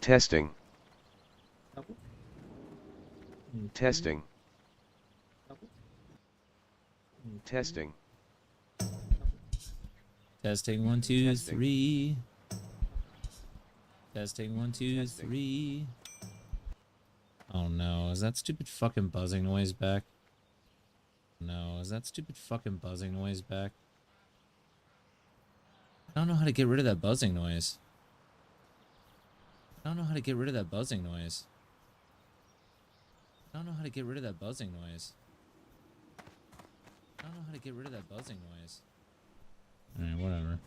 Testing. Testing. Testing. Testing 1 2 Testing. 3. Testing 1 2 Testing. 3. Oh no, is that stupid fucking buzzing noise back? No, is that stupid fucking buzzing noise back? I don't know how to get rid of that buzzing noise. I don't know how to get rid of that buzzing noise. I don't know how to get rid of that buzzing noise. I don't know how to get rid of that buzzing noise. Alright, whatever.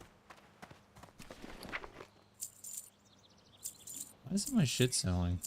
Why isn't my shit selling?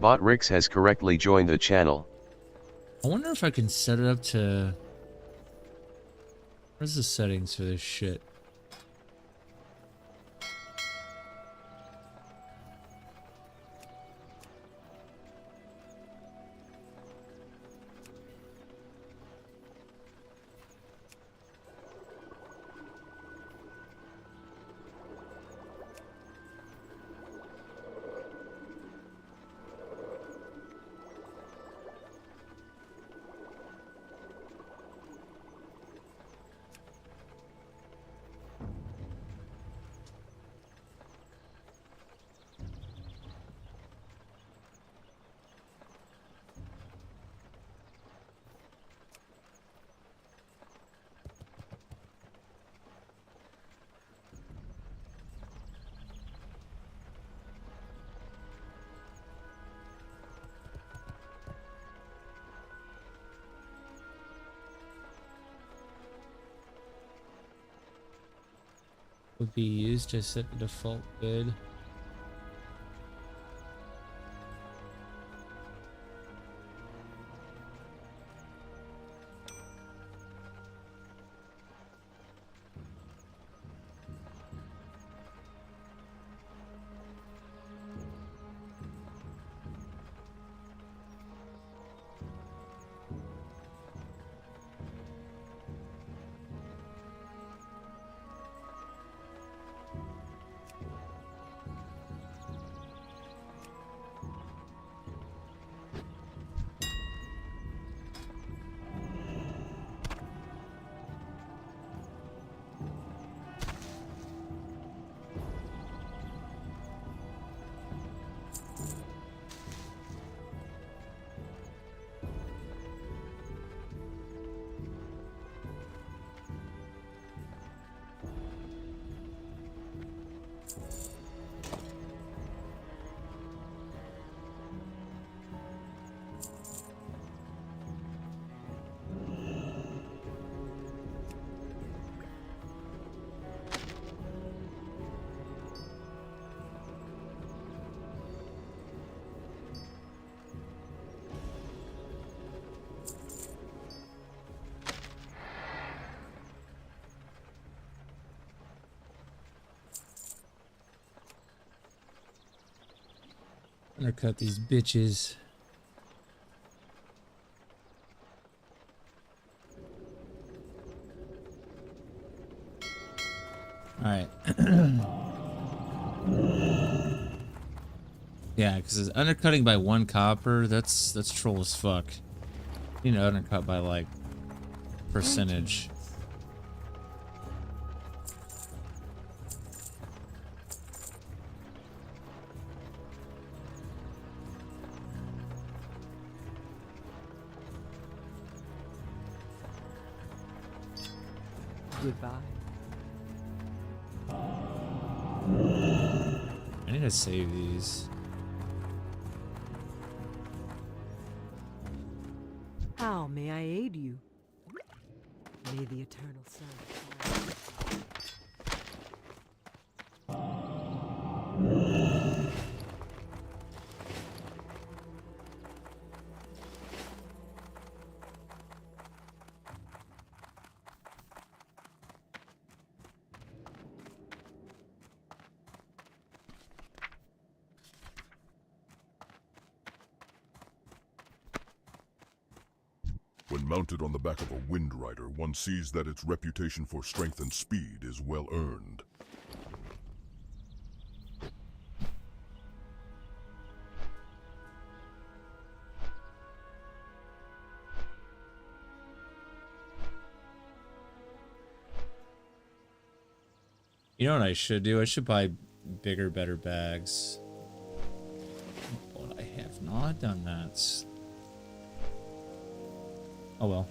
Bot Rix has correctly joined the channel. I wonder if I can set it up to... Where's the settings for this shit? Would be used to set the default bid. Undercut these bitches. Alright. Yeah, because undercutting by 1 copper, that's troll as fuck. You need to undercut by, like, percentage. Goodbye. I need to save these. How may I aid you? May the eternal sun. When mounted on the back of a Wind Rider, one sees that its reputation for strength and speed is well earned. You know what I should do? I should buy bigger, better bags. But I have not done that. Oh well.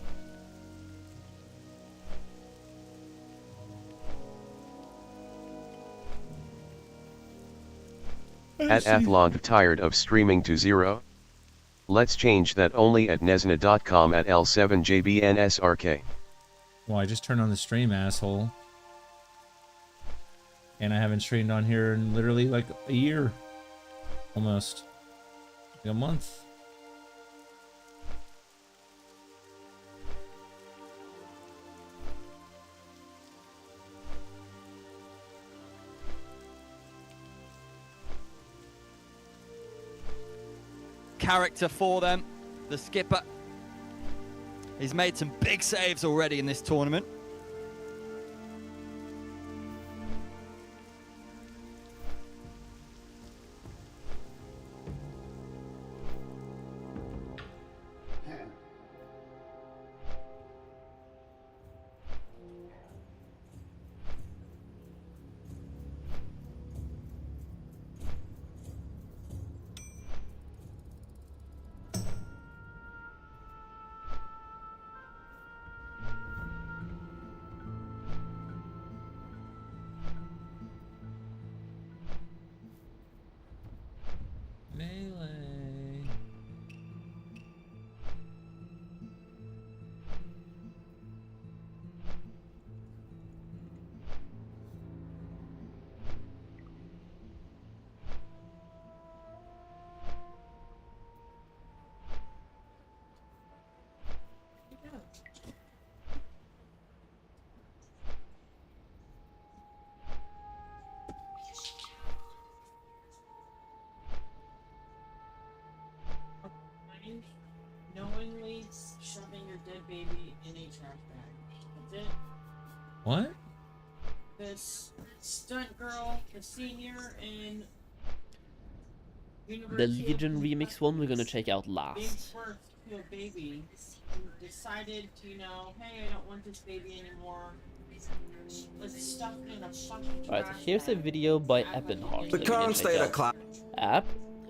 At Athlon tired of streaming to 0? Let's change that only at Nesna.com at L7JBNSRK. Well, I just turned on the stream, asshole. And I haven't streamed on here in literally like a year. Almost. Like a month. Character for them, the skipper. He's made some big saves already in this tournament. Melee. Knowingly shoving your dead baby in a trash bag. That's it. What? This stunt girl, the senior in The University Legion of remix one we're gonna Kentucky's check out gave last. birth to a baby and decided to, you know, hey, I don't want this baby anymore. Let's stuff it in a fucking Alright, trash here's a bag. video by Act like Ebbenhart it that we is. can check out. App,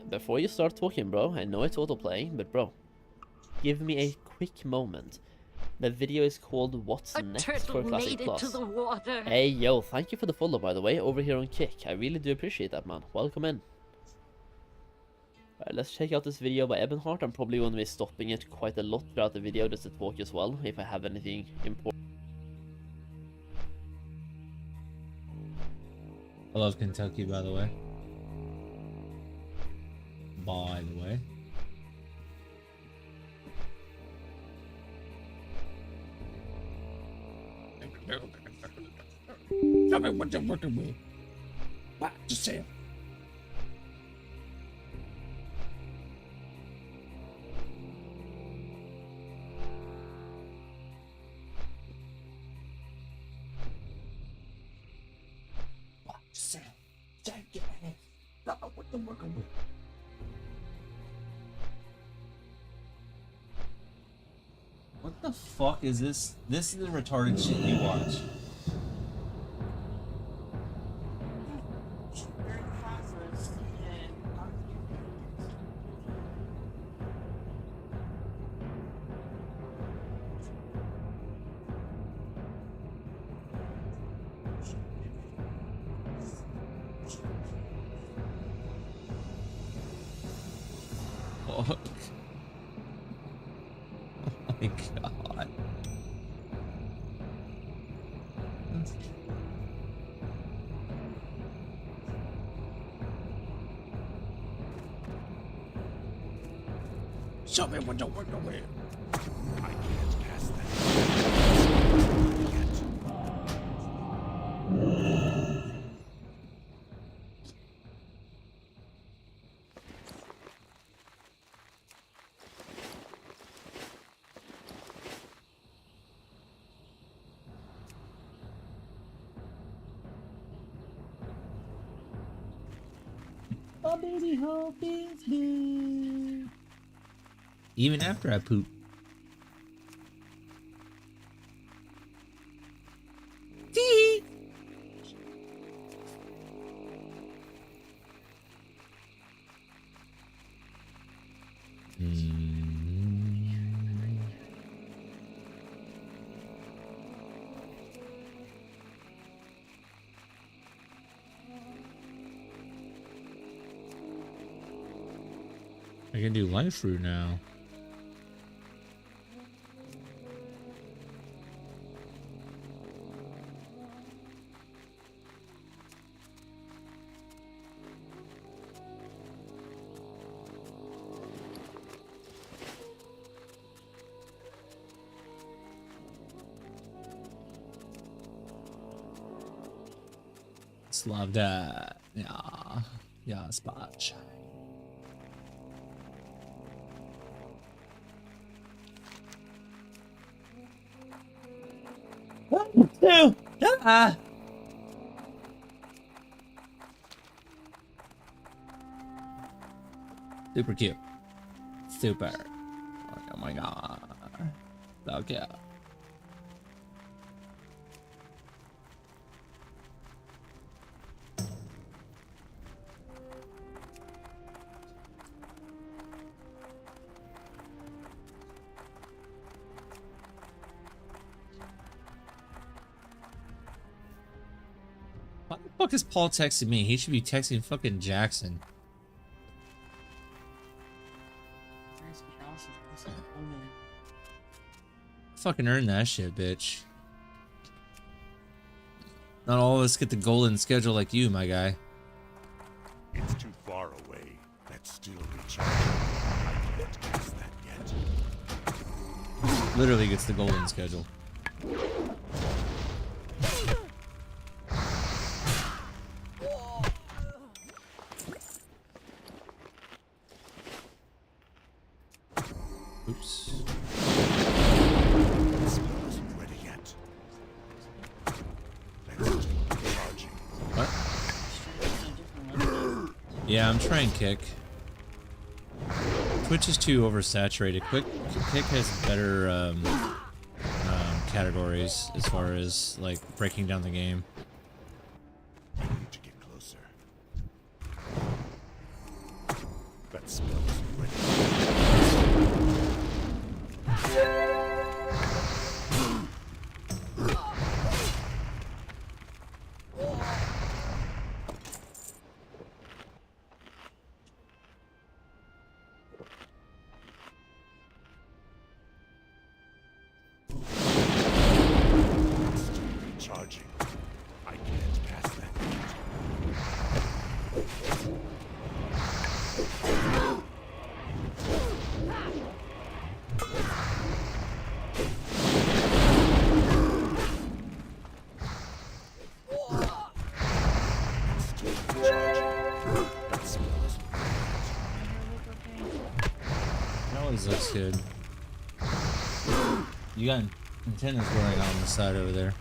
before you start talking, bro, I know it's autoplaying, but bro, give me a quick moment. The video is called What's Next for Classic Plus. Hey yo, thank you for the follow by the way, over here on Kick. I really do appreciate that, man. Welcome in. Alright, let's check out this video by Ebbenhart. I'm probably going to be stopping it quite a lot throughout the video just to talk as well, if I have anything important. I love Kentucky, by the way. By the way. Tell me what you're working with. What? Just say it. What the fuck is this? This is the retarded shit you watch. Very classless and Fuck. Oh my god. Show me what you want to win. I can't pass that yet. Oh, baby, hope is good. Even after I poop. Tee. I can do life fruit now. Slavda. Yeah. Yeah, spotch. Two. Ah. Super cute. Super. Oh my god. So cute. Why the fuck is Paul texting me? He should be texting fucking Jackson. Fucking earn that shit, bitch. Not all of us get the golden schedule like you, my guy. It's too far away. That's still recharging. I can't pass that yet. Literally gets the golden schedule. Oops. Ready yet. Let's take charging. What? Yeah, I'm trying kick. Twitch is too oversaturated. Kick has better categories as far as like breaking down the game. I need to get closer. That smells ready. Charging. I can't pass that That always looks good. You got antennas growing on the side over there.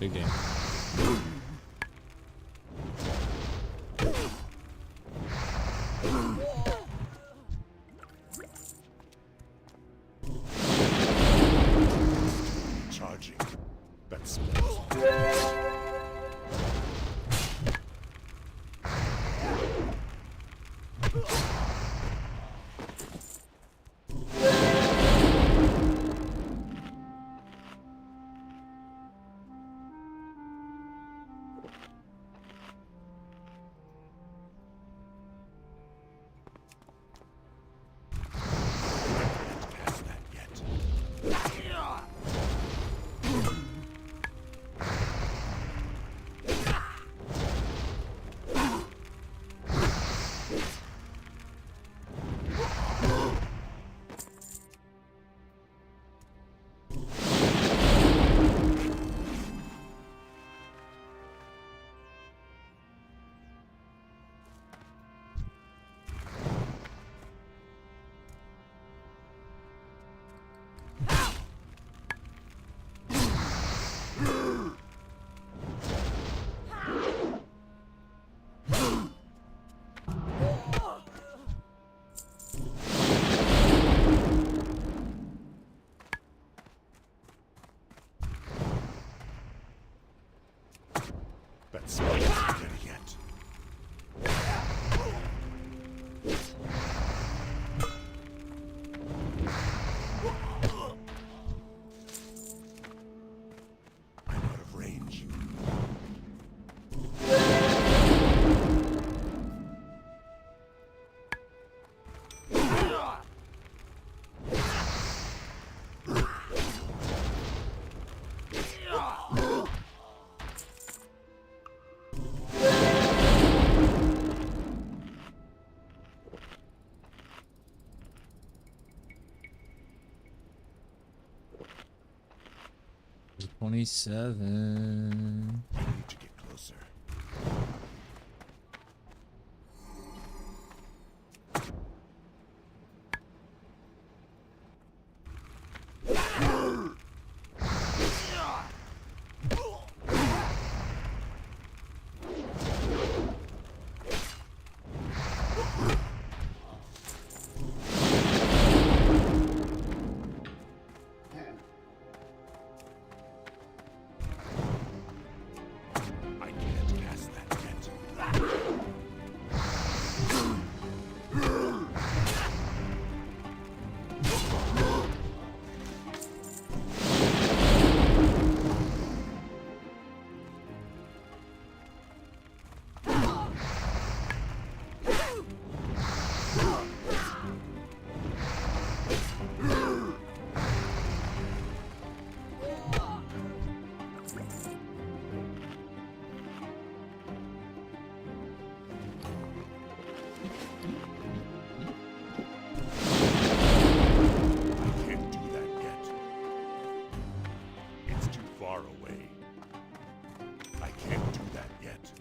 big game. Charging. That's past that yet. That spell isn't ready yet. I'm out of range. There's 27. I need to get closer. I can't pass that yet. I can't do that yet. It's too far away. I can't do that yet.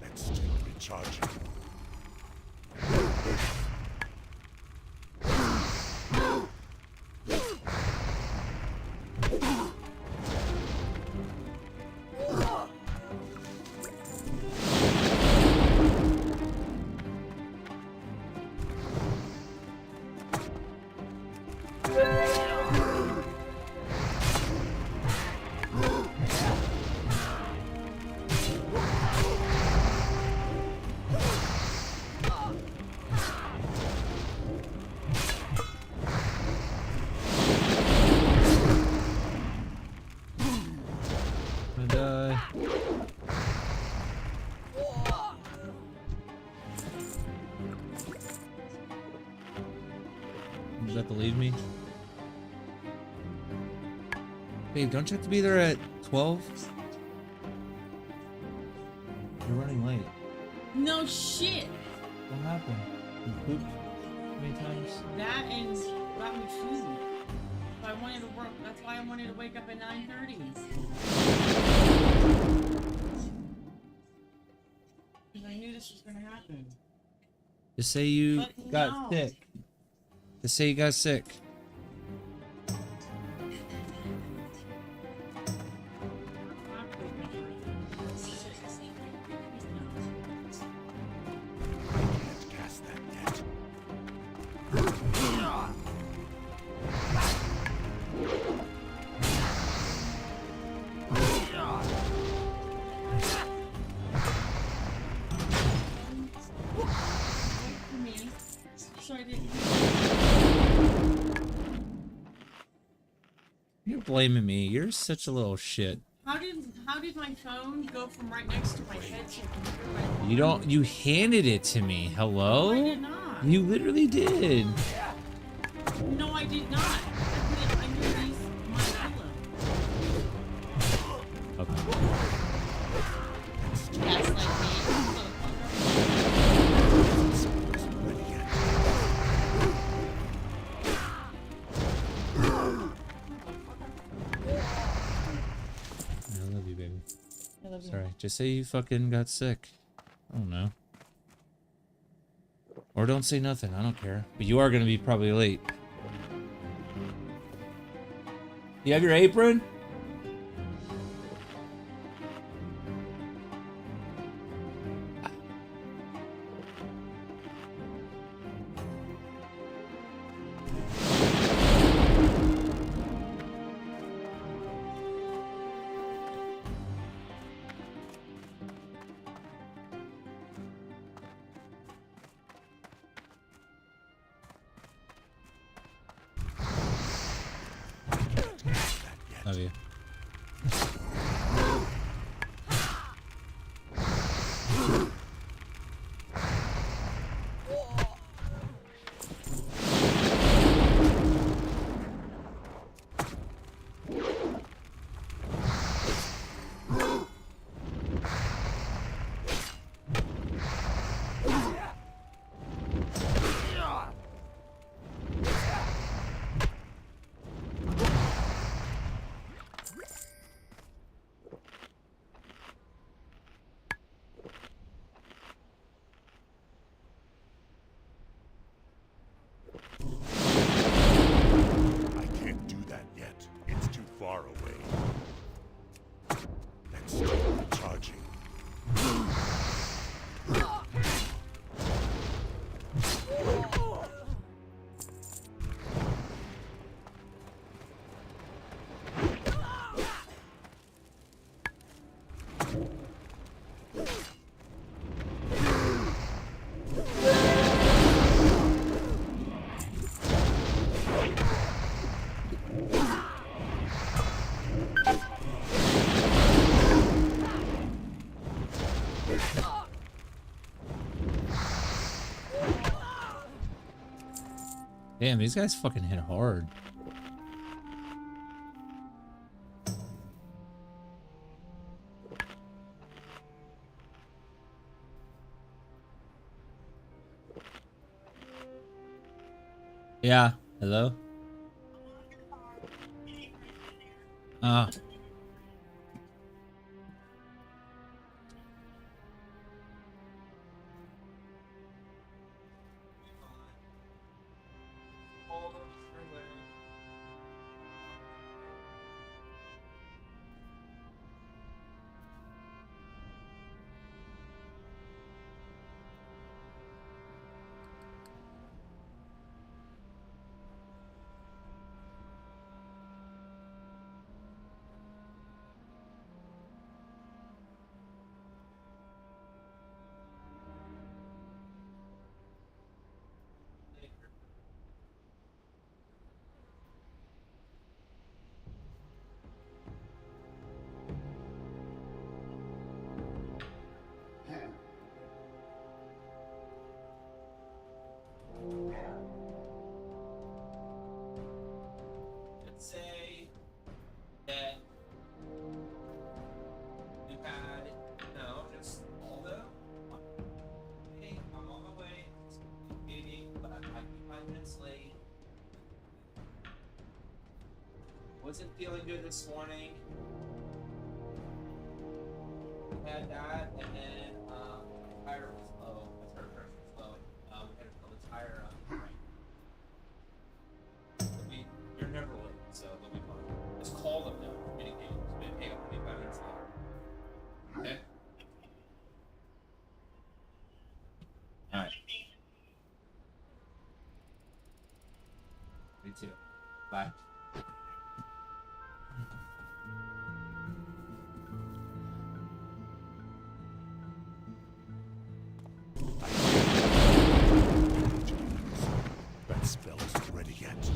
That's still recharging. I'm gonna die. Does that believe me? Babe, don't you have to be there at 12? You're running late. No shit. What happened? You pooped? How many times? That and got me food. So I wanted to work. That's why I wanted to wake up at 9:30. Because I knew this was gonna happen. Just say you But got no. sick. Just say you got sick. I'm not blaming me. You're such a little shit. How did my phone go from right next to my head to my You don't. You handed it to me. Hello? No, I did not. You literally did. No, I did not. I put it underneath my pillow. Okay. Gaslight me. I love you, baby. I love you. Sorry. Just say you fucking got sick. I don't know. Or don't say nothing. I don't care. But you are gonna be probably late. You have your apron? Love you. I can't do that yet. It's too far away. Let's start charging. Damn, these guys fucking hit hard. Yeah, hello? Let's say that you had, just although I'm on my way to meeting, but I might be 5 minutes late. Wasn't feeling good this morning. We had that, and then my tire was low. My tire pressure was low. We had to fill the tire up. You're never late, so they'll be fine. Just call them now. Communicate. Hey, I'll be 5 minutes late. Okay? Alright. Me too. Bye. That spell isn't ready yet.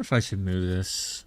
if I should move this.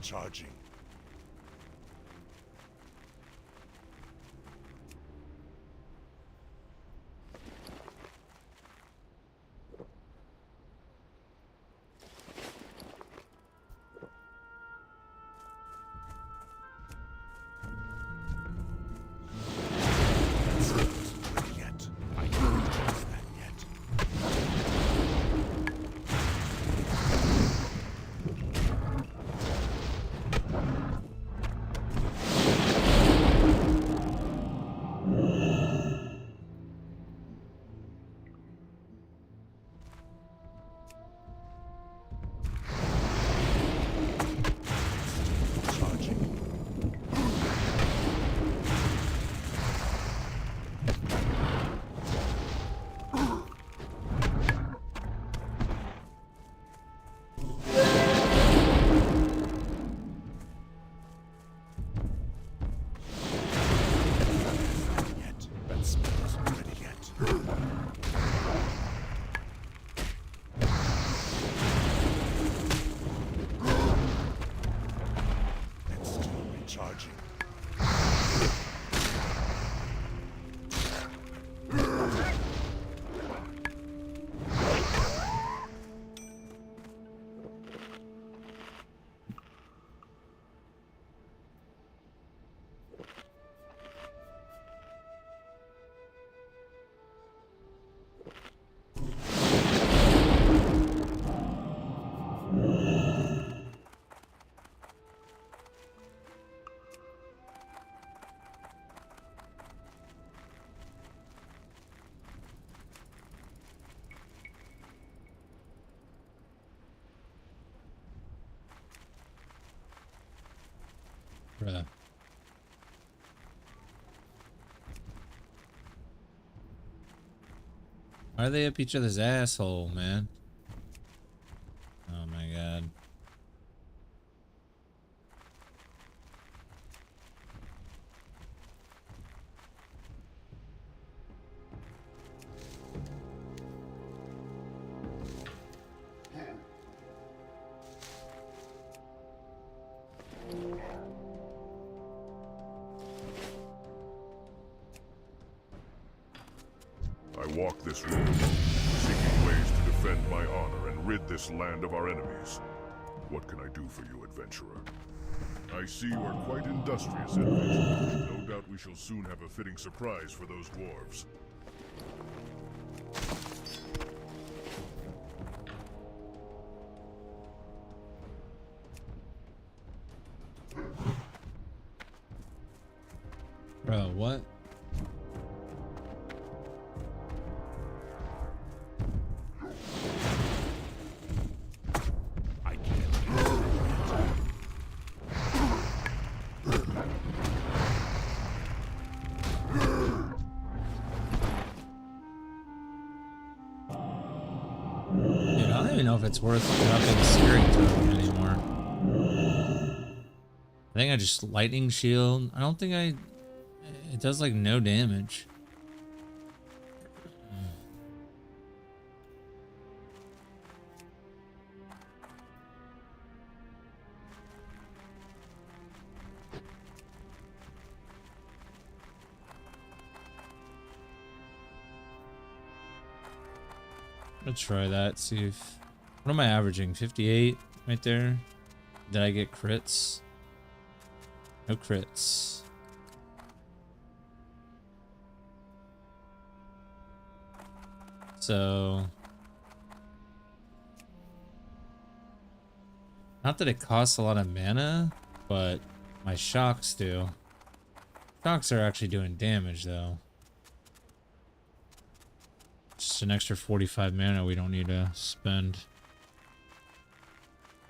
Charging. Bruh. Why are they up each other's asshole, man? Oh my god. I walk this road, seeking ways to defend my honor and rid this land of our enemies. What can I do for you, adventurer? I see you are quite industrious, adventurer. No doubt we shall soon have a fitting surprise for those dwarves. Bro, what? if it's worth dropping Searing Token anymore. I think I just Lightning Shield. I don't think it does like no damage. Let's try that, see if... What am I averaging? 58 right there? Did I get crits? No crits. So... Not that it costs a lot of mana, but my shocks do. Shocks are actually doing damage though. Just an extra 45 mana we don't need to spend.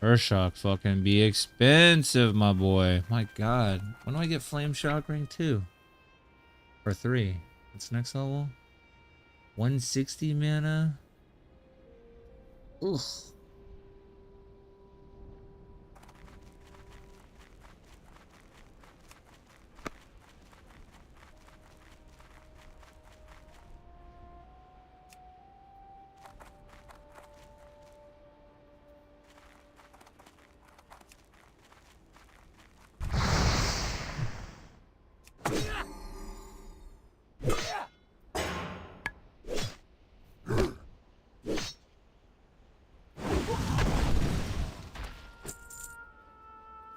Earth Shock fucking be expensive, my boy. My god. When do I get Flame Shock Ring 2? Or 3? What's next level? 160 mana? Ugh.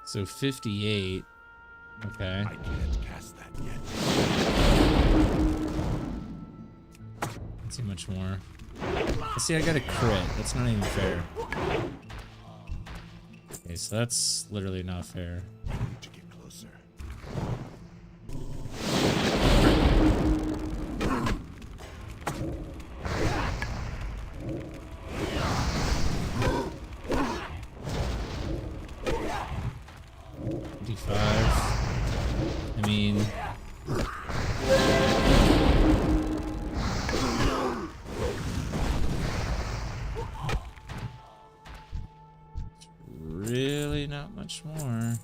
So 58. Okay. I can't cast that yet. Let's see much more. Let's see, I got a crit. That's not even fair. Okay, so that's literally not fair. I need to get closer. I mean, really not much more.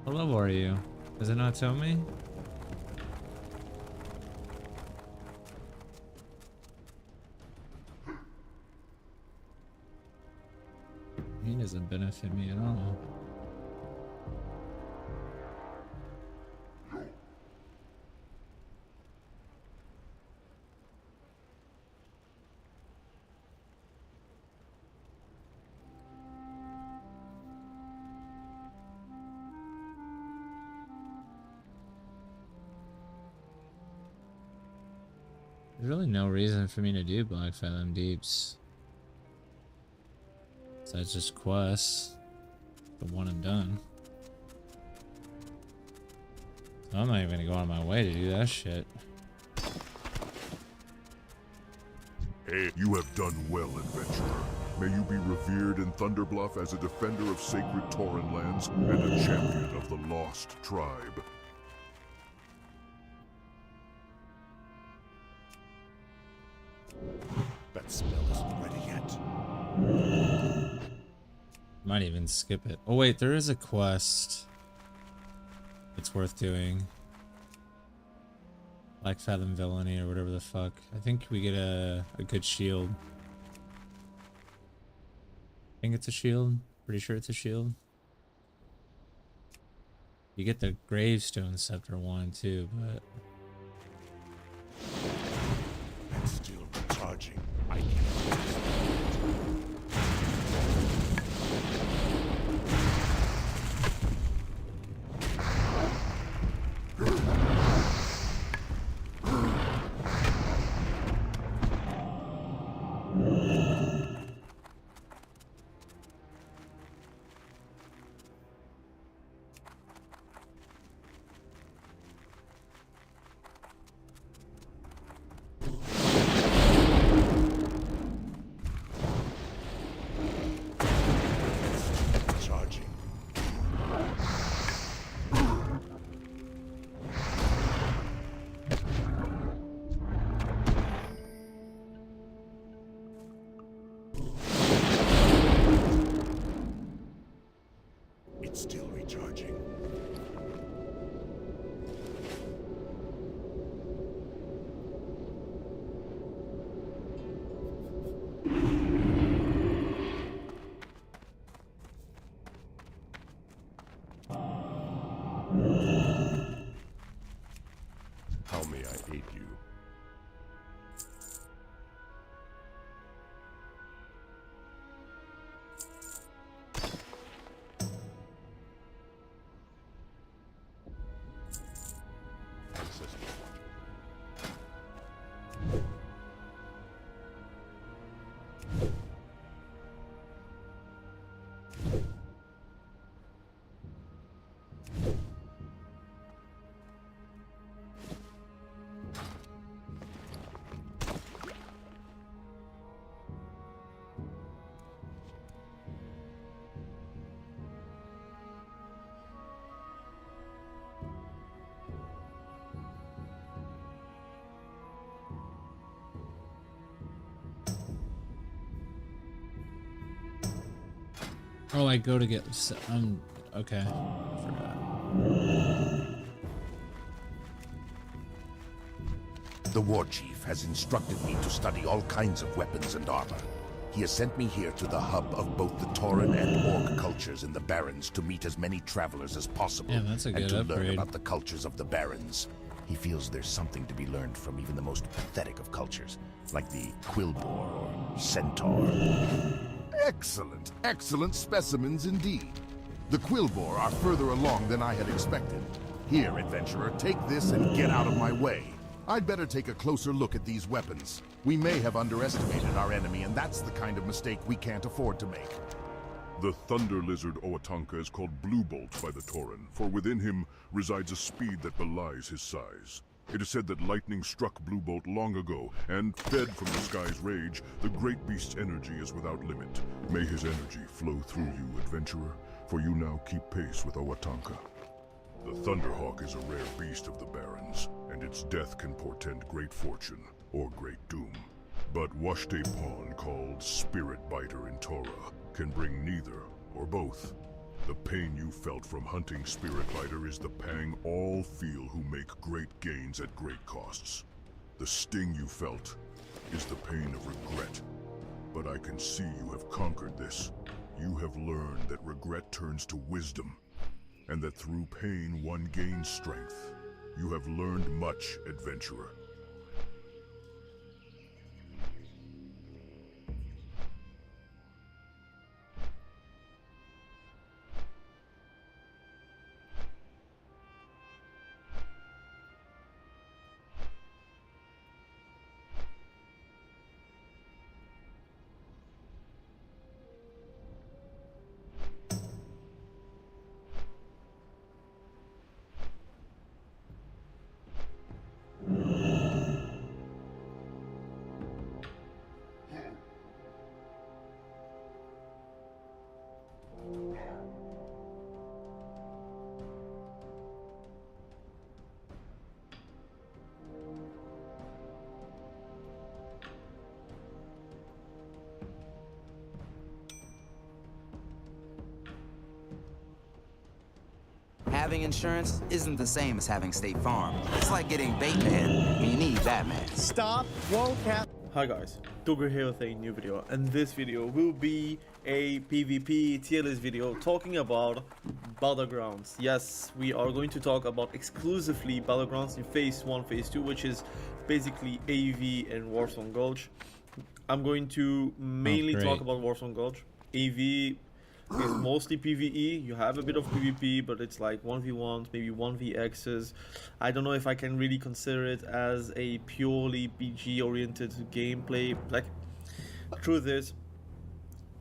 What level are you? Does it not tell me? He doesn't benefit me at all. There's really no reason for me to do Black Fathom Deeps. Besides just quests. The one and done. So I'm not even gonna go out of my way to do that shit. Hey, you have done well, adventurer. May you be revered in Thunderbluff as a defender of sacred Tauren lands and a champion of the lost tribe. That spell isn't ready yet. Might even skip it. Oh wait, there is a quest. It's worth doing. Black Fathom Villainy or whatever the fuck. I think we get a good shield. I think it's a shield. Pretty sure it's a shield. You get the Gravestone Scepter one too, but... I'm still recharging. I can't. It's still recharging. How may I aid you? Oh, I go to get. Okay. I forgot. The war chief has instructed me to study all kinds of weapons and armor. He has sent me here to the hub of both the Tauren and Orc cultures in the Barrens to meet as many travelers as possible Yeah, that's a and good to learn upgrade. about the cultures of the Barrens. He feels there's something to be learned from even the most pathetic of cultures, like the Quilboar or Centaur. Excellent, excellent specimens indeed. The Quilboar are further along than I had expected. Here, adventurer, take this and get out of my way. I'd better take a closer look at these weapons. We may have underestimated our enemy, and that's the kind of mistake we can't afford to make. The Thunder Lizard Oatanka is called Blue Bolt by the Tauren, for within him resides a speed that belies his size. It is said that lightning struck Blue Bolt long ago, and fed from the sky's rage, the great beast's energy is without limit. May his energy flow through you, adventurer, for you now keep pace with Oatanka. The Thunderhawk is a rare beast of the Barrens, and its death can portend great fortune, or great doom. But Washte Pawn, called Spirit Biter in Torah, can bring neither, or both. The pain you felt from hunting Spirit Biter is the pang all feel who make great gains at great costs. The sting you felt is the pain of regret. But I can see you have conquered this. You have learned that regret turns to wisdom, and that through pain one gains strength. You have learned much, adventurer. Having insurance isn't the same as having State Farm. It's like getting Bateman when you need Batman. Stop, whoa, cap. Hi guys, Dogger here with a new video, and this video will be a PvP tier list video talking about Battlegrounds. Yes, we are going to talk about exclusively Battlegrounds in Phase 1, Phase 2, which is basically AV and Warzone Gulch. I'm going to mainly talk about Warzone Gulch. AV is mostly PvE. You have a bit of PvP, but it's like 1v1s, maybe 1vx's. I don't know if I can really consider it as a purely PG oriented gameplay. Like, truth is,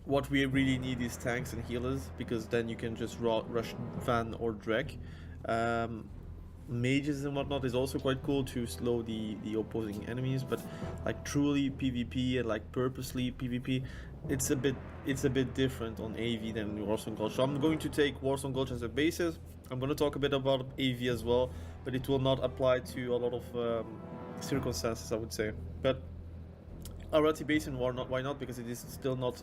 what we really need is tanks and healers, because then you can just rush Van or Drek. Mages and whatnot is also quite cool to slow the opposing enemies, but like truly PvP and like purposely PvP, it's a bit different on AV than Warzone Gulch. So I'm going to take Warzone Gulch as a basis. I'm going to talk a bit about AV as well, but it will not apply to a lot of circumstances, I would say. But Arati Basin, why not? Because it is still not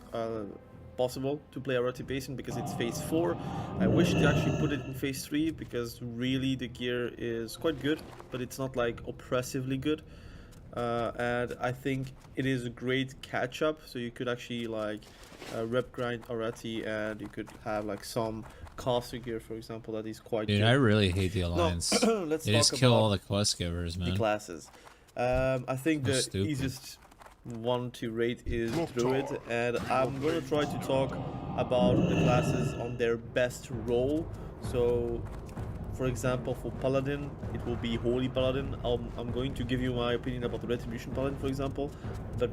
possible to play Arati Basin because it's phase 4. I wish they actually put it in phase 3 because really the gear is quite good, but it's not like oppressively good. And I think it is a great catch up, so you could actually like rep grind Arati, and you could have like some caster gear, for example, that is quite Dude, good. I really hate the Alliance. Let's They talk just kill about all the quest givers, man. the classes. I think They're the stupid. easiest one to rate is Druid, and I'm gonna try to talk about the classes on their best role. So, for example, for Paladin, it will be Holy Paladin. I'm going to give you my opinion about the Retribution Paladin, for example, but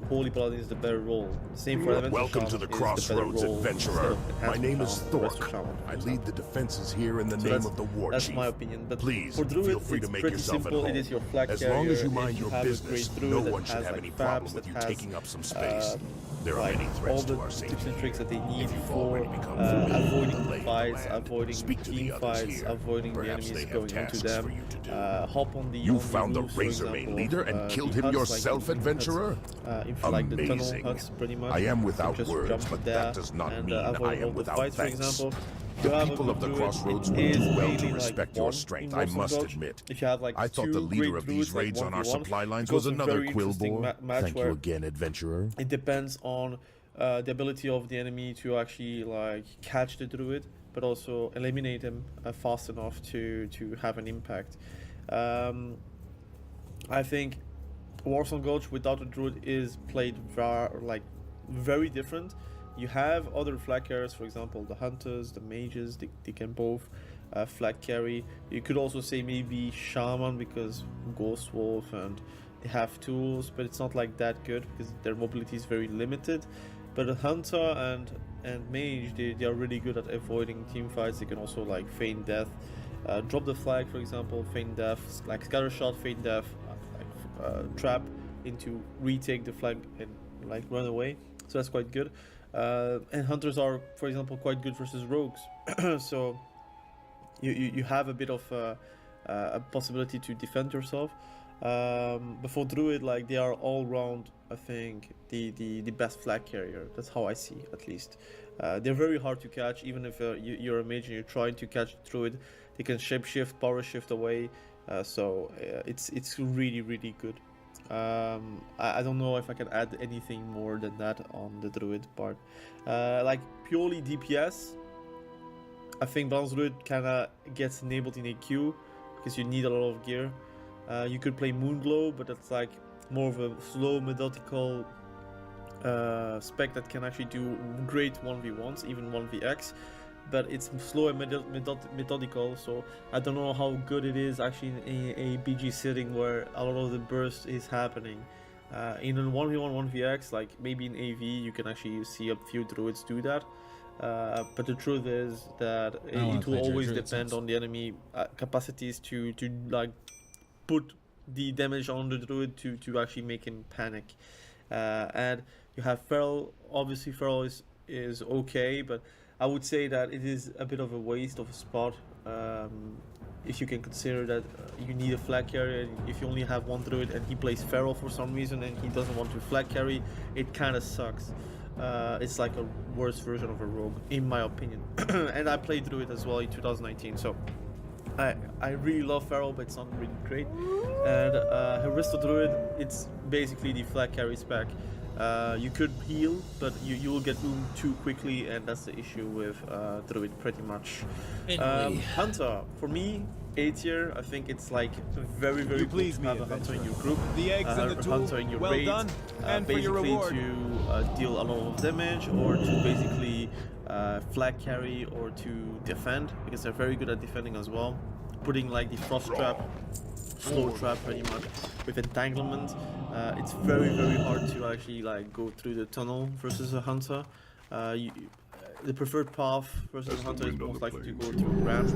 Holy Paladin is the better role. Same for Elemental Welcome Shaman to the is better Crossroads, role adventurer. instead of My name is Enhancement Shaman, Resto Thork. Shaman, for I example. lead the defenses here in the So name that's- of the War that's Chief. my opinion. But Please for Druid, feel free to it's make pretty yourself at simple. home. It is your flag As carrier. long as you If mind your have a business, great no Druid that one should has, have like, any problem fabs, with you that has, taking up some space. There are like many all threats the to our safety tips and tricks that they here. need If you've for already become familiar with avoiding the lay of the fights, land, avoiding speak to the team others fights, here. avoiding the Perhaps enemies they have going into tasks them. for you to do. Hop on the You on the found the roofs, for Razormane example, leader and killed the him huts, yourself, like the huts, adventurer? like the tunnel Amazing. huts, pretty much. I am You without just words, jump but there that does not and mean avoid I am all the without fights, for thanks. example. The You have a people good of the Druid, Crossroads it will is do well mainly, to like, respect your one strength, in I Warsaw must Gulch. admit. If you have like I thought two the leader great of these Druids, like raids on our 1v1, supply lines it's was also a another very interesting Quillbore. match Thank where you again, adventurer. it depends on the ability of the enemy to actually like catch the Druid, but also eliminate him fast enough to have an impact. I think Warsaw Gulch without a Druid is played very different. You have other flag carriers, for example, the Hunters, the Mages, they can both flag carry. You could also say maybe Shaman because Ghost Wolf, and they have tools, but it's not like that good because their mobility is very limited. But a Hunter and Mage, they are really good at avoiding team fights. They can also like feign death, drop the flag, for example, feign death, like scatter shot, feign death, trap into retake the flag and like run away. So that's quite good. And Hunters are, for example, quite good versus Rogues. So you have a bit of a possibility to defend yourself. Before Druid, like they are all round, I think the best flag carrier. That's how I see, at least. They're very hard to catch, even if you're a mage and you're trying to catch Druid. They can shapeshift, power shift away. So it's really good. I don't know if I can add anything more than that on the Druid part. Like purely DPS, I think Bronze Druid kinda gets enabled in AQ because you need a lot of gear. You could play Moonglow, but that's like more of a slow, methodical spec that can actually do great 1v1s, even 1vx. But it's slow and methodical, so I don't know how good it is actually in a BG setting where a lot of the burst is happening. In a 1v1, 1vx, like maybe in AV, you can actually see a few Druids do that. But the truth is that it will always depend on the enemy capacities to like put the damage on the Druid to actually make him panic. And you have Feral. Obviously Feral is okay, but I would say that it is a bit of a waste of a spot if you can consider that you need a flag carrier. If you only have one Druid and he plays Feral for some reason and he doesn't want to flag carry, it kind of sucks. It's like a worse version of a rogue, in my opinion. And I played Druid as well in 2019, so I really love Feral, but it's not really great. And Heristo Druid, it's basically the flag carry spec. You could heal, but you will get oom too quickly, and that's the issue with Druid pretty much. Hunter, for me, A tier. I think it's like very good to have a Hunter in your group, a Hunter in your raid, basically to deal a lot of damage, or to basically flag carry, or to defend, because they're very good at defending as well. Putting like the frost trap, slow trap pretty much, with entanglement. It's very hard to actually like go through the tunnel versus a Hunter. The preferred path versus a Hunter is most likely to go through ramp,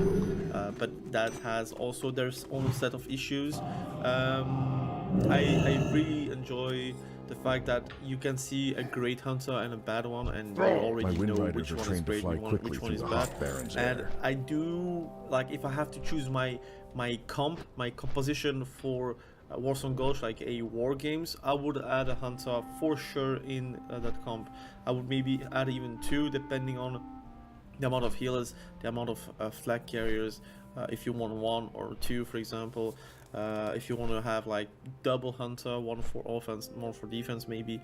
but that has also their own set of issues. I really enjoy the fact that you can see a great Hunter and a bad one, and you already know which one is great and which one is bad. And I do, like, if I have to choose my composition for Warzone Gulch, like a war games, I would add a hunter for sure in that comp. I would maybe add even 2 depending on the amount of healers, the amount of flag carriers. If you want 1 or 2, for example, if you want to have like double hunter, 1 for offense, 1 for defense, maybe.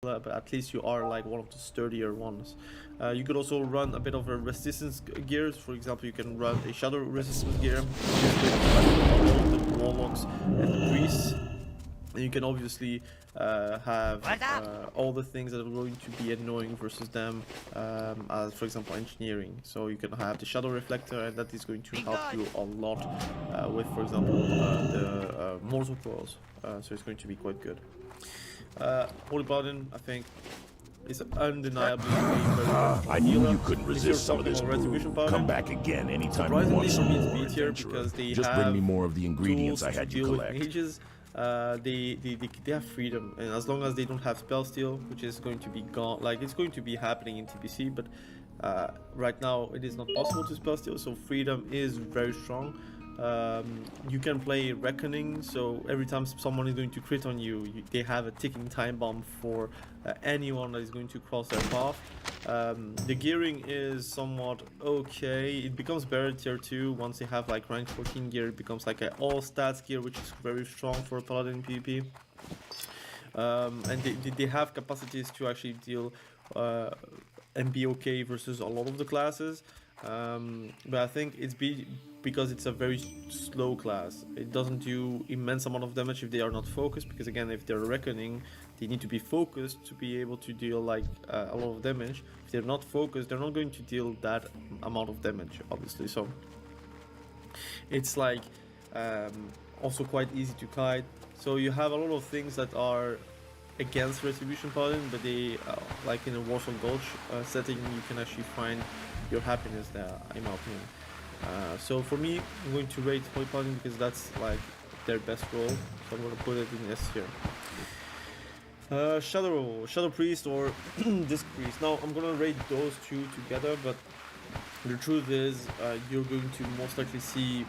but at least you are like one of the sturdier ones. You could also run a bit of a resistance gears. For example, you can run a shadow resistance gear, all the warlocks and the priests. And you can obviously have all the things that are going to be annoying versus them, as for example engineering. So you can have the shadow reflector, and that is going to help you a lot with, for example, the mortal coils. So it's going to be quite good. Holy Paladin, I think, is undeniably I knew you couldn't resist some of this brew. Come back again anytime you want some more, adventurer. Just bring me more of the ingredients I had you collect. Mages. They have freedom, and as long as they don't have spell steal, which is going to be gone, like it's going to be happening in TBC, but right now it is not possible to spell steal, so freedom is very strong. You can play Reckoning, so every time someone is going to crit on you, they have a ticking time bomb for anyone that is going to cross their path. The gearing is somewhat okay. It becomes better tier 2 once they have like rank 14 gear. It becomes like an all stats gear, which is very strong for a paladin in PvP. And they have capacities to actually deal and be okay versus a lot of the classes. But I think it's because it's a very slow class. It doesn't do immense amount of damage if they are not focused, because again, if they're Reckoning, they need to be focused to be able to deal like a lot of damage. If they're not focused, they're not going to deal that amount of damage, obviously. So it's like also quite easy to kite. So you have a lot of things that are against Retribution Paladin, but they like in a Warsaw Gulch setting, you can actually find your happiness there, in my opinion. So for me, I'm going to rate Holy Paladin because that's like their best role, so I'm going to put it in S tier. Shadow Priest or Disc Priest. Now I'm going to rate those two together, but the truth is you're going to most likely see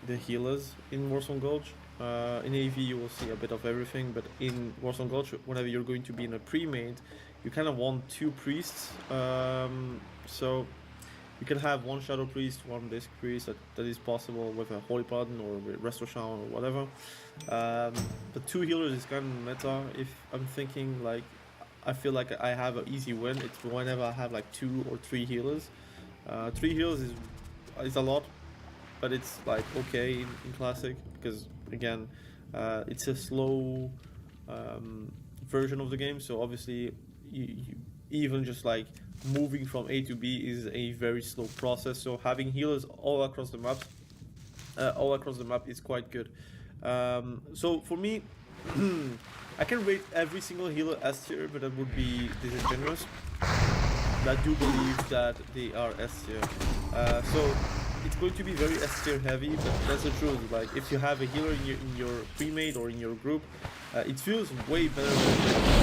the healers in Warsaw Gulch. In AV you will see a bit of everything, but in Warsaw Gulch, whenever you're going to be in a pre-made, you kind of want two priests. So you can have one Shadow Priest, one Disc Priest, that is possible with a Holy Paladin or with Resto Shaman or whatever. But two healers is kind of meta. If I'm thinking like, I feel like I have an easy win, it's whenever I have like 2 or 3 healers. 3 healers is a lot, but it's like okay in Classic, because again, it's a slow version of the game, so obviously you even just like moving from A to B is a very slow process, so having healers all across the map is quite good. So for me, I can rate every single healer S tier, but that would be disingenuous. I do believe that they are S tier. So it's going to be very S tier heavy, but that's the truth. Like if you have a healer in your pre-made or in your group, it feels way better than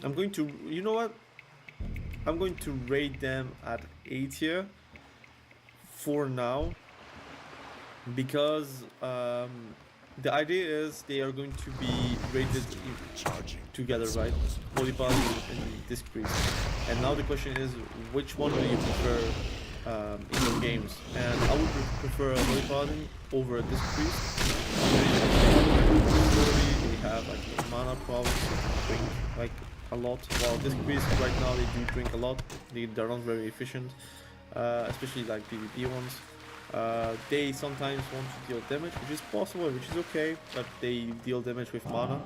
I'm going to, you know what? I'm going to rate them at A tier for now, because the idea is they are going to be rated together, right? Holy Paladin and Disc Priest. And now the question is, which one do you prefer in your games? And I would prefer a Holy Paladin over a Disc Priest. They have like mana problems, they drink like a lot. While Disc Priest right now they do drink a lot. They're not very efficient, especially like PvP ones. They sometimes want to deal damage, which is possible, which is okay, but they deal damage with mana.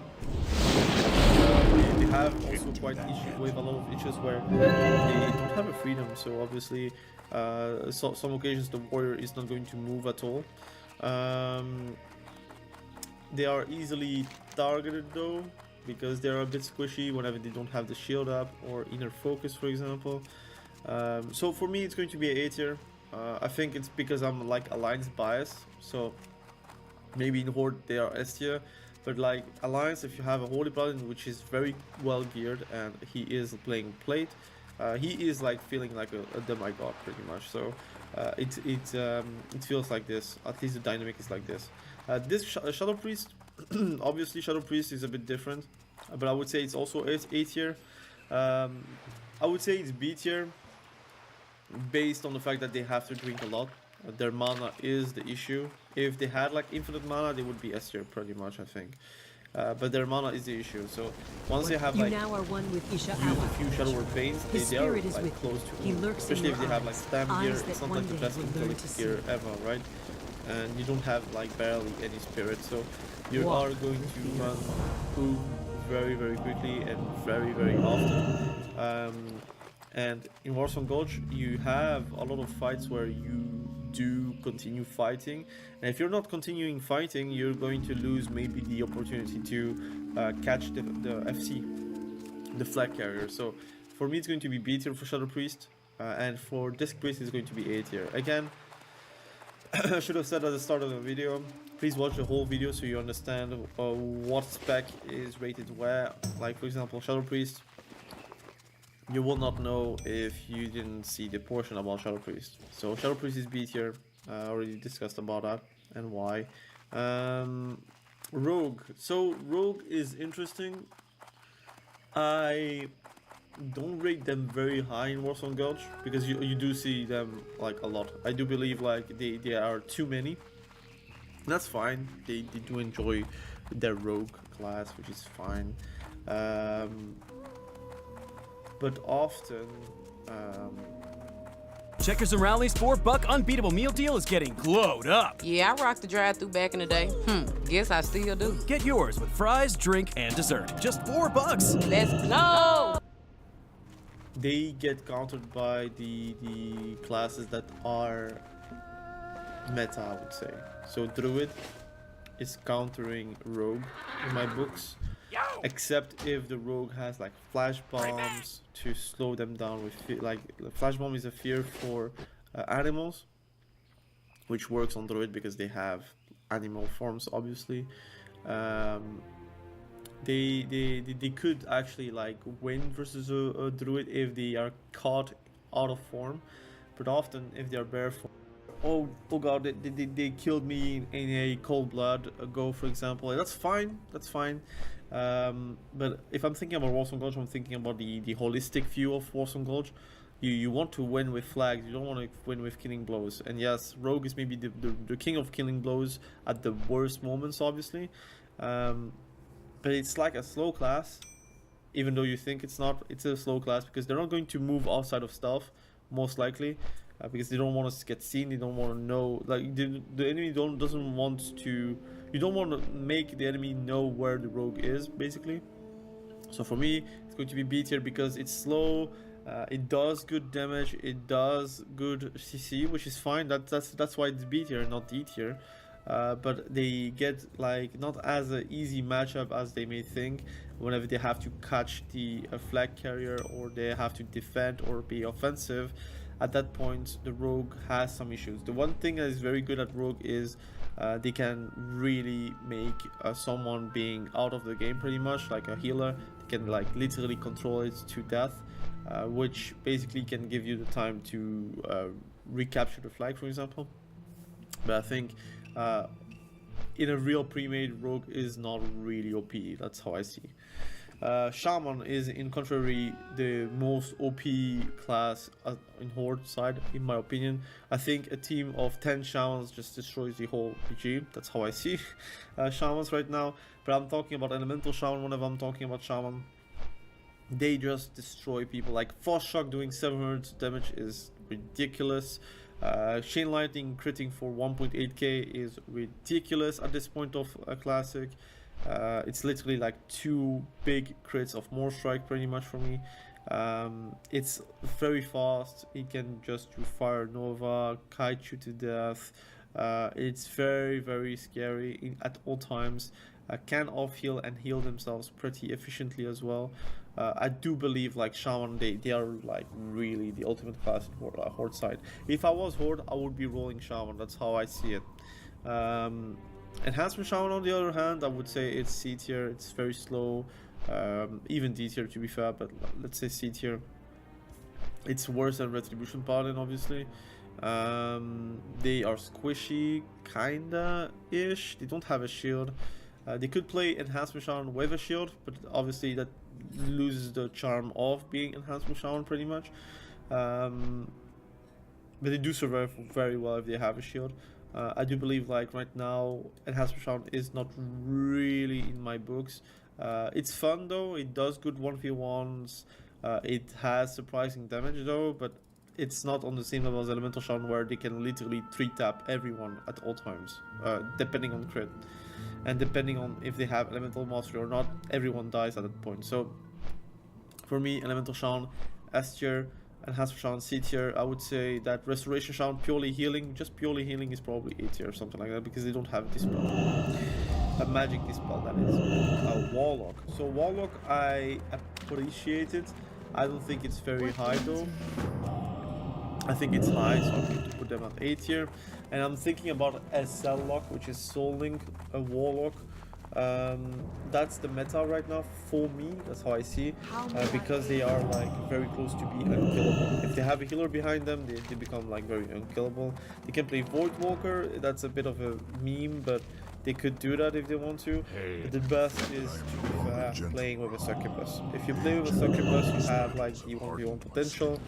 They have also quite issues with a lot of issues where they don't have a freedom, so obviously some occasions the warrior is not going to move at all. They are easily targeted though, because they're a bit squishy whenever they don't have the shield up or inner focus, for example. So for me it's going to be a A tier. I think it's because I'm like Alliance biased, so maybe in Horde they are S tier, but like Alliance, if you have a Holy Paladin which is very well geared and he is playing plate, he is like feeling like a demigod pretty much. So it feels like this. At least the dynamic is like this. This Shadow Priest, obviously Shadow Priest is a bit different, but I would say it's also A tier. I would say it's B tier, based on the fact that they have to drink a lot. Their mana is the issue. If they had like infinite mana, they would be S tier pretty much, I think. but their mana is the issue. So once they have You like now are one with Isha used a Awa. few Shadow Word Pains, His they are spirit is like with close you. to He home. lurks in Especially if your they have like eyes, spam gear, eyes that it's not one like the day best will learn intellect to gear see. ever, right? And you don't have like barely any spirit, so you Walk are going with to fear. run boom very quickly and very often. And in Warzone Gulch, you have a lot of fights where you do continue fighting, and if you're not continuing fighting, you're going to lose maybe the opportunity to catch the FC, the flag carrier. So for me, it's going to be B tier for Shadow Priest, and for Disc Priest, it's going to be A tier. Again, I should have said at the start of the video, please watch the whole video so you understand what spec is rated where. Like for example, Shadow Priest, you will not know if you didn't see the portion about Shadow Priest. So Shadow Priest is B tier, I already discussed about that and why. Rogue, so Rogue is interesting. I don't rate them very high in Warzone Gulch because you do see them like a lot. I do believe like they are too many. That's fine. They do enjoy their rogue class, which is fine. But often Checkers and Rally's $4 unbeatable meal deal is getting glowed up. Yeah, I rocked the drive-thru back in the day. Guess I still do. Get yours with fries, drink, and dessert. Just $4. Let's go! they get countered by the classes that are meta, I would say. So Druid is countering Rogue in my books, except if the Rogue has like flash bombs to slow them down with like flash bomb is a fear for animals, which works on Druid because they have animal forms, obviously. They could actually like win versus a Druid if they are caught out of form, but often if they are bare form. Oh god, they killed me in a cold blood go, for example. That's fine, that's fine. But if I'm thinking about Warzone Gulch, I'm thinking about the holistic view of Warzone Gulch. You want to win with flags, you don't want to win with killing blows. And yes, Rogue is maybe the king of killing blows at the worst moments, obviously. But it's like a slow class, even though you think it's not. It's a slow class because they're not going to move outside of stealth, most likely. Because they don't want us to get seen, they don't want to know, like the enemy doesn't want to, you don't want to make the enemy know where the rogue is, basically. So for me, it's going to be B tier because it's slow, it does good damage, it does good CC, which is fine. That's why it's B tier, not D tier. But they get like not as an easy matchup as they may think whenever they have to catch the flag carrier or they have to defend or be offensive. At that point, the Rogue has some issues. The one thing that is very good at Rogue is they can really make someone being out of the game pretty much, like a healer. They can like literally control it to death, which basically can give you the time to recapture the flag, for example. But I think in a real pre-made, Rogue is not really OP. That's how I see. Shaman is, in contrary, the most OP class in Horde side, in my opinion. I think a team of 10 Shamans just destroys the whole regime. That's how I see Shamans right now. But I'm talking about Elemental Shaman whenever I'm talking about Shaman. They just destroy people. Like Frost Shock doing 700 damage is ridiculous. Chain Lightning critting for 1.8k is ridiculous at this point of a classic. It's literally like 2 big crits of more strike pretty much for me. It's very fast. It can just do fire nova, kite you to death. It's very scary at all times. Can off heal and heal themselves pretty efficiently as well. I do believe like Shaman, they are like really the ultimate class in Horde side. If I was Horde, I would be rolling Shaman. That's how I see it. Enhancement Shaman, on the other hand, I would say it's C tier. It's very slow, even D tier to be fair, but let's say C tier. It's worse than Retribution Paladin, obviously. They are squishy, kinda ish. They don't have a shield. They could play Enhancement Shaman with a shield, but obviously that loses the charm of being Enhancement Shaman pretty much. But they do survive very well if they have a shield. I do believe like right now Enhanced Shaman is not really in my books. It's fun though, it does good 1v1s, it has surprising damage though, but it's not on the same level as Elemental Shaman where they can literally 3-tap everyone at all times, depending on crit. And depending on if they have Elemental Mastery or not, everyone dies at that point. So for me, Elemental Shaman, S tier, Enhanced Shaman, C tier. I would say that Restoration Shaman, purely healing, just purely healing is probably A tier or something like that because they don't have a dispel. A magic dispel, that is. A Warlock. So Warlock, I appreciate it. I don't think it's very high though. I think it's high, so I'm going to put them at A tier. And I'm thinking about SL Lock, which is Soul Link, a Warlock. That's the meta right now for me, that's how I see, because they are like very close to be unkillable. If they have a healer behind them, they become like very unkillable. They can play Voidwalker, that's a bit of a meme, but they could do that if they want to. But the best is to playing with a Succubus. If you play with a Succubus, you have like the 1v1 potential.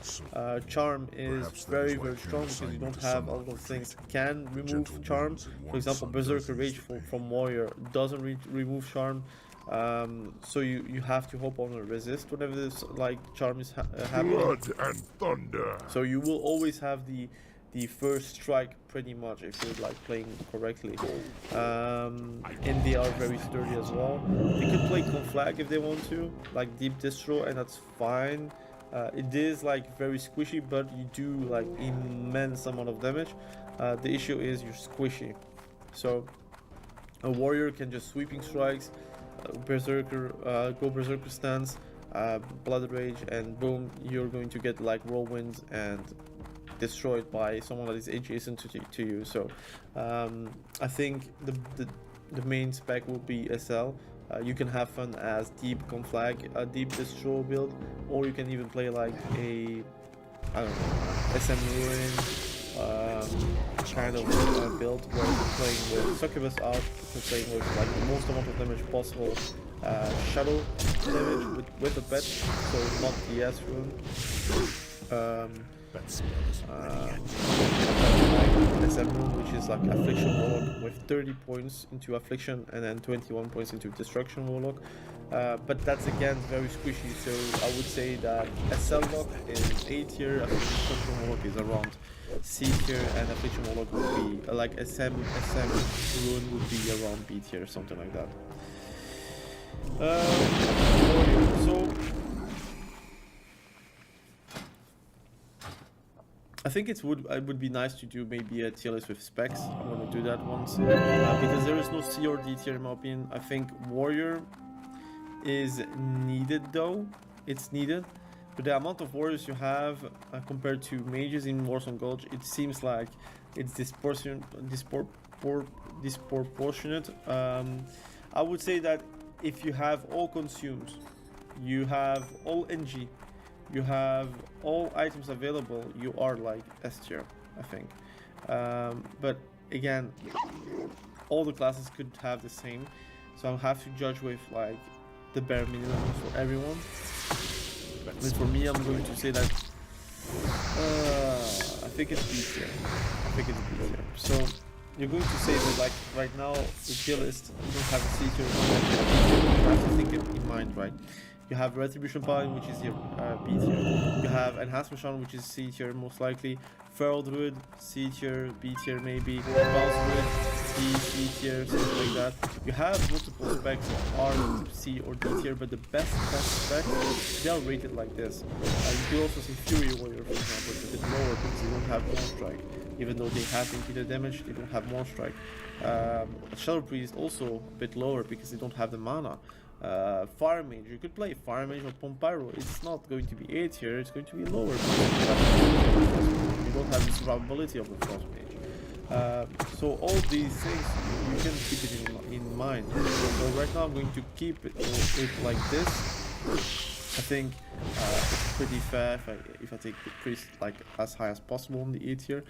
Charm is very strong because you don't have all those things can remove charm. For example, Berserker Rage from Warrior doesn't remove charm. So you have to hope on a resist whenever this like charm is happening. Blood and thunder. So you will always have the first strike pretty much if you're like playing correctly. And they are very sturdy as well. They could play Conflag if they want to, like Deep Distro, and that's fine. It is like very squishy, but you do like immense amount of damage. The issue is you're squishy. So a warrior can just sweeping strikes, Berserker, go Berserker stance, Blood Rage, and boom, you're going to get like whirlwinds and destroyed by someone that is adjacent to you. So I think the main spec will be SL. You can have fun as Deep Conflag, a Deep Destroy build, or you can even play like a, I don't know, SM Ruin kind of build where you're playing with Succubus out, you're playing with like the most amount of damage possible, shadow damage with a pet, so not the S Rune. SM Rune, which is like Affliction Warlock with 30 points into Affliction and then 21 points into Destruction Warlock. But that's again very squishy, so I would say that SL Lock is A tier, Destruction Warlock is around C tier, and Affliction Warlock would be like SM Rune would be around B tier, something like that. So I think it would be nice to do maybe a tier list with specs. I'm gonna do that once because there is no C or D tier in my opinion. I think Warrior is needed though. It's needed, but the amount of warriors you have compared to mages in Warzone Gulch, it seems like it's disproportionate. I would say that if you have all consumes, you have all NG, you have all items available, you are like S tier, I think. But again, all the classes could have the same, so I'll have to judge with like the bare minimum for everyone. And for me, I'm going to say that I think it's B tier. I think it's B tier. So you're going to say that like right now the tier list, you don't have a C tier, you have to think it in mind, right? You have Retribution Paladin, which is your B tier. You have Enhancement Shaman, which is C tier most likely. Feral Druid, C tier, B tier maybe. Bounce Druid, C tier, something like that. You have multiple specs that are C or D tier, but the best specs, they are rated like this. You can also see Fury Warrior, for example, it's a bit lower because they don't have more strike. Even though they have impeded damage, they don't have more strike. Shadow Priest also a bit lower because they don't have the mana. Fire Mage, you could play Fire Mage or Pompyro. It's not going to be A tier, it's going to be lower because you don't have the survivability of the Frost Mage. So all these things, you can keep it in mind. So right now I'm going to keep it like this. I think it's pretty fair if I take the Priest like as high as possible on the A tier.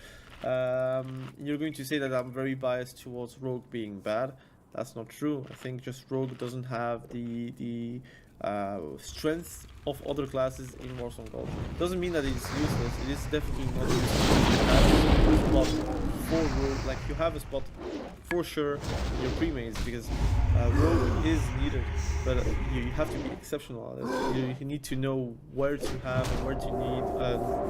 You're going to say that I'm very biased towards Rogue being bad. That's not true. I think just Rogue doesn't have the strength of other classes in Warzone Gold. Doesn't mean that it's useless. It is definitely not useless. You have a spot for Rogue, like you have a spot for sure in your pre-mains, because Rogue is needed, but you have to be exceptional at it. You need to know where to have and where to need,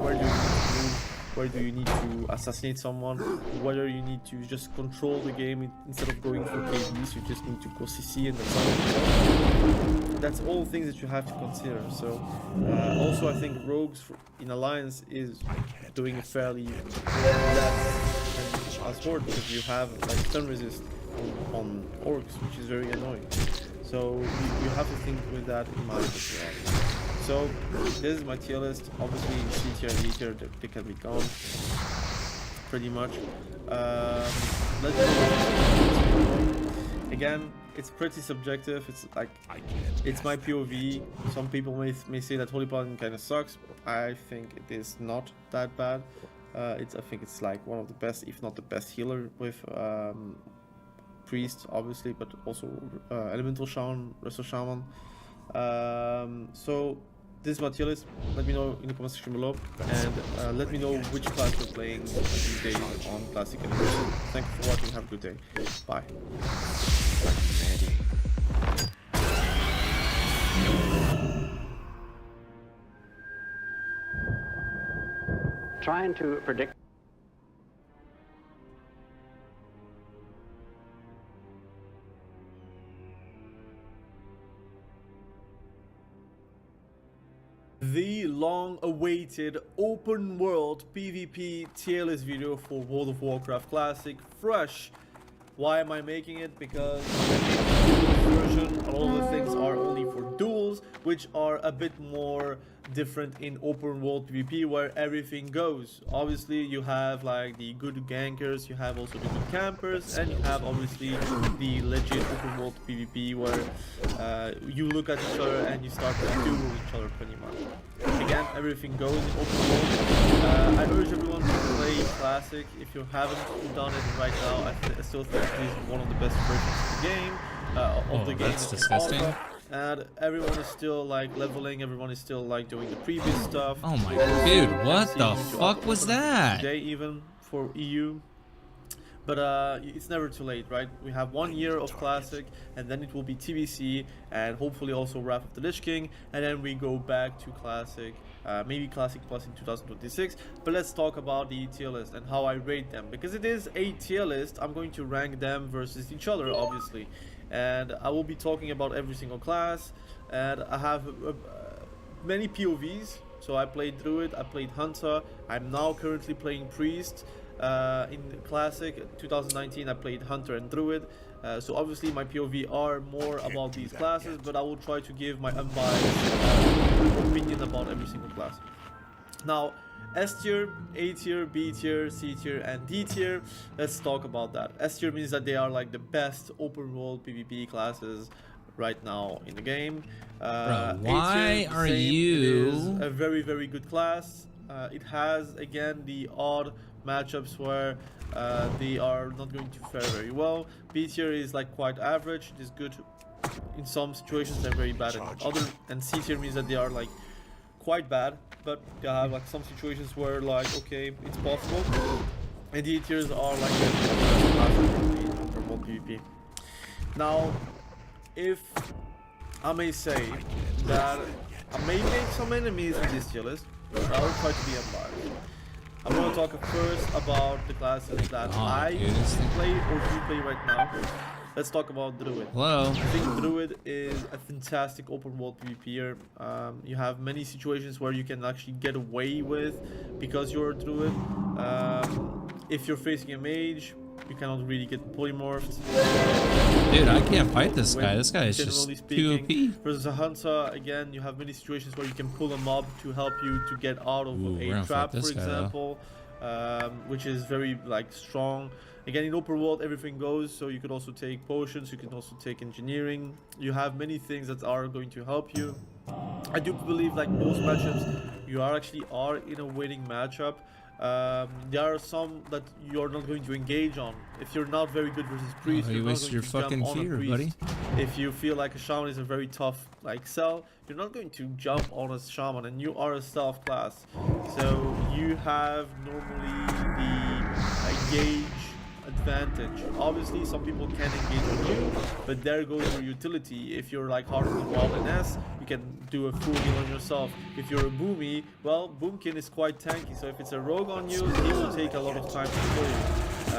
where do you need to move, where do you need to assassinate someone, whether you need to just control the game instead of going for KDs, you just need to go CC and that's all things that you have to consider. So also I think Rogues in Alliance is doing a fairly less as Horde, because you have like stun resist on orcs, which is very annoying. So you have to think with that in mind as well. So this is my tier list. Obviously C tier and D tier, they can be gone pretty much. Let's go. Again, it's pretty subjective. It's like, it's my POV. Some people may say that Holy Paladin kind of sucks. I think it is not that bad. I think it's like one of the best, if not the best healer with Priest, obviously, but also Elemental Shaman, Resto Shaman. So this is my tier list. Let me know in the comment section below, and let me know which class you're playing these days on Classic Anniversary. Thank you for watching. Have a good day. Bye. Trying to predict. The long-awaited open world PvP tier list video for World of Warcraft Classic, fresh. Why am I making it? Because the version, all of the things are only for duels, which are a bit more different in open world PvP, where everything goes. Obviously you have like the good gankers, you have also the good campers, and you have obviously the legit open world PvP where you look at each other and you start to duel each other pretty much. Again, everything goes in open world. I urge everyone to play Classic. If you haven't done it right now, I still think it is one of the best versions of the game. Of the game, that's disgusting. And everyone is still like leveling, everyone is still like doing the previous stuff. Oh my dude, what the fuck was that? Today even for EU. But it's never too late, right? We have 1 year of Classic, and then it will be TBC, and hopefully also Wrath of the Lich King, and then we go back to Classic, maybe Classic Plus in 2026. But let's talk about the tier list and how I rate them, because it is a tier list. I'm going to rank them versus each other, obviously, and I will be talking about every single class. And I have many POVs. So I played Druid, I played Hunter, I'm now currently playing Priest. In Classic 2019 I played Hunter and Druid, so obviously my POV are more about these classes, but I will try to give my unbiased opinion about every single class. Now, S tier, A tier, B tier, C tier, and D tier. Let's talk about that. S tier means that they are like the best open world PvP classes right now in the game. Bro, why are you? It is a very, very good class. It has again the odd matchups where they are not going to fare very well. B tier is like quite average. It is good in some situations and very bad in other. And C tier means that they are like quite bad, but they have like some situations where like okay, it's possible. And D tiers are like the world PvP. Now, if I may say that I may make some enemies in this tier list, but I will try to be unbiased. I'm going to talk first about the classes that I play or do play right now. Let's talk about Druid. Hello. I think Druid is a fantastic open world PvPer. You have many situations where you can actually get away with because you're a Druid. If you're facing a mage, you cannot really get polymorphed. Dude, I can't fight this guy. This guy is just too OP. Versus a Hunter, again, you have many situations where you can pull a mob to help you to get out of a trap, for example, which is very like strong. Again, in open world, everything goes, so you could also take potions, you can also take engineering. You have many things that are going to help you. I do believe like most matchups, you actually are in a winning matchup. There are some that you're not going to engage on if you're not very good versus Priest. Oh, you wasted your fucking fear, buddy. If you feel like a shaman is a very tough like cell, you're not going to jump on a shaman, and you are a stealth class, so you have normally the gauge advantage. Obviously some people can engage on you, but there goes your utility. If you're like Heart of the Wild and S, you can do a full heal on yourself. If you're a Boomy, well, Boomkin is quite tanky, so if it's a rogue on you, he will take a lot of time to kill you.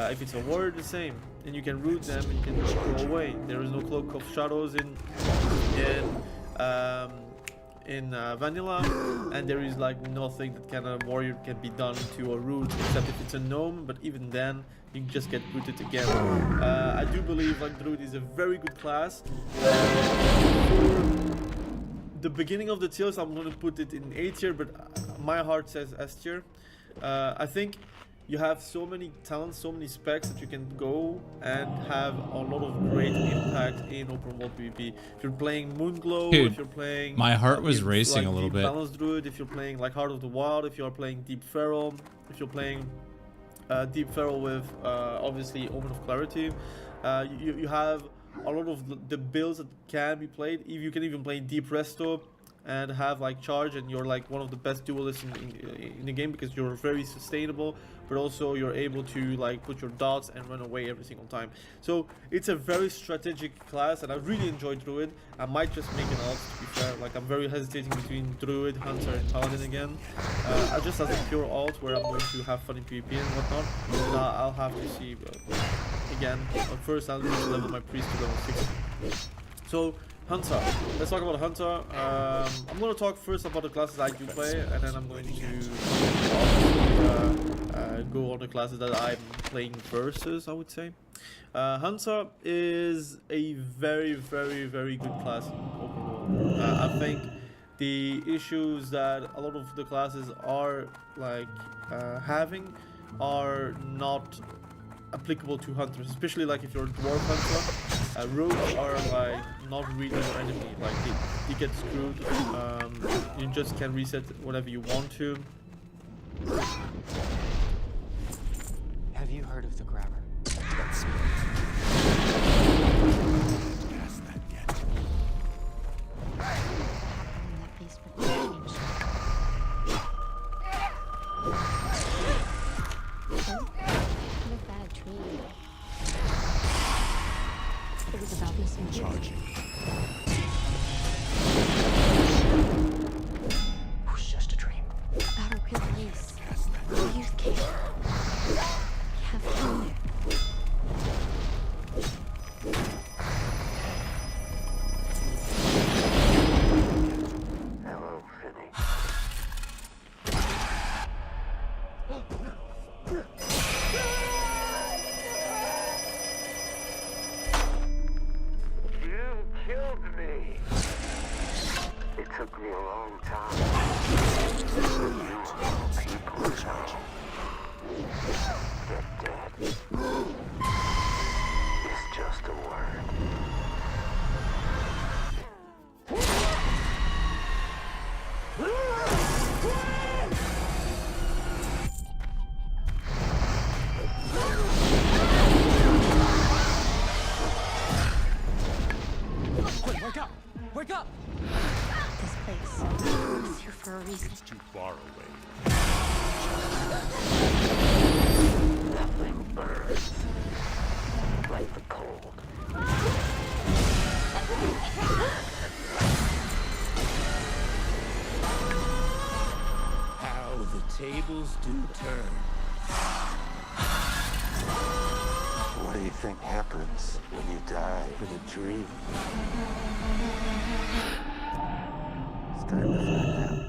If it's a warrior, the same, and you can root them and you can just go away. There is no Cloak of Shadows in vanilla, and there is like nothing that kind of warrior can be done to a root except if it's a gnome, but even then you just get rooted again. I do believe like Druid is a very good class. For the beginning of the tiers, I'm going to put it in A tier, but my heart says S tier. I think you have so many talents, so many specs that you can go and have a lot of great impact in open world PvP. If you're playing Moonglow, Dude, if you're playing my heart was racing like a little Deep bit. Balanced Druid, if you're playing like Heart of the Wild, if you're playing Deep Feral, if you're playing Deep Feral with obviously Omen of Clarity, you have a lot of the builds that can be played. If you can even play Deep Resto and have like charge, and you're like one of the best duelists in the game because you're very sustainable, but also you're able to like put your dots and run away every single time. So it's a very strategic class, and I really enjoy Druid. I might just make an alt, to be fair. Like I'm very hesitating between Druid, Hunter and Paladin again. I just as a pure alt where I'm going to have fun in PvP and whatnot. I'll have to see. Again, first I'll need to level my priest to level 60. So Hunter. Let's talk about Hunter. I'm going to talk first about the classes I do play, and then I'm going to go on the classes that I'm playing versus, I would say. Hunter is a very, very, very good class overall. I think the issues that a lot of the classes are like having are not applicable to hunters, especially like if you're a dwarf hunter. Rogues are like not really your enemy, like they get screwed. You just can reset whatever you want to. Have you heard of the grabber? That's me. Past that yet. It was about missing Charging. It was just a dream. About a real place. A youth camp. We have fun Hello, Finny. You killed me. It took me a long time. You people charge. Get dead. It's just a word. Quick, wake up! Wake up! this place. It's here for a reason. It's too far away. Nothing burns like the cold. How the tables do turn. What do you think happens when you die in a dream? It's time to find out.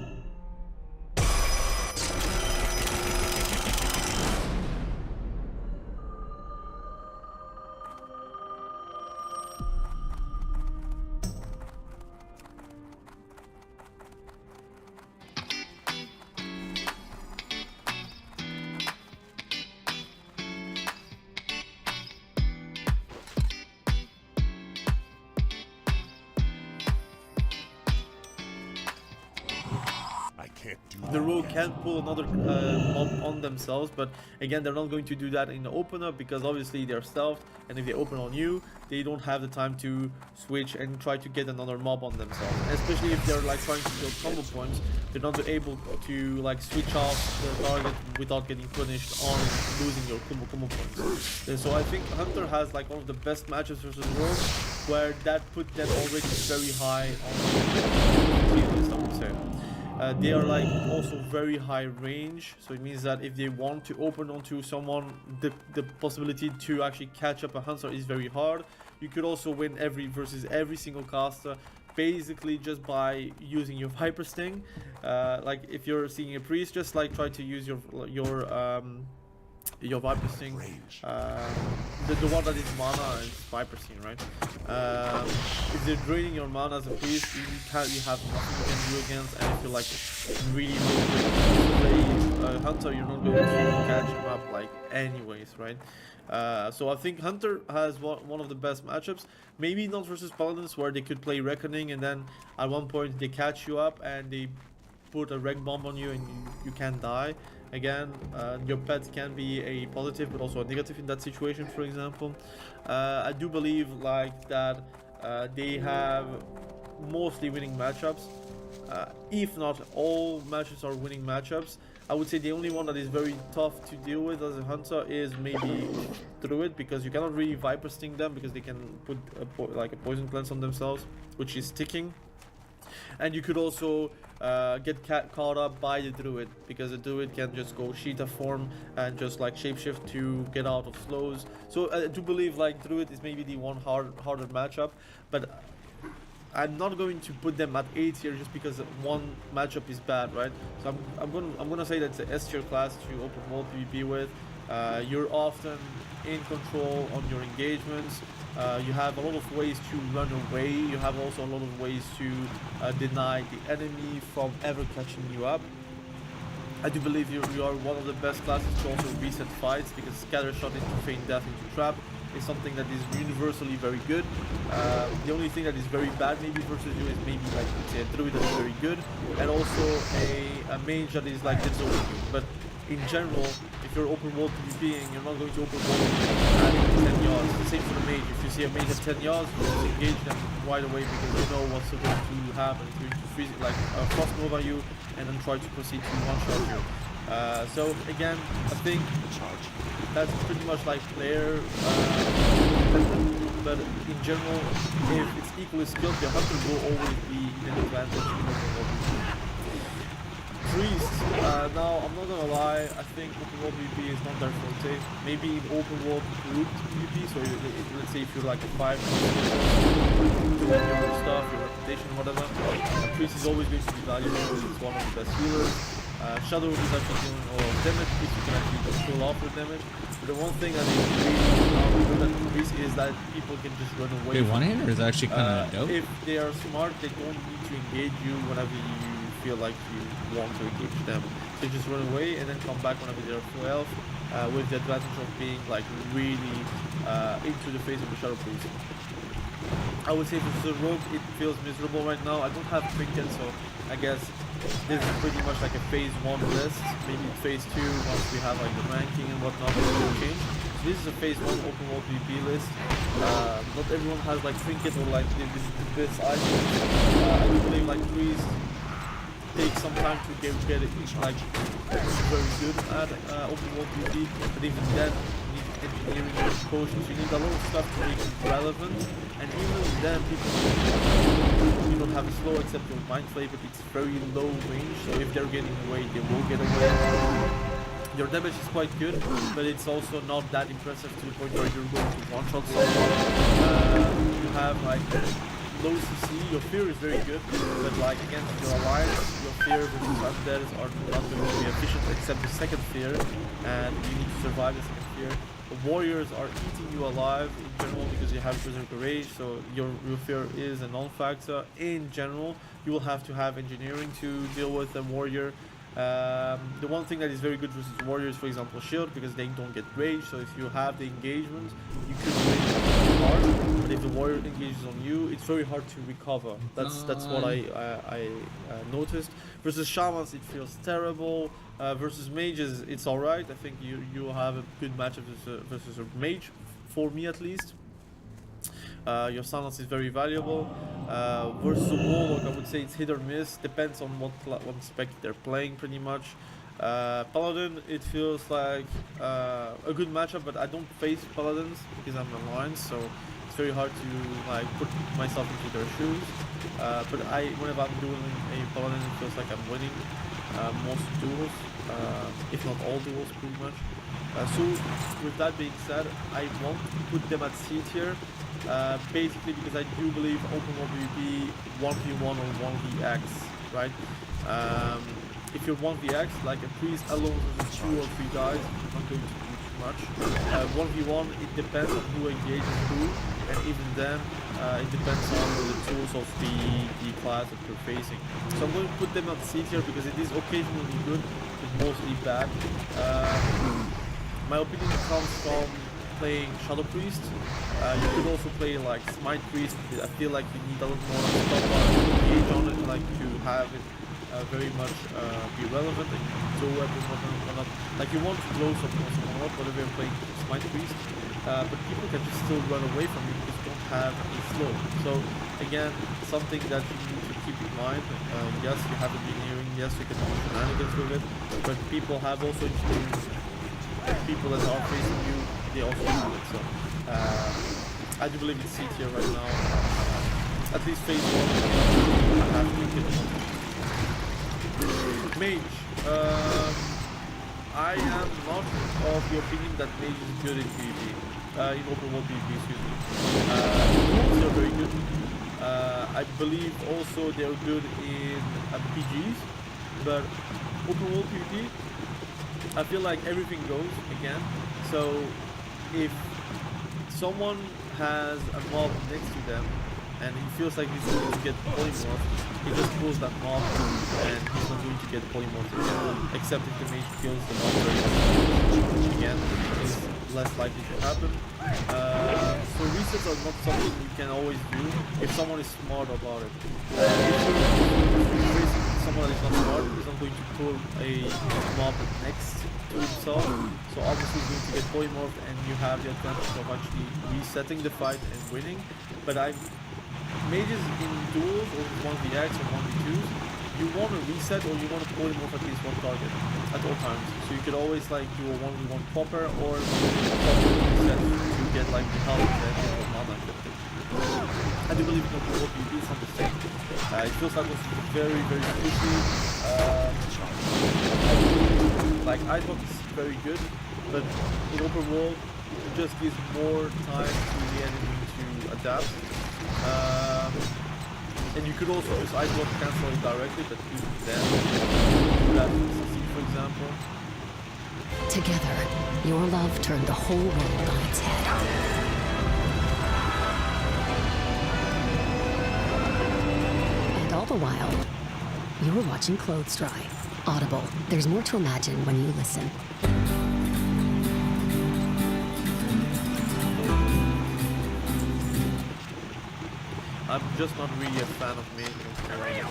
the rogue can pull another mob on themselves, but again, they're not going to do that in the opener because obviously they're stealthed, and if they open on you, they don't have the time to switch and try to get another mob on themselves. Especially if they're like trying to build combo points, they're not able to like switch off their target without getting punished on losing your combo points. And so I think Hunter has like one of the best matches versus Rogue, where that put them already very high on the tier list, I would say. They are like also very high range, so it means that if they want to open onto someone, the possibility to actually catch up a Hunter is very hard. You could also win versus every single caster basically just by using your Viper Sting. Like if you're seeing a priest, just like try to use your Viper Sting, the one that is mana and Viper Sting, right? If they're draining your mana as a priest, you have nothing you can do against, and if you're like really low range Hunter, you're not going to catch him up like anyways, right? So I think Hunter has one of the best matchups. Maybe not versus Paladins, where they could play Reckoning and then at one point they catch you up and they put a Rec Bomb on you and you can't die. Again, your pet can be a positive but also a negative in that situation, for example. I do believe like that they have mostly winning matchups. If not all matches are winning matchups. I would say the only one that is very tough to deal with as a Hunter is maybe Druid, because you cannot really Viper Sting them because they can put like a Poison Cleanse on themselves, which is sticking. And you could also get caught up by the Druid, because the Druid can just go Sheeta form and just like shapeshift to get out of slows. So I do believe like Druid is maybe the one harder matchup, but I'm not going to put them at A tier just because one matchup is bad, right? So I'm gonna say that's a S tier class to open world PvP with. You're often in control on your engagements. You have a lot of ways to run away. You have also a lot of ways to deny the enemy from ever catching you up. I do believe you are one of the best classes to also reset fights, because Scatter Shot into Feign Death into Trap is something that is universally very good. The only thing that is very bad maybe versus you is maybe like let's say a Druid that is very good, and also a mage that is like this over you. But in general, if you're open world PvPing, you're not going to open world PvP at 10 yards. The same for the mage. If you see a mage at 10 yards, you just engage them right away because you know what's going to happen. It's going to freeze it, like Frost Nova you, and then try to proceed to one-shot you. So again, I think that's pretty much like player but in general, if it's equally skilled, your Hunter will always be an advantage in open world PvP. Priest, now I'm not gonna lie, I think open world PvP is not their forte. Maybe in open world grouped PvP, so let's say if you're like a 5 doing your stuff, your reputation, whatever, Priest is always going to be valuable because it's one of the best healers. Shadow is actually doing a lot of damage, because you can actually pull off your damage. But the one thing that is really good at Priest is that people can just run away. Wait, one-hander is actually kind of dope. If they are smart, they don't need to engage you whenever you feel like you want to engage them. So just run away and then come back whenever they're full health, with the advantage of being like really into the face of the Shadow Priest. I would say for the Rogue it feels miserable right now. I don't have Trinket, so I guess this is pretty much like a phase 1 list. Maybe phase 2 once we have like the ranking and whatnot, it will change. So this is a phase 1 open world PvP list. Not everyone has like Trinket or like this item. I do believe like Priest take some time to get it like very good at open world PvP, but even then you need engineering potions, you need a lot of stuff to make it relevant, and even then people you don't have a slow except your Mind Flay, but it's very low range, so if they're getting away, they will get away. Your damage is quite good, but it's also not that impressive to the point where you're going to one-shot someone. You have like low CC, your fear is very good, but like against your alliance, your fear versus undeads are not going to be efficient except the second fear, and you need to survive the second fear. The warriors are eating you alive in general because you have Berserker Rage, so your fear is a non-factor. In general, you will have to have engineering to deal with a warrior. The one thing that is very good versus warriors, for example, shield, because they don't get rage, so if you have the engagement, you could win hard, but if the warrior engages on you, it's very hard to recover. That's what I noticed. Versus shamans, it feels terrible. Versus mages, it's alright. I think you have a good matchup versus a mage, for me at least. Your silence is very valuable. Versus a warlock, I would say it's hit or miss. Depends on what spec they're playing, pretty much. Paladin, it feels like a good matchup, but I don't face paladins because I'm alliance, so it's very hard to like put myself into their shoes. But whenever I'm doing a paladin, it feels like I'm winning most duels, if not all duels, pretty much. So with that being said, I won't put them at C tier. Basically because I do believe open world PvP 1v1 or 1vx, right? If you're 1vx, like a priest alone versus 2 or 3 guys, I'm not going to do too much. 1v1, it depends on who engages who, and even then, it depends on the tools of the class that you're facing. So I'm going to put them at C tier because it is occasionally good, but mostly bad. My opinion comes from playing Shadow Priest. You could also play like Smite Priest. I feel like you need a lot more engage on it, like to have it very much be relevant, and you can whatnot. Like you want to blow someone up whenever you're playing Smite Priest, but people can just still run away from you because you don't have a slow. So again, something that you need to keep in mind. Yes, you have engineering. Yes, you can do shenanigans with it, but people have also experienced people that are facing you. They also do it. So I do believe it's C tier right now. At least phase 1. I have to get it. Mage. I am not of the opinion that Mage is good in PvP. In open world PvP, excuse me. They're very good. I believe also they're good in PGs, but open world PvP, I feel like everything goes again. So if someone has a mob next to them and he feels like he's going to get polymorphed, he just pulls that mob and he's not going to get polymorphed again, except if the mage kills the mob very much. Again, it's less likely to happen. So resets are not something you can always do if someone is smart about it. If you're facing someone that is not smart, is not going to pull a mob next to himself, so obviously he's going to get polymorphed and you have the advantage of actually resetting the fight and winning. But mages in duels or 1vx or 1v2s, you want to reset or you want to polymorph at least one target at all times. So you could always like do a 1v1 popper or proper reset to get like the health and mana. I do believe in open world PvP is not the same. It feels like it's very, very squishy. Like Icebox is very good, but in open world it just gives more time to the enemy to adapt. And you could also just Icebox cancel it directly, but even then, do that with CC, for example. Together, your love turned the whole world on its head. And all the while, you were watching clothes dry. Audible. There's more to imagine when you listen. I'm just not really a fan of mage.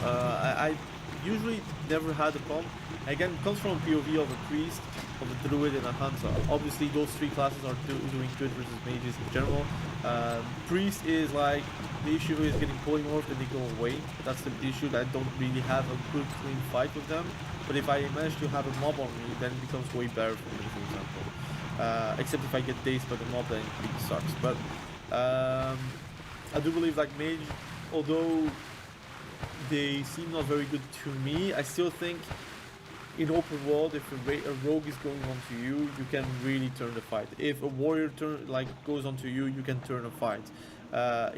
I usually never had a problem. Again, it comes from POV of a priest, of a druid, and a hunter. Obviously, those three classes are doing good versus mages in general. Priest is like the issue is getting polymorphed and they go away. That's the issue. That I don't really have a good clean fight with them. But if I manage to have a mob on me, then it becomes way better for me, for example. Except if I get dazed by the mob, then it really sucks. But I do believe like mage, although they seem not very good to me, I still think in open world, if a rogue is going on to you, you can really turn the fight. If a warrior goes on to you, you can turn a fight.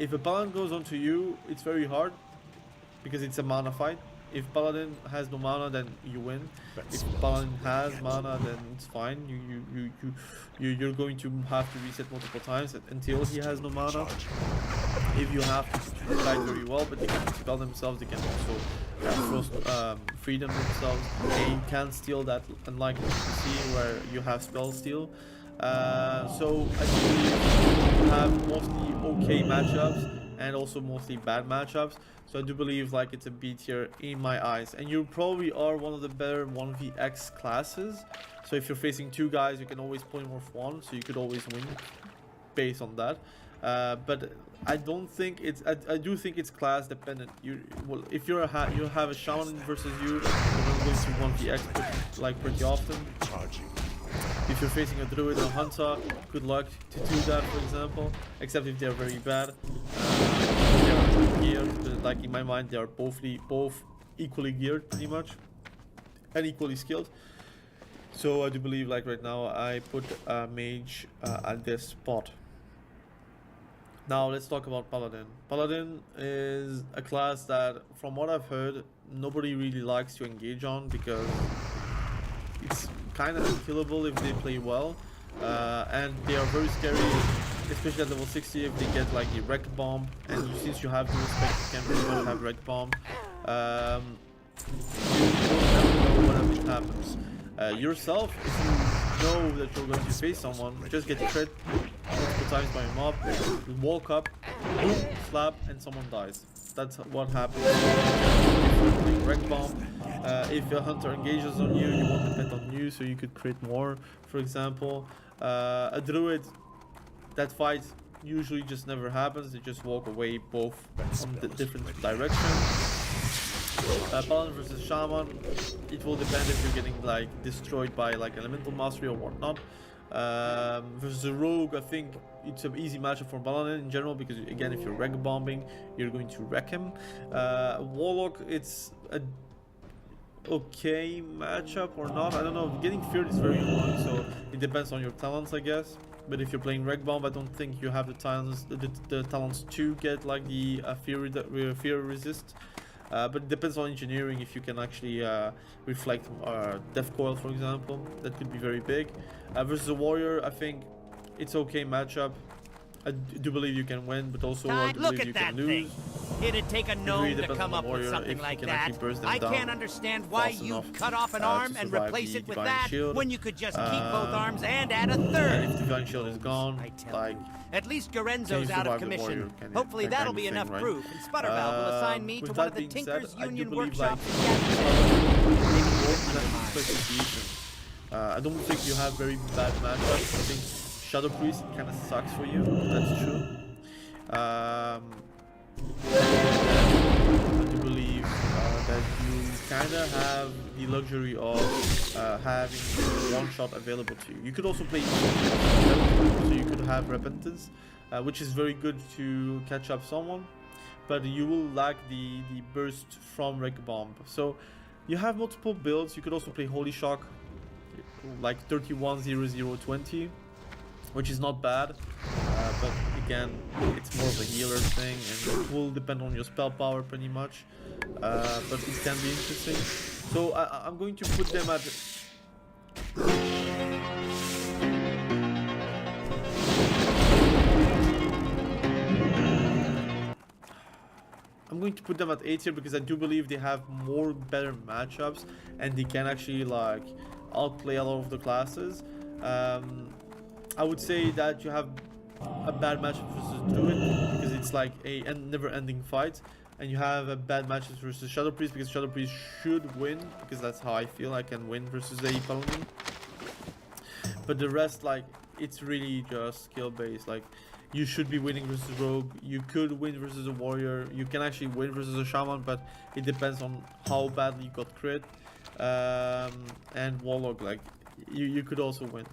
If a paladin goes on to you, it's very hard because it's a mana fight. If Paladin has no mana, then you win. If Paladin has mana, then it's fine. You're going to have to reset multiple times until he has no mana. If you have to fight very well, but they can spell themselves, they can also free them themselves. And you can steal that, unlike PC where you have spell steal. So I believe you have mostly okay matchups and also mostly bad matchups. So I do believe like it's a B tier in my eyes, and you probably are one of the better 1vx classes. So if you're facing two guys, you can always polymorph one, so you could always win based on that. But I don't think it's. I do think it's class dependent. Well, if you're you have a shaman versus you, you're not going to 1vx like pretty often. If you're facing a druid or hunter, good luck to do that, for example. Except if they're very bad. They are geared, but like in my mind, they are both equally geared, pretty much, and equally skilled. So I do believe, like right now, I put mage at this spot. Now let's talk about Paladin. Paladin is a class that, from what I've heard, nobody really likes to engage on because it's kind of unkillable if they play well, and they are very scary, especially at level 60 if they get like the wreck bomb, and since you have the respect, you can pretty much have wreck bomb. You will never know when it happens. Yourself, if you know that you're going to face someone, just get crit multiple times by a mob, walk up, boom, slap, and someone dies. That's what happens if you're playing wreck bomb. If a hunter engages on you, you want the pet on you, so you could crit more, for example. A druid, that fight usually just never happens. They just walk away both from the different directions. Paladin versus Shaman, it will depend if you're getting like destroyed by like elemental mastery or whatnot. Versus a rogue, I think it's an easy matchup for Paladin in general because again, if you're wreck bombing, you're going to wreck him. Warlock, it's a okay matchup or not, I don't know. Getting feared is very annoying, so it depends on your talents, I guess. But if you're playing wreck bomb, I don't think you have the talents to get like the fear resist. But it depends on engineering, if you can actually reflect death coil, for example. That could be very big. Versus a warrior, I think it's okay matchup. I do believe you can win, but also I do believe you can lose. It'd take a gnome to come up with something like that. I can't understand why you cut off an arm and replace it with that when you could just keep both arms and add a third. And if Divine Shield is gone, like, at least Garenzo's out of commission. Hopefully that'll be enough proof, and Sputtervalve will assign me to one of the Tinkers Union workshops. I don't think you have very bad matchups. I think Shadow Priest kind of sucks for you. That's true. I do believe that you kind of have the luxury of having one shot available to you. You could also play, so you could have Repentance, which is very good to catch up someone, but you will lack the burst from Wreck Bomb. So you have multiple builds. You could also play Holy Shock, like 31-0-0-20, which is not bad, but again, it's more of a healer thing, and it will depend on your spell power pretty much, but it can be interesting. So I'm going to put them at... I'm going to put them at A tier because I do believe they have more better matchups, and they can actually like outplay a lot of the classes. I would say that you have a bad matchup versus Druid because it's like a never-ending fight, and you have a bad matchup versus Shadow Priest because Shadow Priest should win, because that's how I feel I can win versus a Paladin. But the rest, like, it's really just skill based. Like, you should be winning versus Rogue, you could win versus a Warrior, you can actually win versus a Shaman, but it depends on how badly you got crit. And Warlock, like, you could also win.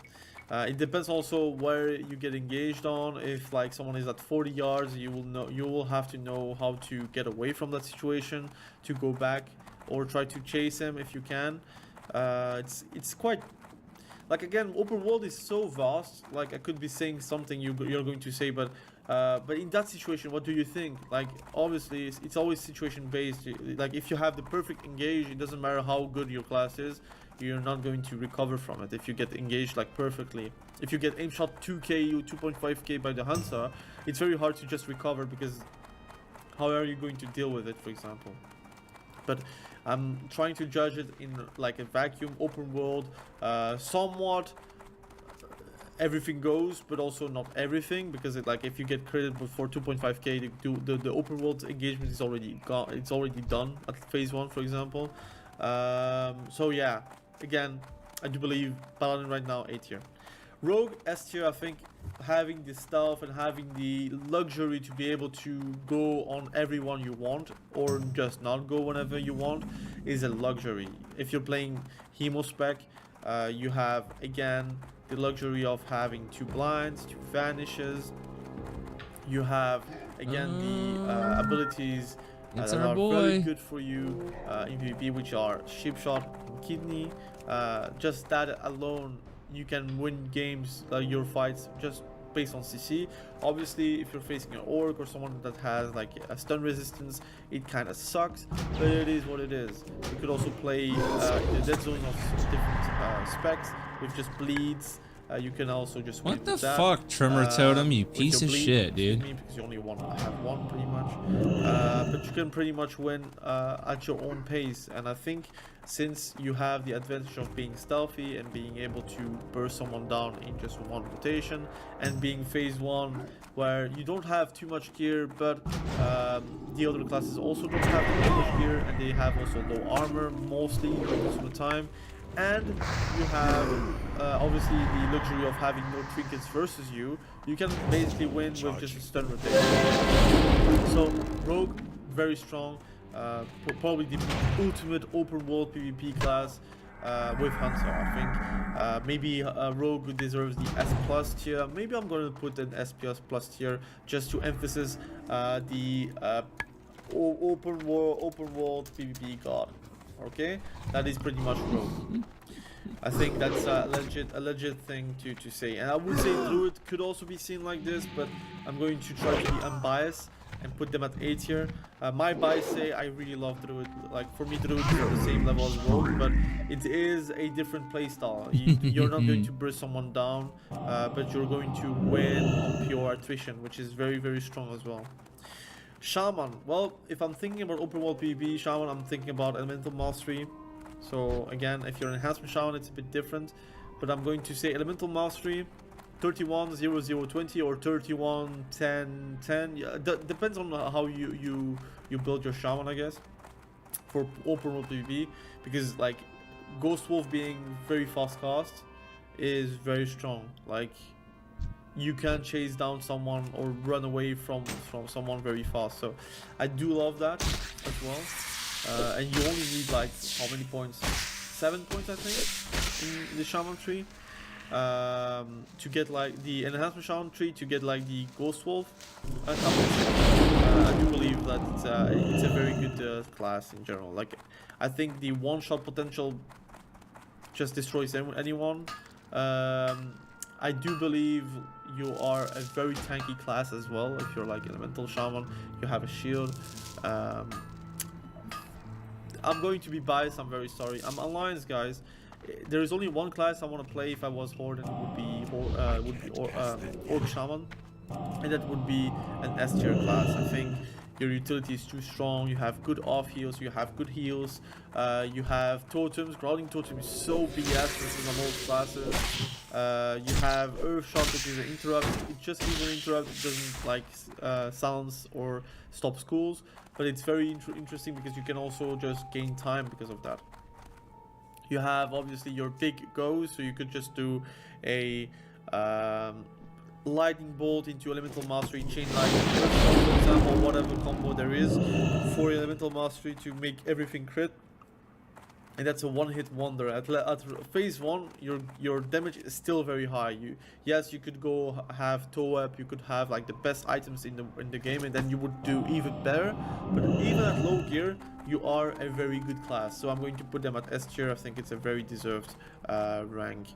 It depends also where you get engaged on. If like someone is at 40 yards, you will have to know how to get away from that situation, to go back or try to chase him if you can. It's quite, like, again, open world is so vast. Like, I could be saying something you're going to say, but in that situation, what do you think? Like, obviously it's always situation based. Like, if you have the perfect engage, it doesn't matter how good your class is, you're not going to recover from it if you get engaged like perfectly. If you get aim shot 2k or 2.5k by the hunter, it's very hard to just recover, because how are you going to deal with it, for example? But I'm trying to judge it in like a vacuum, open world, somewhat everything goes, but also not everything, because like if you get credit for 2.5k, the open world engagement is already gone. It's already done at phase 1, for example. So yeah, again, I do believe Paladin right now 8 tier. Rogue S tier, I think having the stuff and having the luxury to be able to go on everyone you want, or just not go whenever you want, is a luxury. If you're playing Hemo spec, you have again the luxury of having 2 blinds, 2 vanishes. You have again the abilities that are very good for you in PvP, which are Ship Shot and Kidney. Just that alone, you can win games, your fights, just based on CC. Obviously, if you're facing an orc or someone that has like a stun resistance, it kind of sucks, but it is what it is. You could also play the dead zone of different specs with just bleeds. You can also just what the fuck, Trimmer Totem, you piece of shit, dude. Because you only have one pretty much, but you can pretty much win at your own pace. And I think since you have the advantage of being stealthy and being able to burst someone down in just one rotation, and being phase 1 where you don't have too much gear, but the other classes also don't have too much gear, and they have also low armor most of the time. And you have obviously the luxury of having no trinkets versus you. You can basically win with just a stun rotation. So Rogue, very strong, probably the ultimate open world PvP class with Hunter. I think maybe Rogue deserves the S+ tier. Maybe I'm going to put an S+ tier just to emphasize the open world PvP god. Okay, that is pretty much Rogue. I think that's a legit thing to say, and I would say Druid could also be seen like this, but I'm going to try to be unbiased and put them at A tier. My bias say I really love Druid. Like for me, Druid is at the same level as Rogue, but it is a different playstyle. You're not going to burst someone down, but you're going to win on pure attrition, which is very strong as well. Shaman, well, if I'm thinking about open world PvP Shaman, I'm thinking about Elemental Mastery. So again, if you're an enhancement Shaman, it's a bit different, but I'm going to say Elemental Mastery 31-0-0-20 or 31-10-10. Yeah, depends on how you build your Shaman, I guess, for open world PvP, because like Ghost Wolf being very fast cast is very strong. Like you can chase down someone or run away from someone very fast. So I do love that as well. And you only need like how many points? 7 points I think in the Shaman tree to get like the enhancement Shaman tree, to get like the Ghost Wolf. I do believe that it's a very good class in general. Like I think the one-shot potential just destroys anyone. I do believe you are a very tanky class as well. If you're like Elemental Shaman, you have a shield. I'm going to be biased, I'm very sorry. I'm Alliance, guys. There is only one class I want to play if I was Horde, and it would be Orc Shaman, and that would be an S tier class. I think your utility is too strong. You have good off heals, you have good heals, you have totems. Grounding totem is so BS in most classes. You have Earth Shot, which is an interrupt. It just is an interrupt. It doesn't like silence or stop schools, but it's very interesting because you can also just gain time because of that. You have obviously your big goes, so you could just do a lightning bolt into elemental mastery, chain lightning, for example, whatever combo there is for elemental mastery to make everything crit. And that's a one-hit wonder. At phase 1, your damage is still very high. Yes, you could go have toe-up, you could have like the best items in the game, and then you would do even better. But even at low gear, you are a very good class. So I'm going to put them at S tier. I think it's a very deserved rank.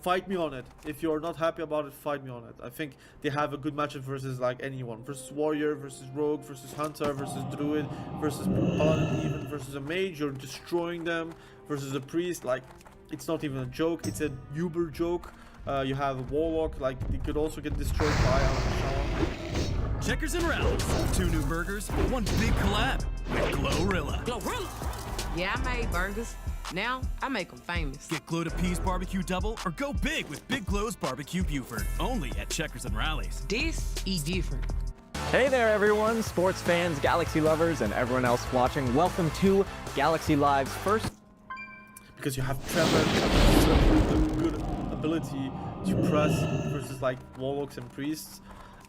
Fight me on it. If you're not happy about it, fight me on it. I think they have a good matchup versus like anyone. Versus Warrior, versus Rogue, versus Hunter, versus Druid, versus Paladin, even versus a Mage. You're destroying them. Versus a Priest, like it's not even a joke. It's a Uber joke. You have a Warlock, like they could also get destroyed by Shaman. Checkers and rounds. 2 new burgers, 1 big collab with Glorilla. Glorilla. Yeah, I made burgers. Now, I make them famous. Get Glow to Peas Barbecue Double or go big with Big Glow's Barbecue Buford. Only at Checkers and Rallies. This is different. Hey there, everyone, sports fans, Galaxy lovers, and everyone else watching. Welcome to Galaxy Live's first. Because you have Trevor, such a good ability to press versus like warlocks and priests.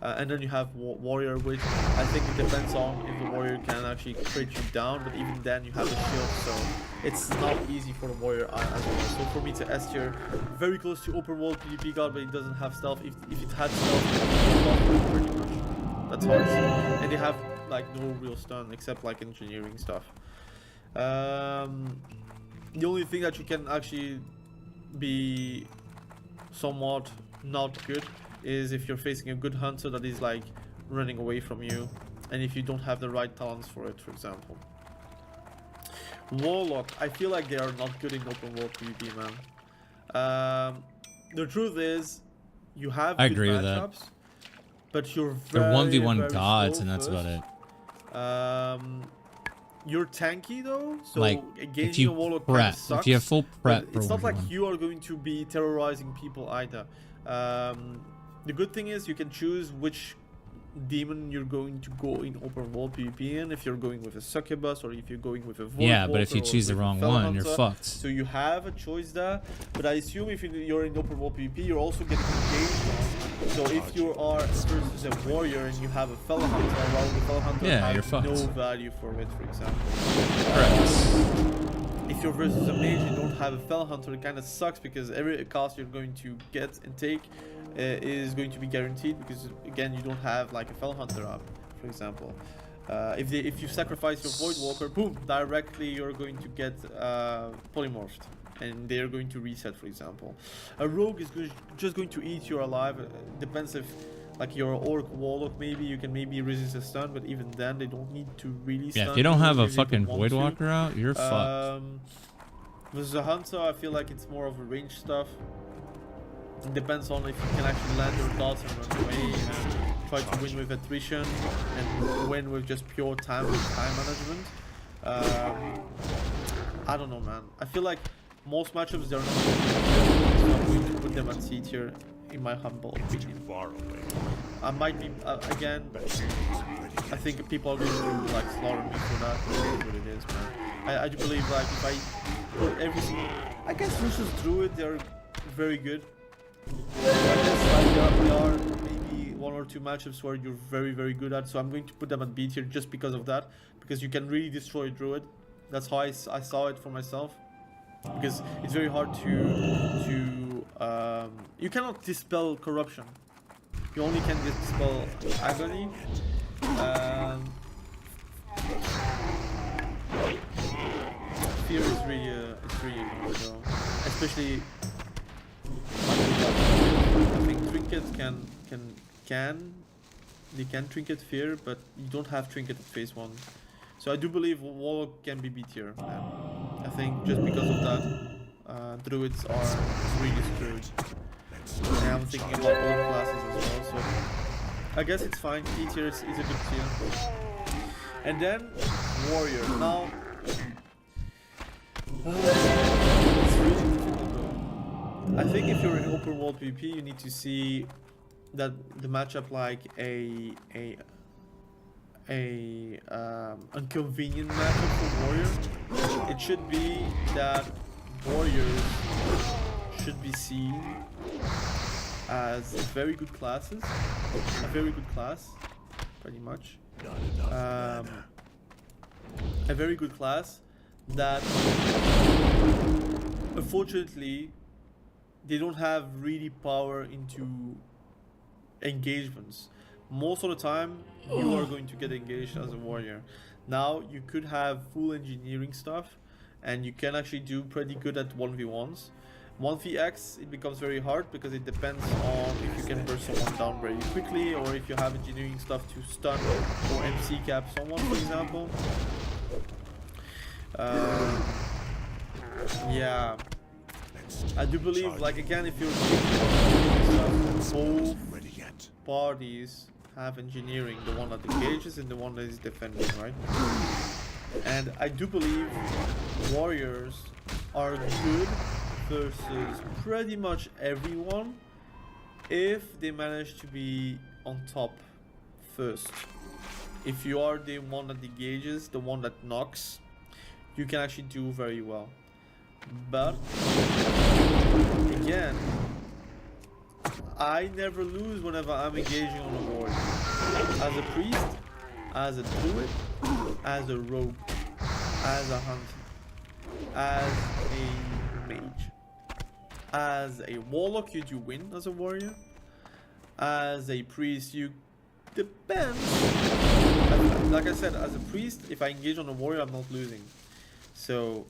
And then you have warrior, which I think it depends on if the warrior can actually crit you down, but even then you have a shield, so it's not easy for the warrior as well. So for me, it's a S tier, very close to open world PvP god, but it doesn't have stealth. If it had stealth, it would be pretty much. That's hard. And they have like no real stun except like engineering stuff. The only thing that you can actually be somewhat not good is if you're facing a good hunter that is like running away from you, and if you don't have the right talents for it, for example. Warlock, I feel like they are not good in open world PvP, man. The truth is, you have I good agree with matchups, that. but you're They're very, 1v1 very gods, slow and that's first. about it. You're tanky though, so Like, engaging if you a warlock prep, kinda sucks, if you have full prep but for it's not like 1v1. you are going to be terrorizing people either. The good thing is you can choose which demon you're going to go in open world PvP in, if you're going with a succubus or if you're going with a Void Yeah, but if you Walker or choose the with a wrong Fell one, you're Hunter. fucked. So you have a choice there, but I assume if you're in open world PvP, you're also getting engaged on. So if you are versus a warrior and you have a Fell Hunter, well, the Fell Hunter Yeah, you're has fucked. no value for it, for example. Correct. If you're versus a mage and don't have a Fell Hunter, it kind of sucks because every cast you're going to get and take is going to be guaranteed, because again you don't have like a Fell Hunter up, for example. If you sacrifice your Void Walker, boom, directly you're going to get polymorphed, and they're going to reset, for example. A rogue is just going to eat you alive. Depends if like you're an orc warlock, maybe you can maybe resist a stun, but even then they don't need to really stun. Yeah, if you don't have a if they fucking want Void to. Walker out, you're fucked. With the hunter, I feel like it's more of a range stuff. It depends on if you can actually land your dots and run away and try to win with attrition and win with just pure time management. I don't know, man. I feel like most matchups they're not good, so I'm going to put them at C tier in my humble opinion. I might be again. I think people are going to like slaughter me for that. It is what it is, man. I do believe like if I put everything, I guess versus Druid they're very good. I guess like there are maybe one or two matchups where you're very good at, so I'm going to put them at B tier just because of that, because you can really destroy Druid. That's how I saw it for myself, because it's very hard to you cannot dispel corruption. You only can dispel agony. Fear is really it's really good though, especially. I think trinkets they can trinket fear, but you don't have trinket at phase 1. So I do believe warlock can be B tier. I think just because of that, druids are really screwed. And I'm thinking about all classes as well, so I guess it's fine. B tier is a good tier. And then warrior. Now it's really difficult though. I think if you're in open world PvP, you need to see that the matchup like a inconvenient matchup for warrior. It should be that warriors should be seen as very good classes, a very good class, pretty much. A very good class that unfortunately they don't have really power into engagements. Most of the time you are going to get engaged as a warrior. Now you could have full engineering stuff and you can actually do pretty good at 1v1s. 1vx it becomes very hard because it depends on if you can burst someone down very quickly, or if you have engineering stuff to stun or MC cap someone, for example. Yeah, I do believe, like, again, if you're both parties have engineering, the one that engages and the one that is defending, right? And I do believe warriors are good versus pretty much everyone if they manage to be on top first. If you are the one that engages, the one that knocks, you can actually do very well. But again, I never lose whenever I'm engaging on a warrior. As a priest, as a druid, as a rogue, as a hunter, as a mage, as a warlock, you do win as a warrior. As a priest, you depends. Like I said, as a priest, if I engage on a warrior, I'm not losing. So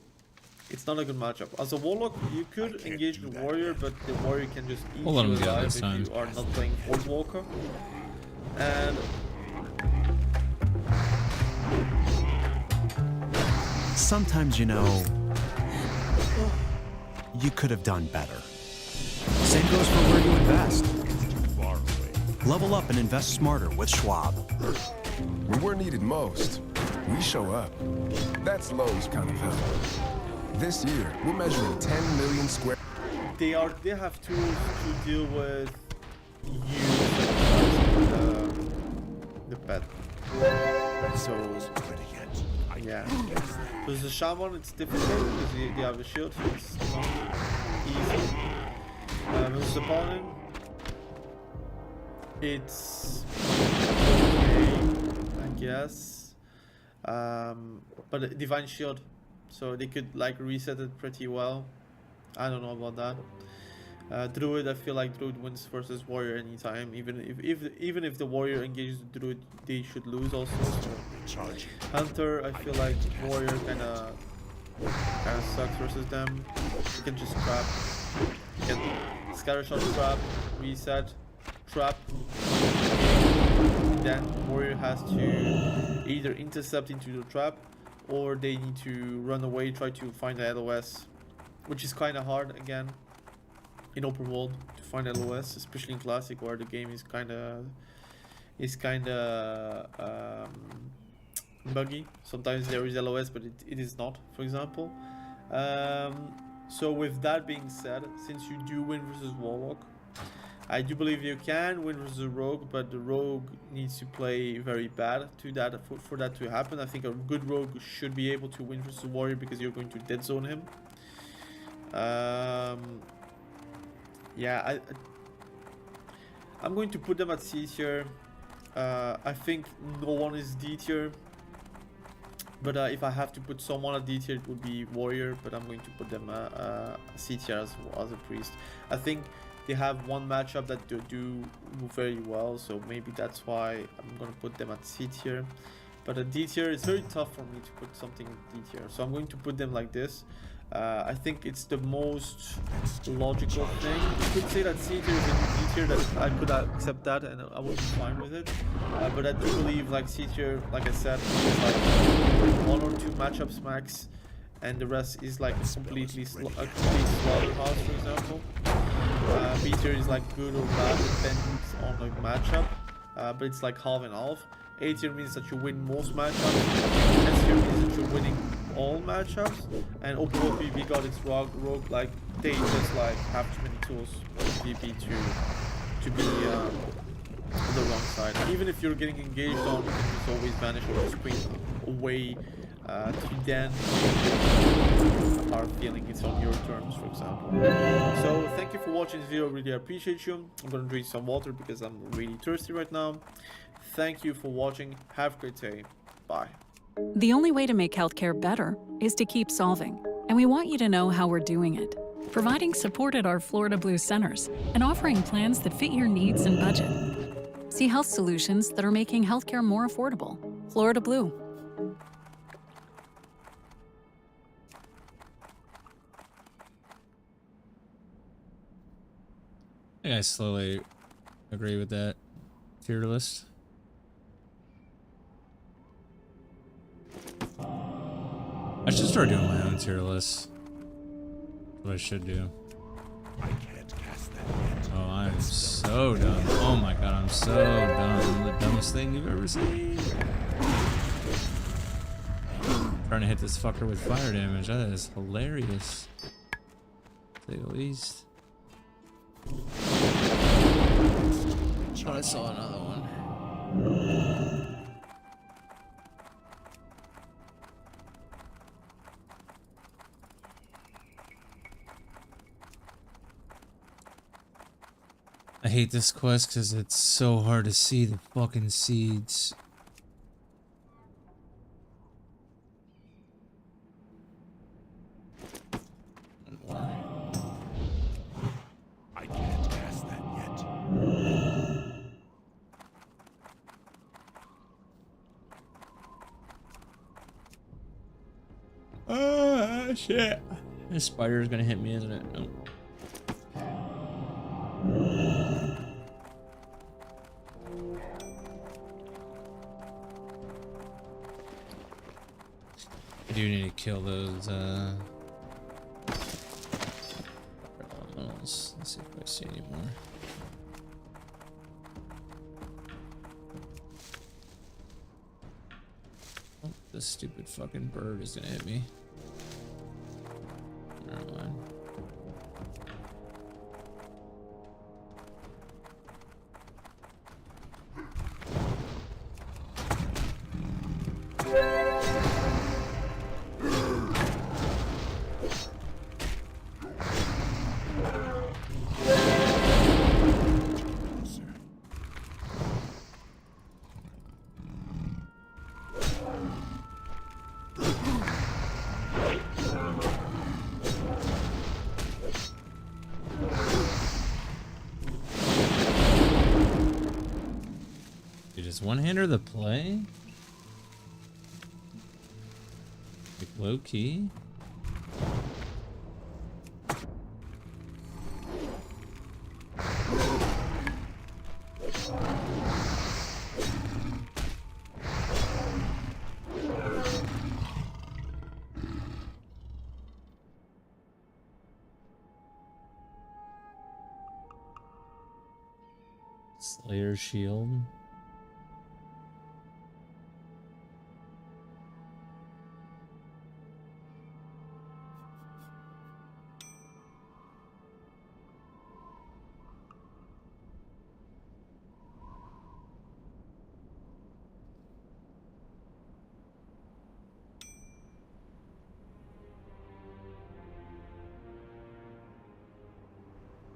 it's not a good matchup. As a warlock, you could engage the warrior, but the warrior can just eat you alive if you are not playing Forge Walker. And sometimes, you know, you could have done better. Same goes for where you invest. Level up and invest smarter with Schwab. When we're needed most, we show up. That's Lowe's kind of help. This year, we're measuring 10 million square. They have tools to deal with you, the pet. So yeah, with the Shaman it's difficult because they have a shield, so it's not easy. With the Paladin, it's okay, I guess. But a Divine Shield, so they could like reset it pretty well. I don't know about that. Druid, I feel like Druid wins versus Warrior anytime. Even if the Warrior engages the Druid, they should lose also. So. Hunter, I feel like Warrior kinda sucks versus them. You can just trap. You can scatter shot, trap, reset, trap. Then Warrior has to either intercept into the trap, or they need to run away, try to find the LOS, which is kind of hard again in open world to find LOS, especially in classic where the game is kind of buggy. Sometimes there is LOS, but it is not, for example. So with that being said, since you do win versus Warlock, I do believe you can win versus Rogue, but the Rogue needs to play very bad to that for that to happen. I think a good Rogue should be able to win versus Warrior because you're going to dead zone him. Yeah, I'm going to put them at C tier. I think no one is D tier, but if I have to put someone at D tier, it would be Warrior. But I'm going to put them C tier as a priest. I think they have one matchup that they do very well, so maybe that's why I'm gonna put them at C tier. But at D tier, it's very tough for me to put something in D tier, so I'm going to put them like this. I think it's the most logical thing. You could say that C tier is a new D tier, that I could accept that and I would be fine with it. But I do believe like C tier, like I said, is like one or two matchups max, and the rest is like a complete slaughterhouse, for example. B tier is like good or bad depends on the matchup, but it's like half and half. A tier means that you win most matchups. S tier means that you're winning all matchups. And open world PvP got its rogue, like they just like have too many tools in PvP to be on the wrong side. Even if you're getting engaged on, you can just always vanish or sprint away to then are feeling it's on your terms, for example. So thank you for watching this video, really appreciate you. I'm gonna drink some water because I'm really thirsty right now. Thank you for watching, have a great day, bye. The only way to make healthcare better is to keep solving, and we want you to know how we're doing it. Providing support at our Florida Blue centers and offering plans that fit your needs and budget. See health solutions that are making healthcare more affordable. Florida Blue. I think I slowly agree with that tier list. I should start doing my own tier list. That's what I should do. Oh, I'm so dumb. Oh my god, I'm so dumb. I'm the dumbest thing you've ever seen. Trying to hit this fucker with fire damage. That is hilarious. To say the least. Oh, I saw another one. I hate this quest because it's so hard to see the fucking seeds. I can't pass that yet. Oh, shit. This spider is gonna hit me, isn't it? Nope. I do need to kill those, elementals. Let's see if I see any more. Oh, this stupid fucking bird is gonna hit me. Never mind. Is one-hander the play? Like low key? Slayer shield.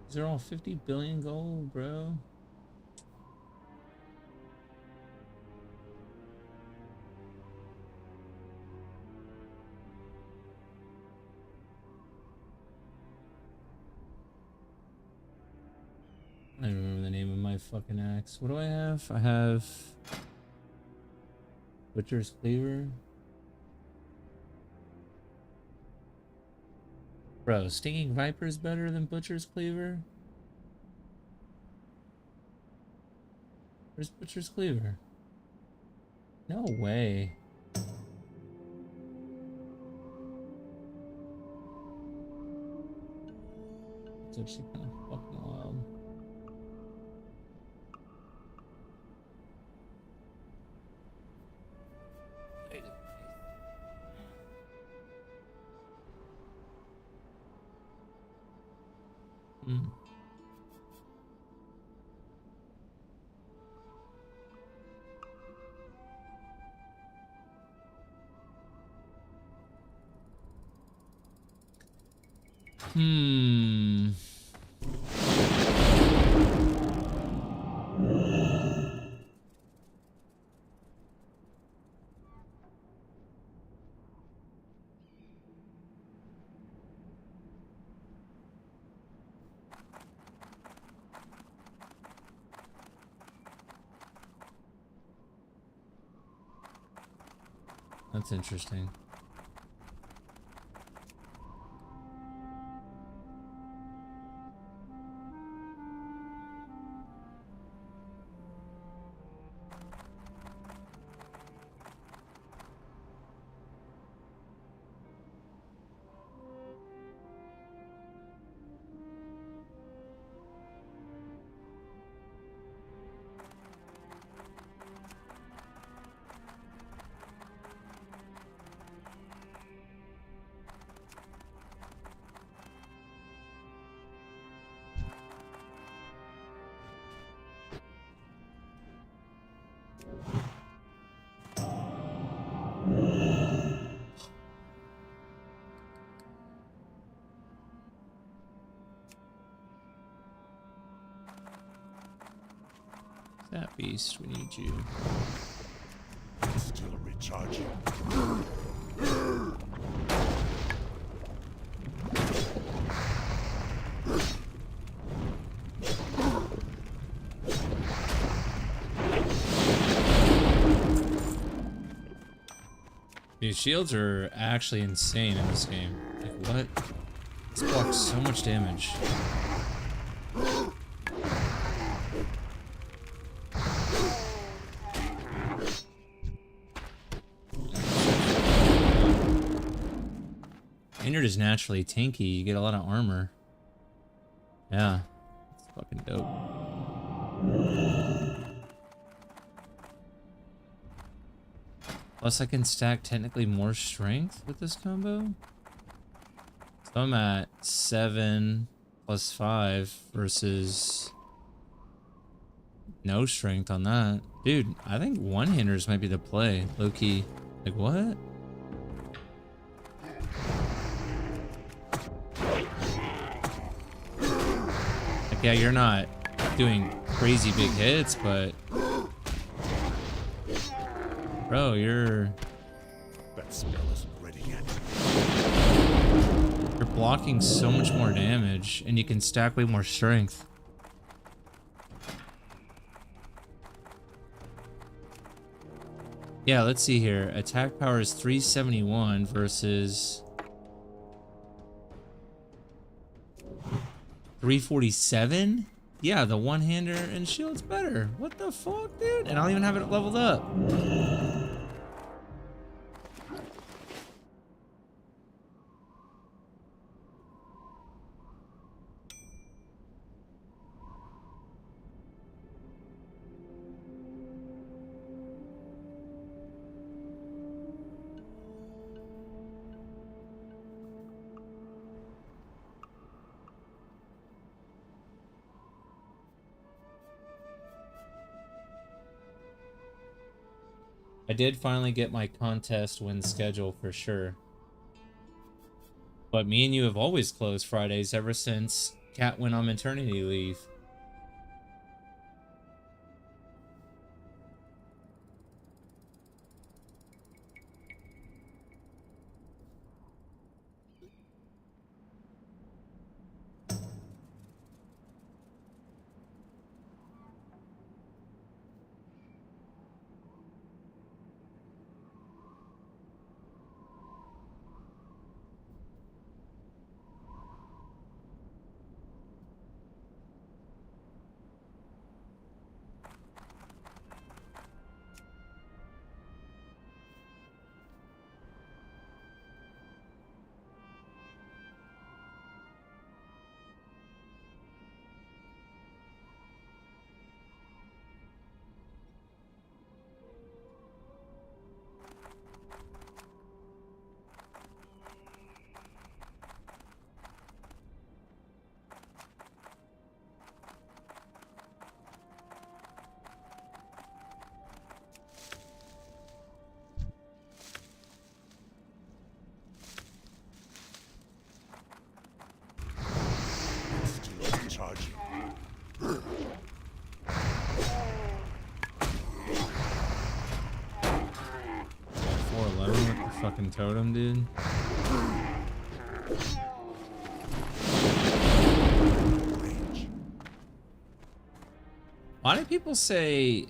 These are all 50 billion gold, bro. I don't remember the name of my fucking axe. What do I have? I have Butcher's Cleaver. Bro, Stinging Viper is better than Butcher's Cleaver? Where's Butcher's Cleaver? No way. It's actually kind of fucking wild. Mm. Hmm. That's interesting. That beast, we need you. Still recharging. Dude, shields are actually insane in this game. Like, what? This blocks so much damage. And you're just naturally tanky. You get a lot of armor. Yeah. It's fucking dope. Plus I can stack technically more strength with this combo. So I'm at 7 plus 5 versus no strength on that. Dude, I think one-handers might be the play. Low-key. Like, what? Like, yeah, you're not doing crazy big hits, but... Bro, you're... That spell isn't ready yet. You're blocking so much more damage, and you can stack way more strength. Yeah, let's see here. Attack power is 371 versus 347? Yeah, the one-hander and shield's better. What the fuck, dude? And I don't even have it leveled up. I did finally get my contest win schedule for sure. But me and you have always closed Fridays ever since Kat went on maternity leave. Charging. 411 with the fucking totem, dude. Why do people say...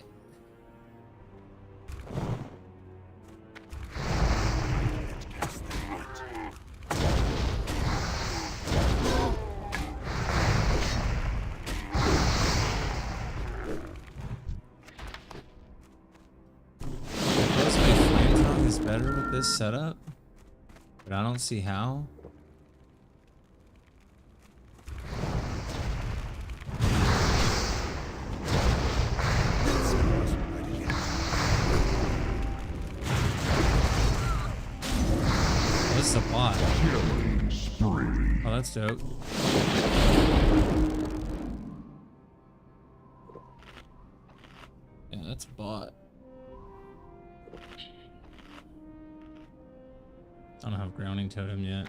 better with this setup, but I don't see how. What's the bot? Oh, that's dope. Yeah, that's a bot. I don't have grounding totem yet.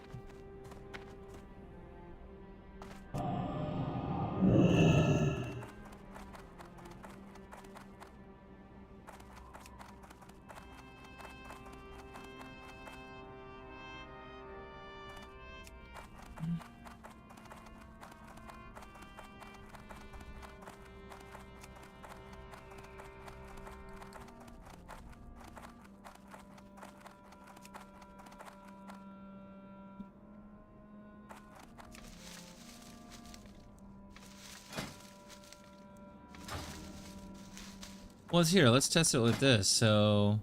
Well, it's here. Let's test it with this. So.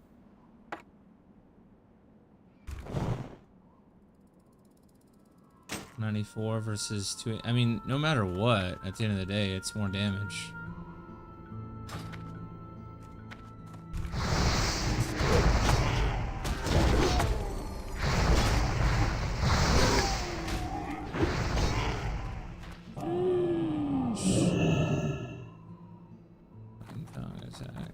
$94 versus 2. I mean, no matter what, at the end of the day, it's more damage. Attack.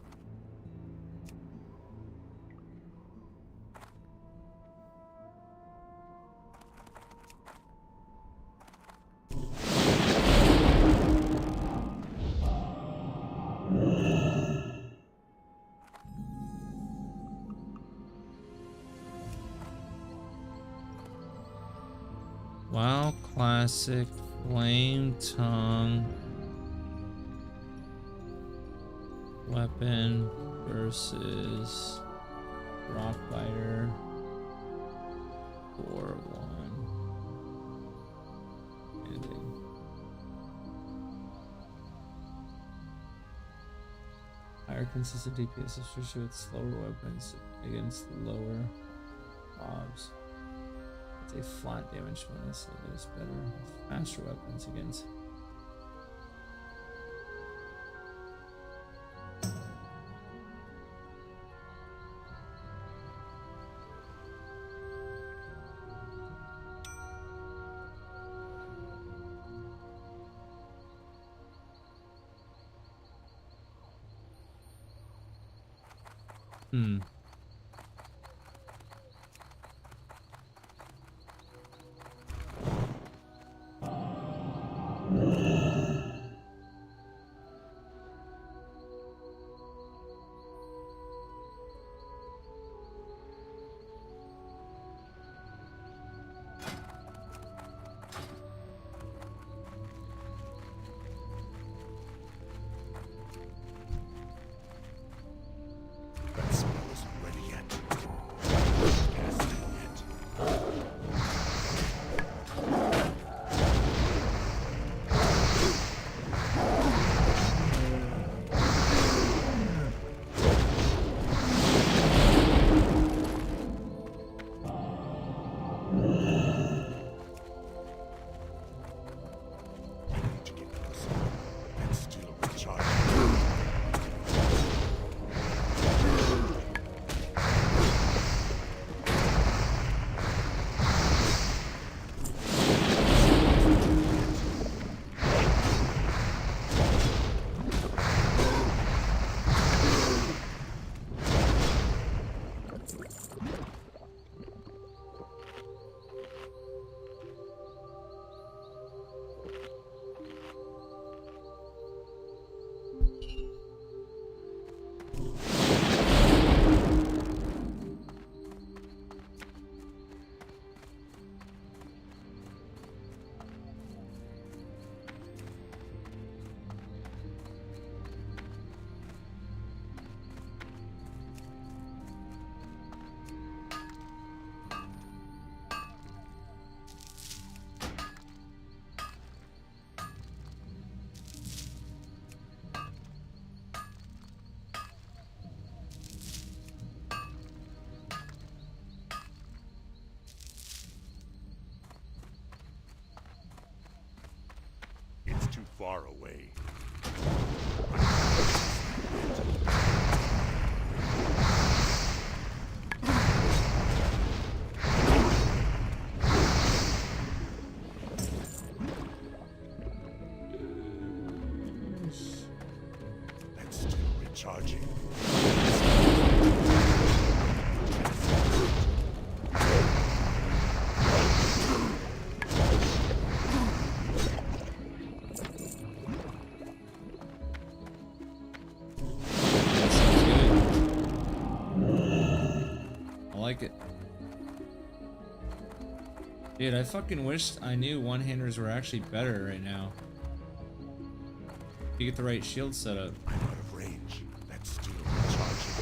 WoW Classic Flame Tongue weapon versus Rock Biter 4-1. Higher consistent DPS, especially with slower weapons against lower mobs. It's a flat damage bonus, so that is better. Faster weapons against. Too far away. That's still recharging. Dude, I fucking wish I knew one-handers were actually better right now. You get the right shield setup. I'm out of range. That's still recharging.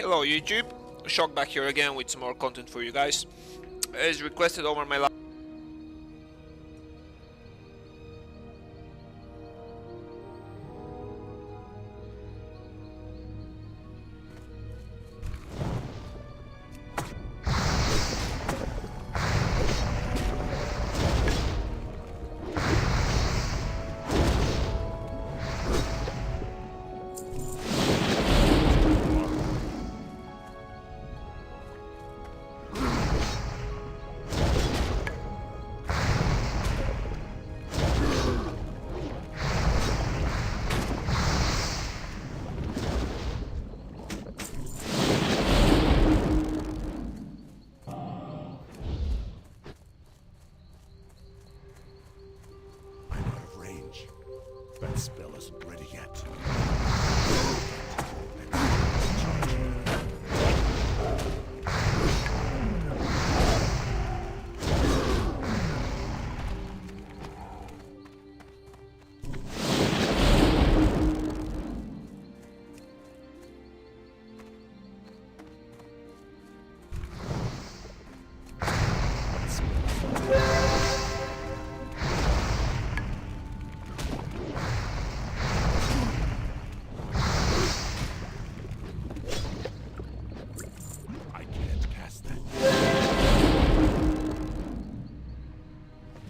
Hello YouTube, Shock back here again with some more content for you guys. As requested over my last That spell isn't ready yet.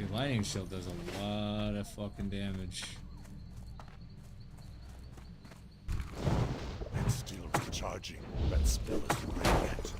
The lightning shield does a lot of fucking damage. It's still recharging. That spell isn't ready yet.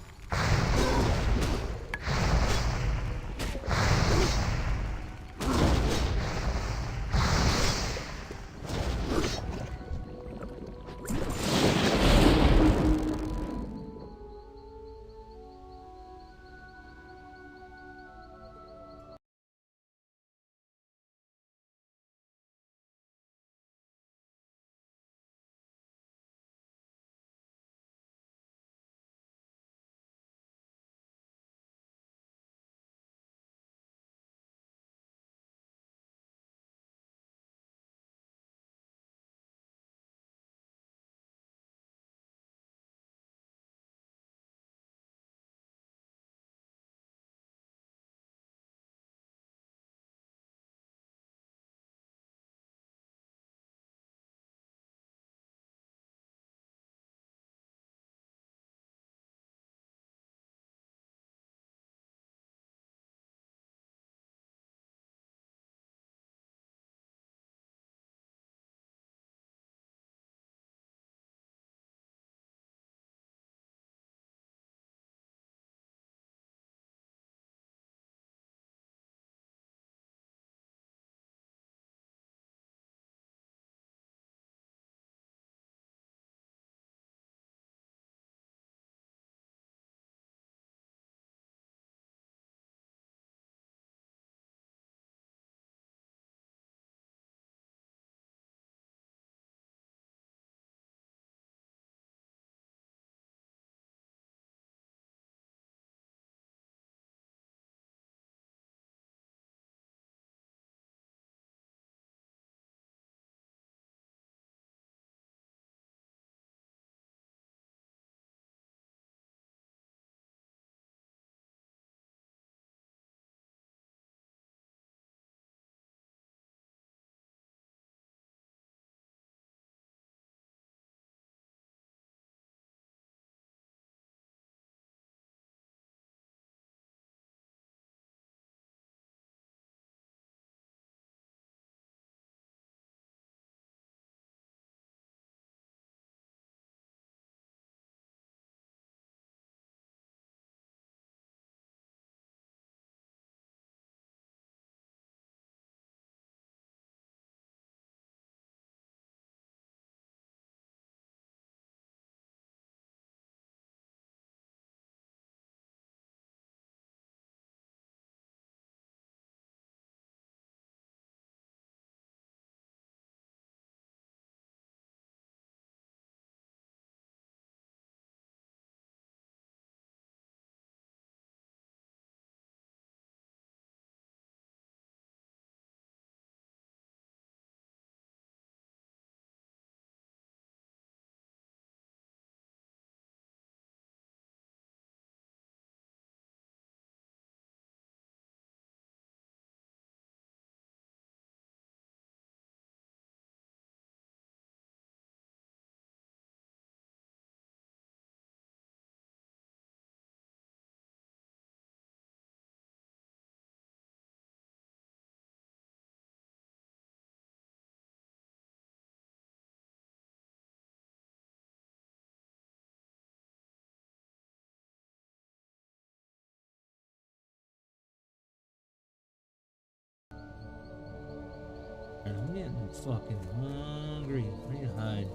I'm getting fucking hungry. I need to hide.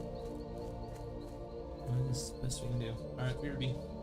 This is the best we can do. Alright, BRB.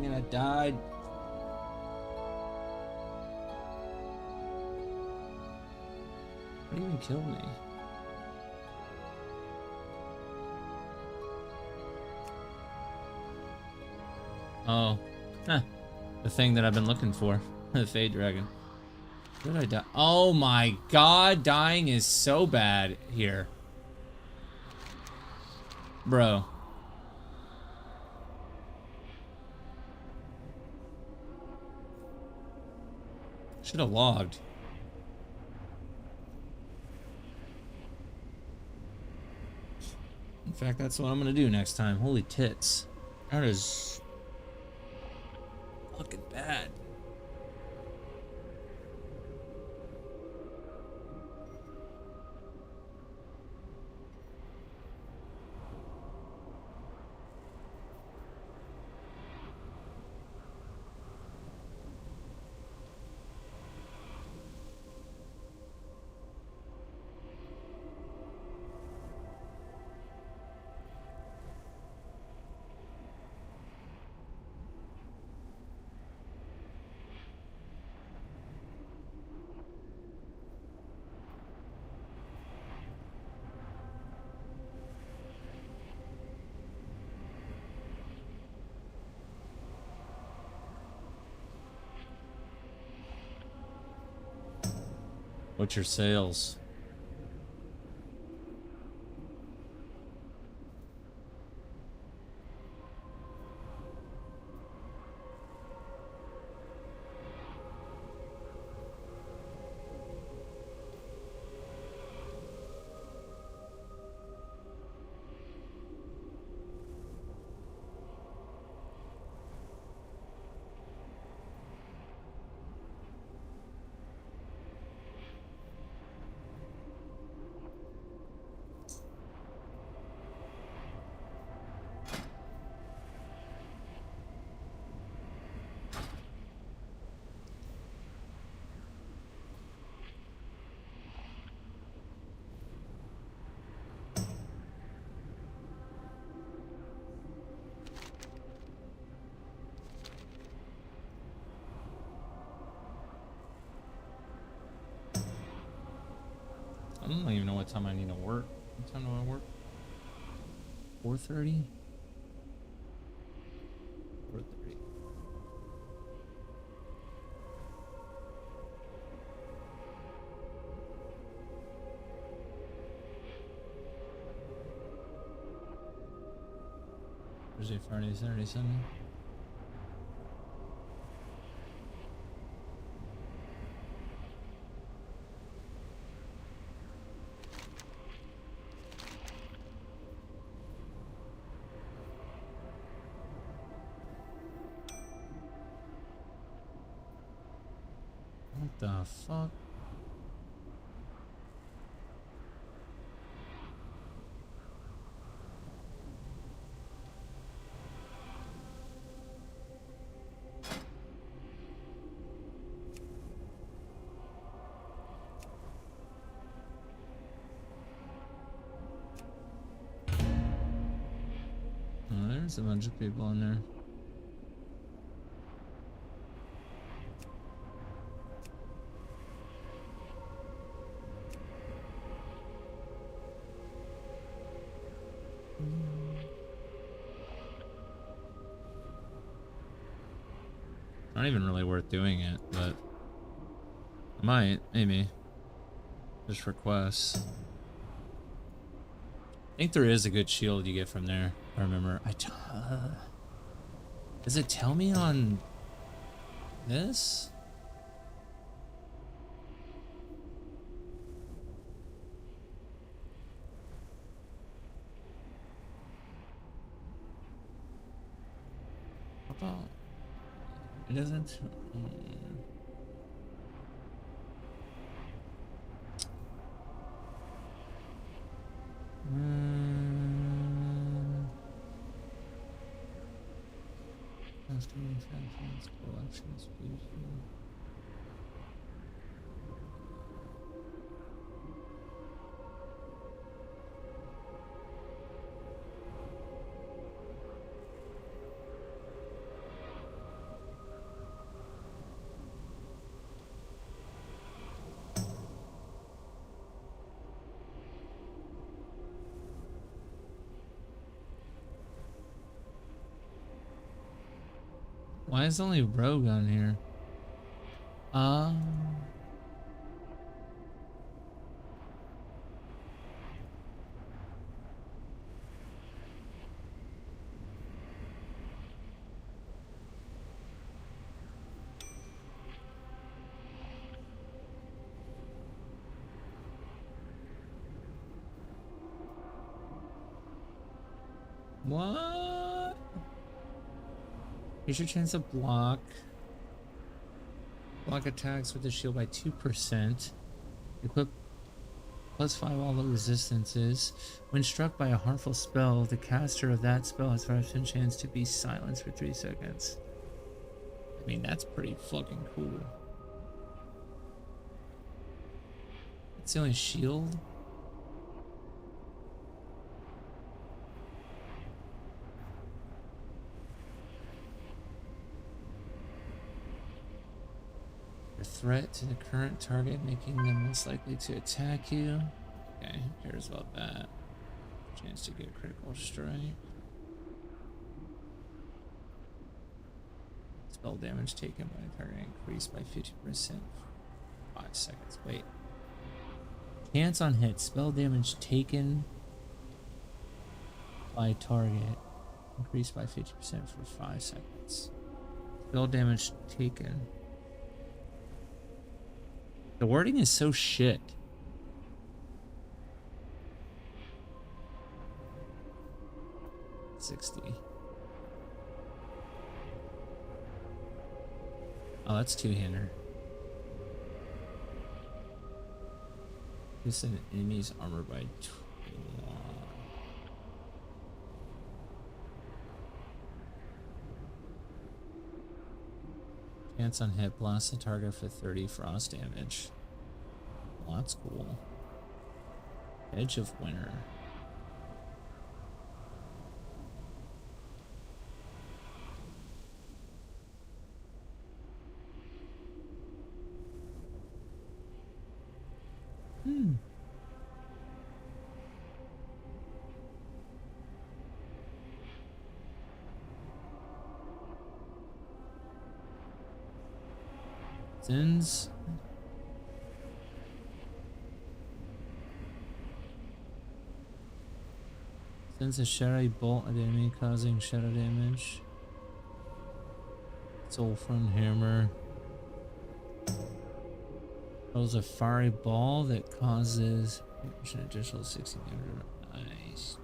Dang it, I died. What even killed me? Oh. Huh. The thing that I've been looking for. The Fade Dragon. Where did I die? Oh my god, dying is so bad here. Bro. Should have logged. In fact, that's what I'm gonna do next time. Holy tits. That is fucking bad. What's your sales? I don't even know what time I need to work. What time do I work? 4:30? 4:30. Thursday, Friday, Saturday, Sunday. What the fuck? Oh, there's a bunch of people in there. Not even really worth doing it, but I might, maybe. Just for quests. I think there is a good shield you get from there. I remember. Does it tell me on this? How about? It doesn't. Collections, Why is only Rogue on here? What? Here's your chance to block. Block attacks with the shield by 2%. Equip +5 all the resistances. When struck by a harmful spell, the caster of that spell has 5% chance to be silenced for 3 seconds. I mean, that's pretty fucking cool. It's the only shield? Threat to the current target, making them less likely to attack you. Okay, who cares about that? Chance to get a critical strike. Spell damage taken by the target increased by 50% for 5 seconds. Wait. Chance on hit. Spell damage taken by target increased by 50% for 5 seconds. Spell damage taken. The wording is so shit. $60. Oh, that's two-hander. This an enemy's armor by 21. Chance on hit, blast the target for 30 frost damage. Well, that's cool. Edge of Winter. Sends a shadowy bolt at the enemy, causing shadow damage. Soul from hammer. Throws a fiery ball that causes an additional 60 damage. Nice.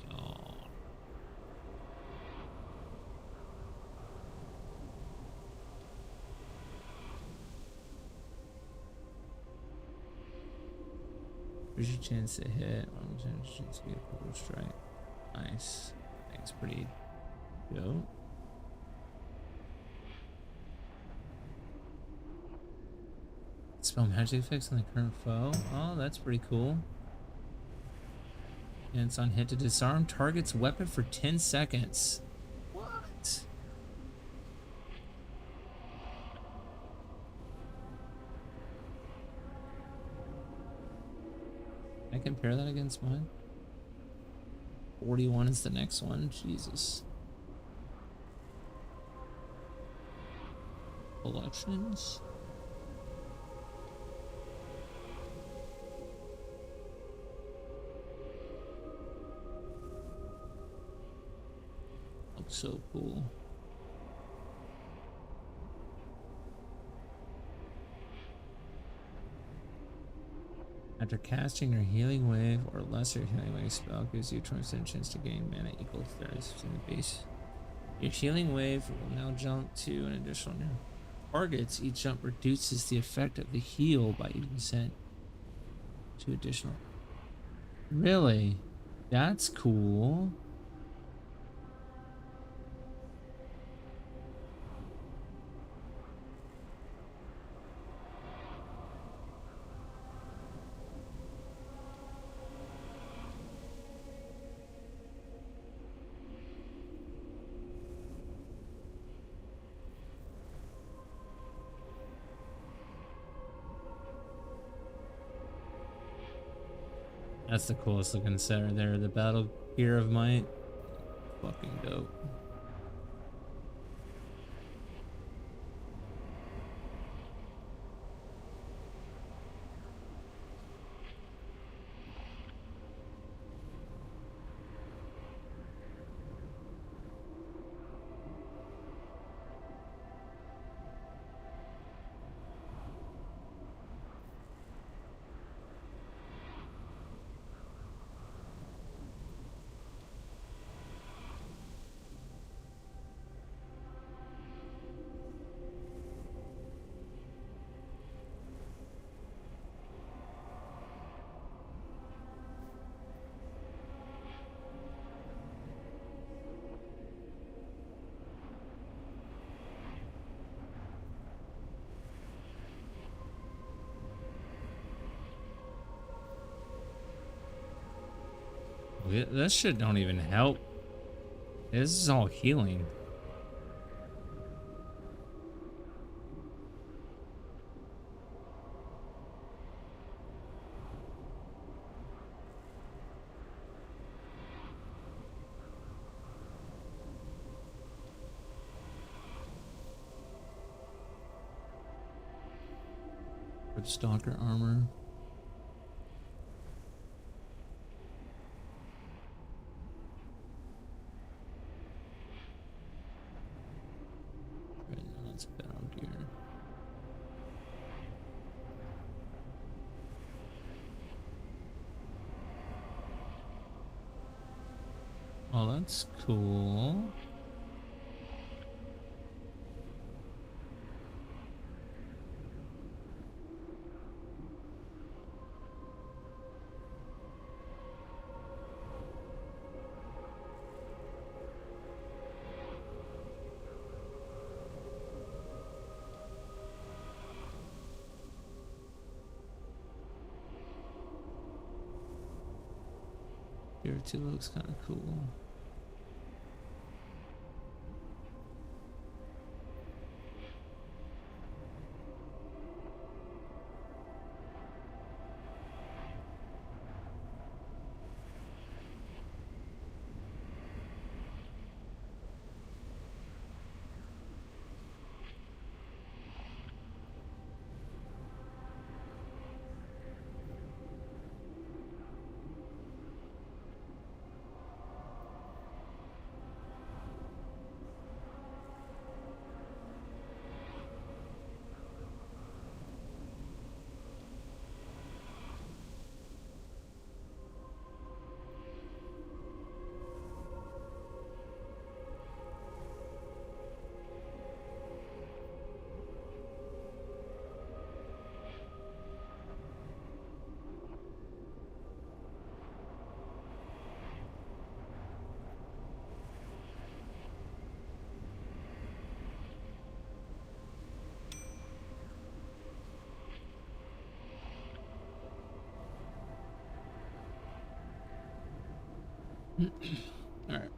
Where's your chance to hit? Chance to get a critical strike. Nice. That's pretty dope. Spell magic effects on the current foe. Oh, that's pretty cool. And it's on hit to disarm target's weapon for 10 seconds. What? Can I compare that against mine? 41 is the next one. Jesus. Collections. Looks so cool. After casting your healing wave or lesser healing wave spell gives you a 20% chance to gain mana equal to 30% in the base. Your healing wave will now jump to an additional new targets. Each jump reduces the effect of the heal by 80% to additional. Really? That's cool. That's the coolest looking set right there. The battle gear of might. Fucking dope. That shit don't even help. This is all healing. Good stalker armor. Right now it's bound here. Oh, that's cool. Here too looks kind of cool. All right.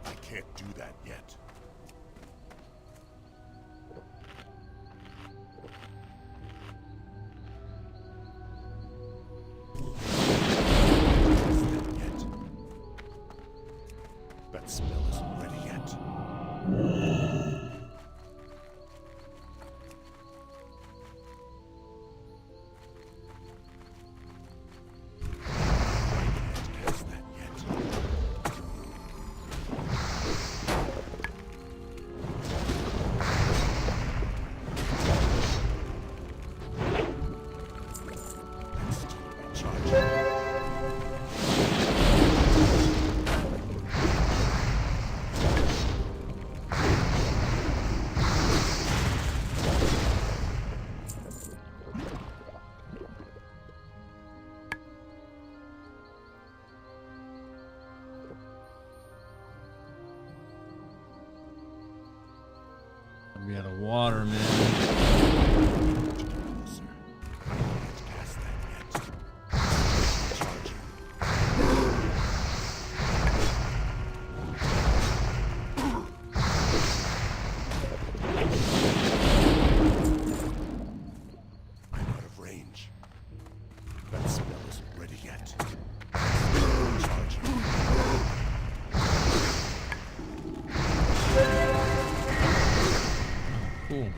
I can't do that yet. That spell isn't ready yet. We got a water, man. I'm out of range. That spell isn't ready yet. Cool.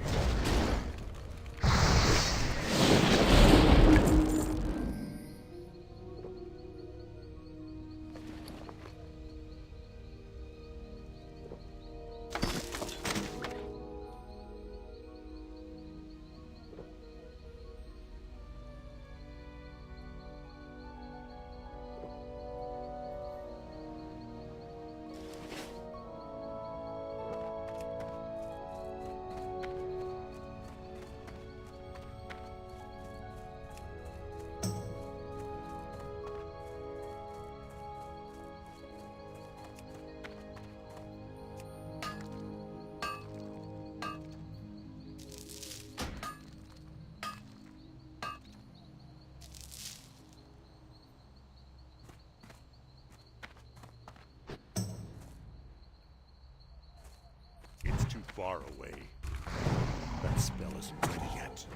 far away. That spell isn't ready yet.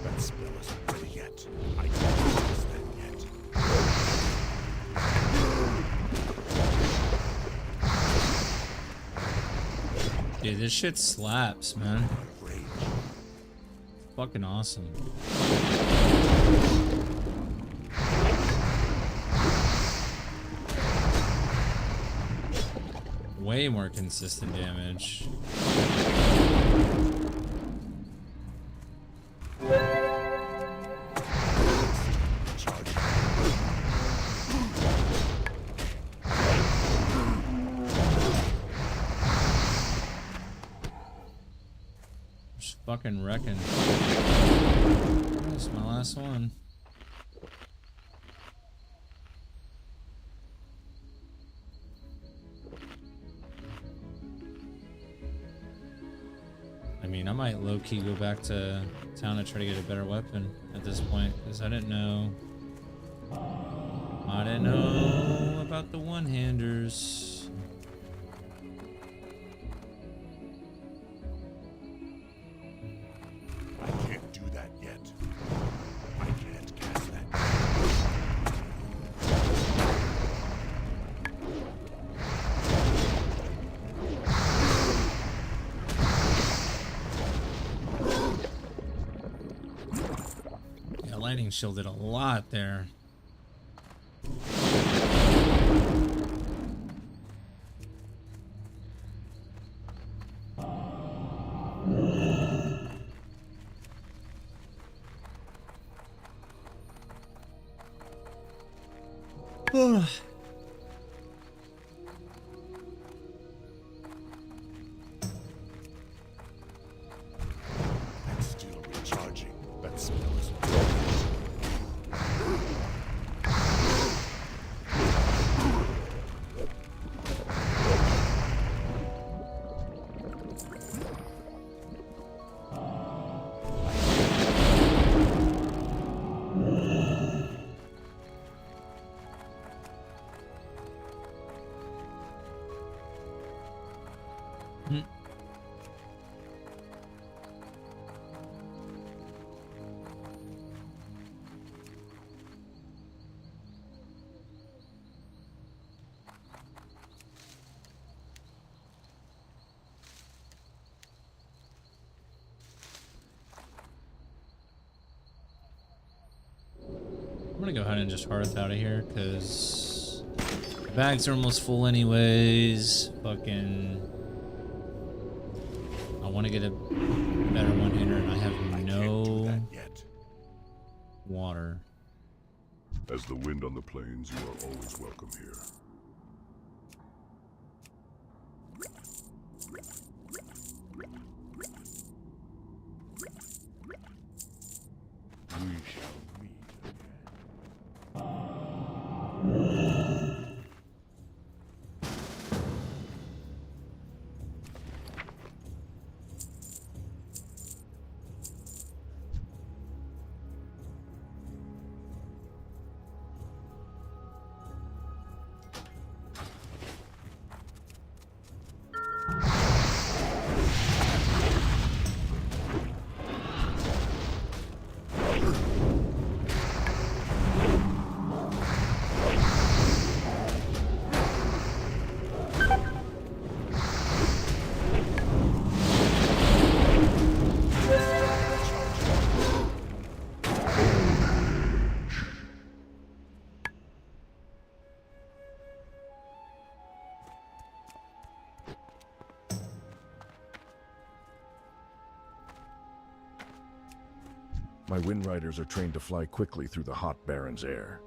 That spell isn't ready yet. I can't cast that yet. Dude, this shit slaps, man. Fucking awesome. Way more consistent damage. Just fucking wrecking. That's my last one. I mean, I might low-key go back to town to try to get a better weapon at this point, because I didn't know about the one-handers. I can't do that yet. I can't cast that. Yeah, lightning shielded a lot there. I'm still recharging. That spell isn't ready yet. I'm gonna go ahead and just hearth out of here, because the bags are almost full anyways. Fucking, I want to get a better one-hander, and I have no water. As the wind on the plains, you are always welcome here. We shall meet My wind riders are trained to fly quickly through the hot Baron's air.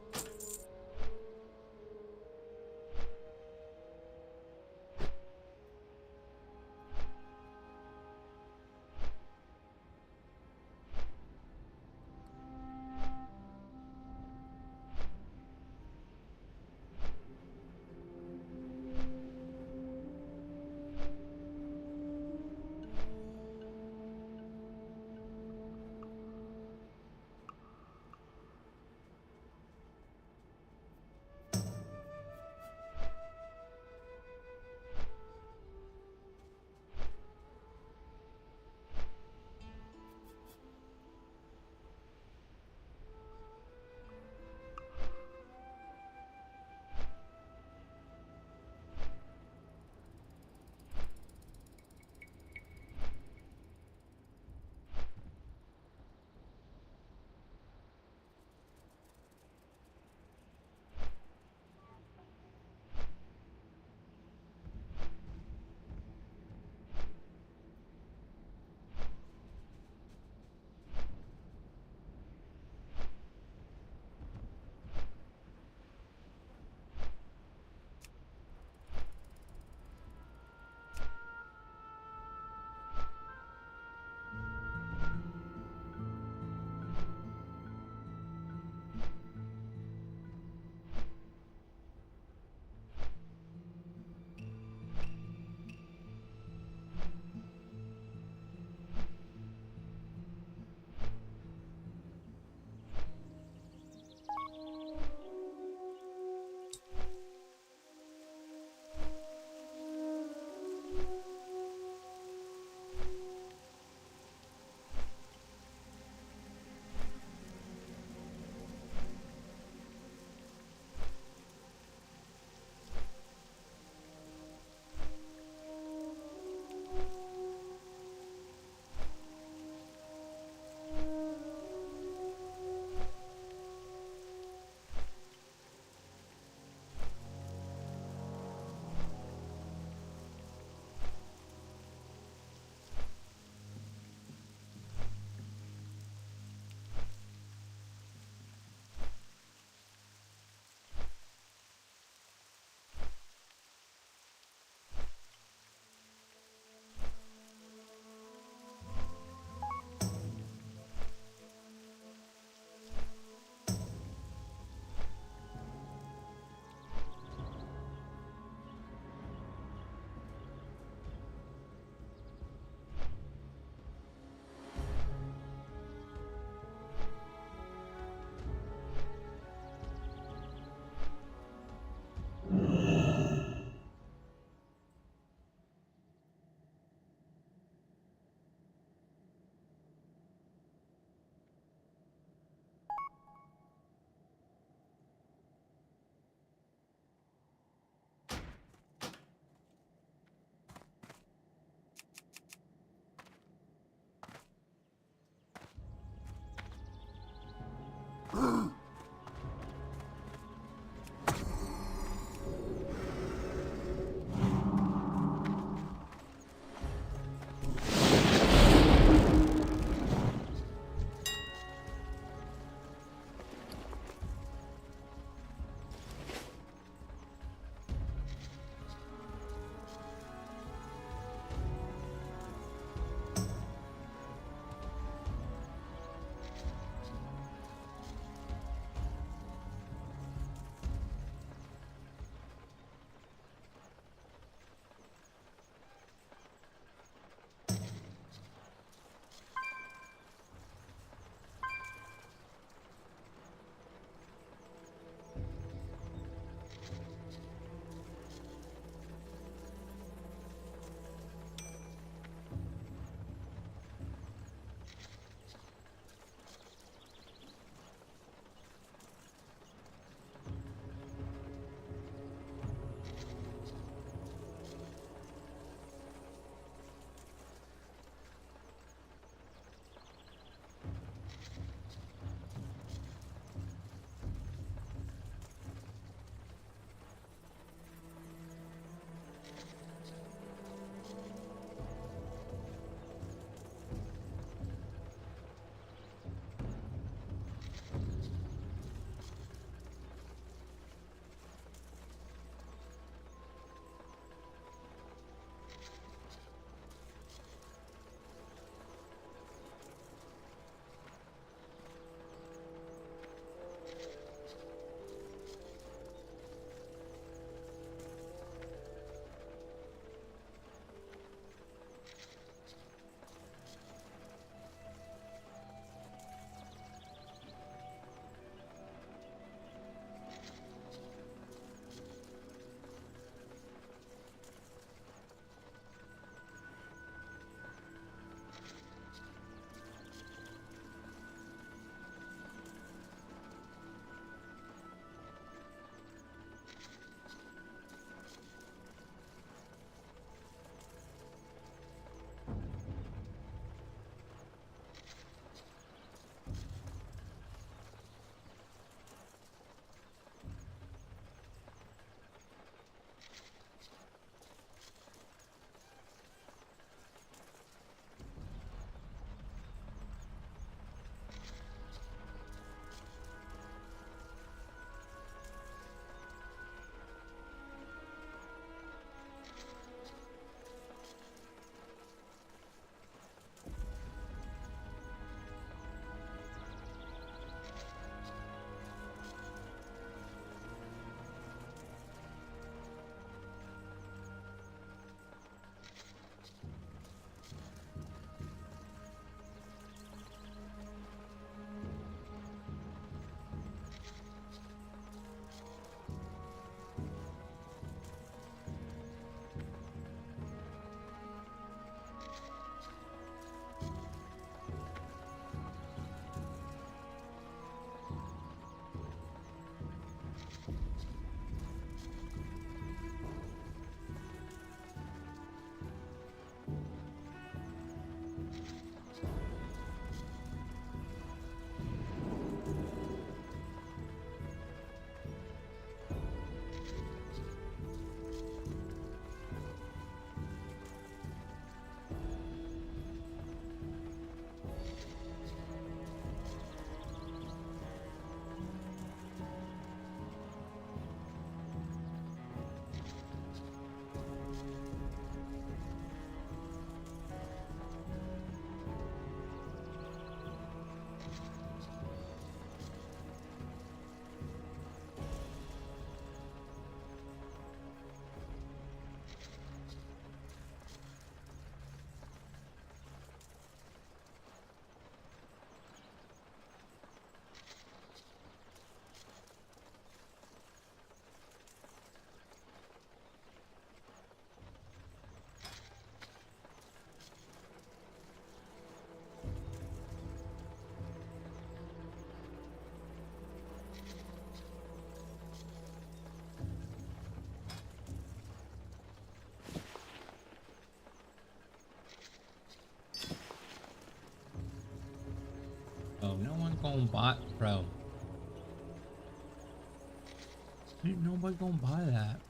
buy, bro. Ain't nobody gonna buy that.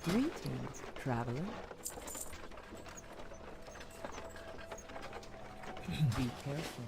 Greetings, traveler. Be careful.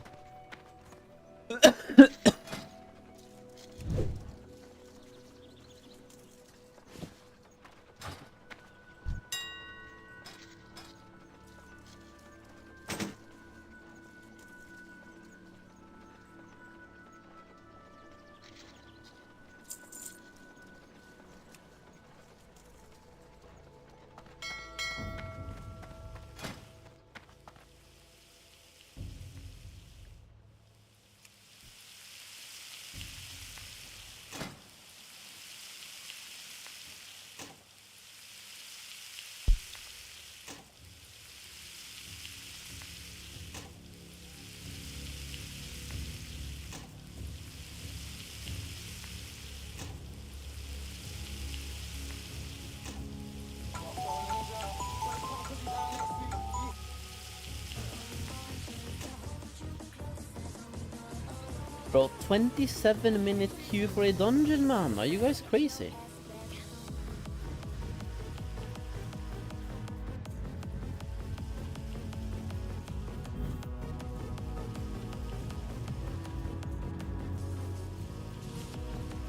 Bro, 27-minute queue for a dungeon, man. Are you guys crazy?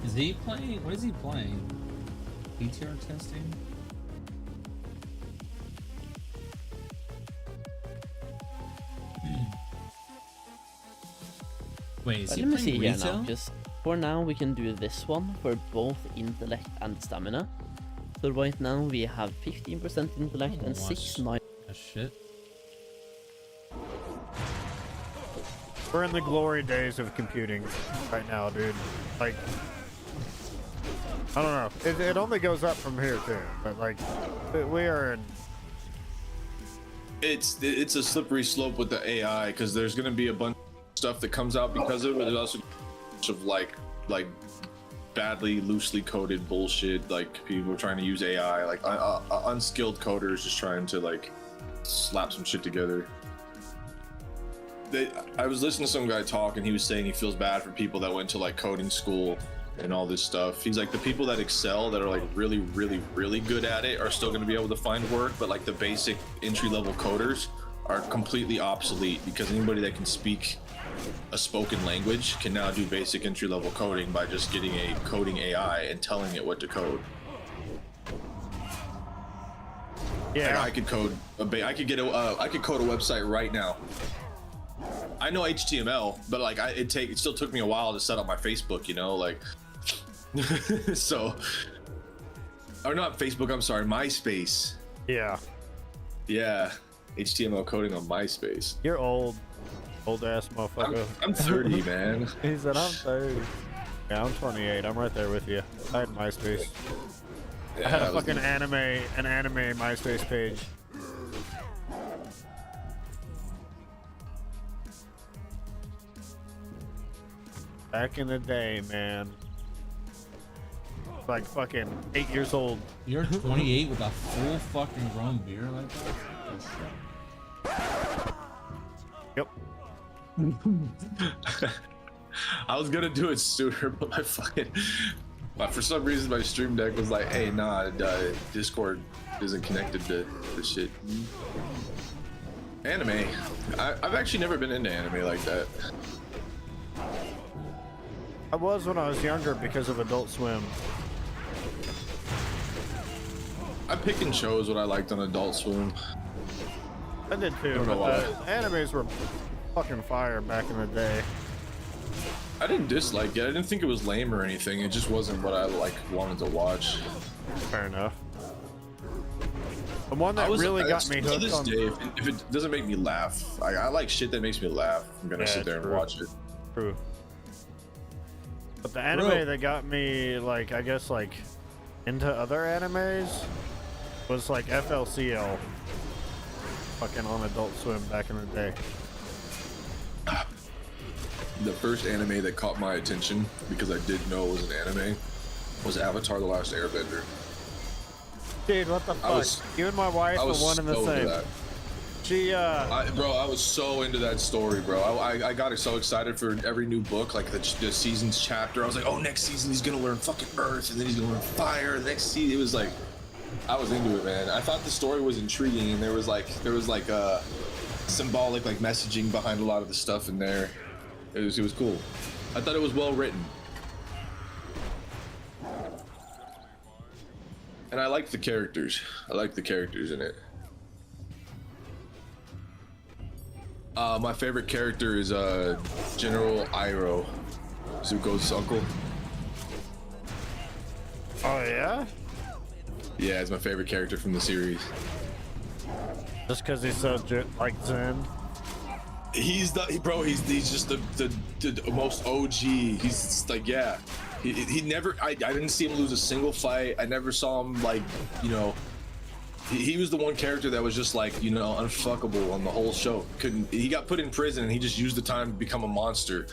Is he playing? What is he playing? PTR testing? Wait, is he Let me playing see here retail? now. Just for now, we can do this one for both intellect and stamina. So right now we have 15% intellect and 6-9. Shit. We're in the glory days of computing right now, dude. Like, I don't know. It only goes up from here too, but like, we are in. It's a slippery slope with the AI because there's gonna be a bunch of stuff that comes out because of it. There's also a bunch of like badly loosely coded bullshit. Like people trying to use AI, like unskilled coders just trying to like slap some shit together. I was listening to some guy talk and he was saying he feels bad for people that went to like coding school and all this stuff. He's like, the people that excel, that are like really good at it, are still going to be able to find work, but like the basic entry-level coders are completely obsolete because anybody that can speak a spoken language can now do basic entry-level coding by just getting a coding AI and telling it what to code. Yeah, like I could code I could code a website right now. I know HTML, but like it still took me a while to set up my Facebook, you know, like so, or not Facebook, I'm sorry, MySpace. Yeah. Yeah, HTML coding on MySpace. You're old ass motherfucker. I'm 30, man. He said I'm 30. Yeah, I'm 28. I'm right there with you. I had MySpace. Yeah, I had a fucking anime MySpace page. Back in the day, man. Like fucking 8 years old. You're 28 with a full fucking grown beard like that? Yep. I was gonna do it sooner, but for some reason my stream deck was like, hey, nah, Discord isn't connected to this shit. Anime. I've actually never been into anime like that. I was when I was younger because of Adult Swim. I pick and chose what I liked on Adult Swim. I did too, but the animes were fucking fire back in the day. I didn't dislike it. I didn't think it was lame or anything. It just wasn't what I like wanted to watch. Fair enough. The one that really got me hooked this on... day, if it doesn't make me laugh, I like shit that makes me laugh. I'm gonna sit there and watch it. True. But the anime that got me, like, I guess, like, into other animes was like FLCL. Fucking on Adult Swim back in the day. The first anime that caught my attention, because I didn't know it was an anime, was Avatar: The Last Airbender. Dude, what the fuck? You and my wife are one and the same. She, bro, I was so into that story, bro. I got so excited for every new book, like the season's chapter. I was like, oh, next season he's gonna learn fucking Earth, and then he's gonna learn fire. The next season, it was like, I was into it, man. I thought the story was intriguing, and there was like symbolic like messaging behind a lot of the stuff in there. It was cool. I thought it was well written. And I liked the characters. I liked the characters in it. My favorite character is General Iroh, Zuko's uncle. Oh yeah? Yeah, it's my favorite character from the series. Just because he's so like Zen. He's just the most OG. He's just like, yeah. He never. I didn't see him lose a single fight. I never saw him like, you know. He was the one character that was just like, you know, unfuckable on the whole show. He got put in prison and he just used the time to become a monster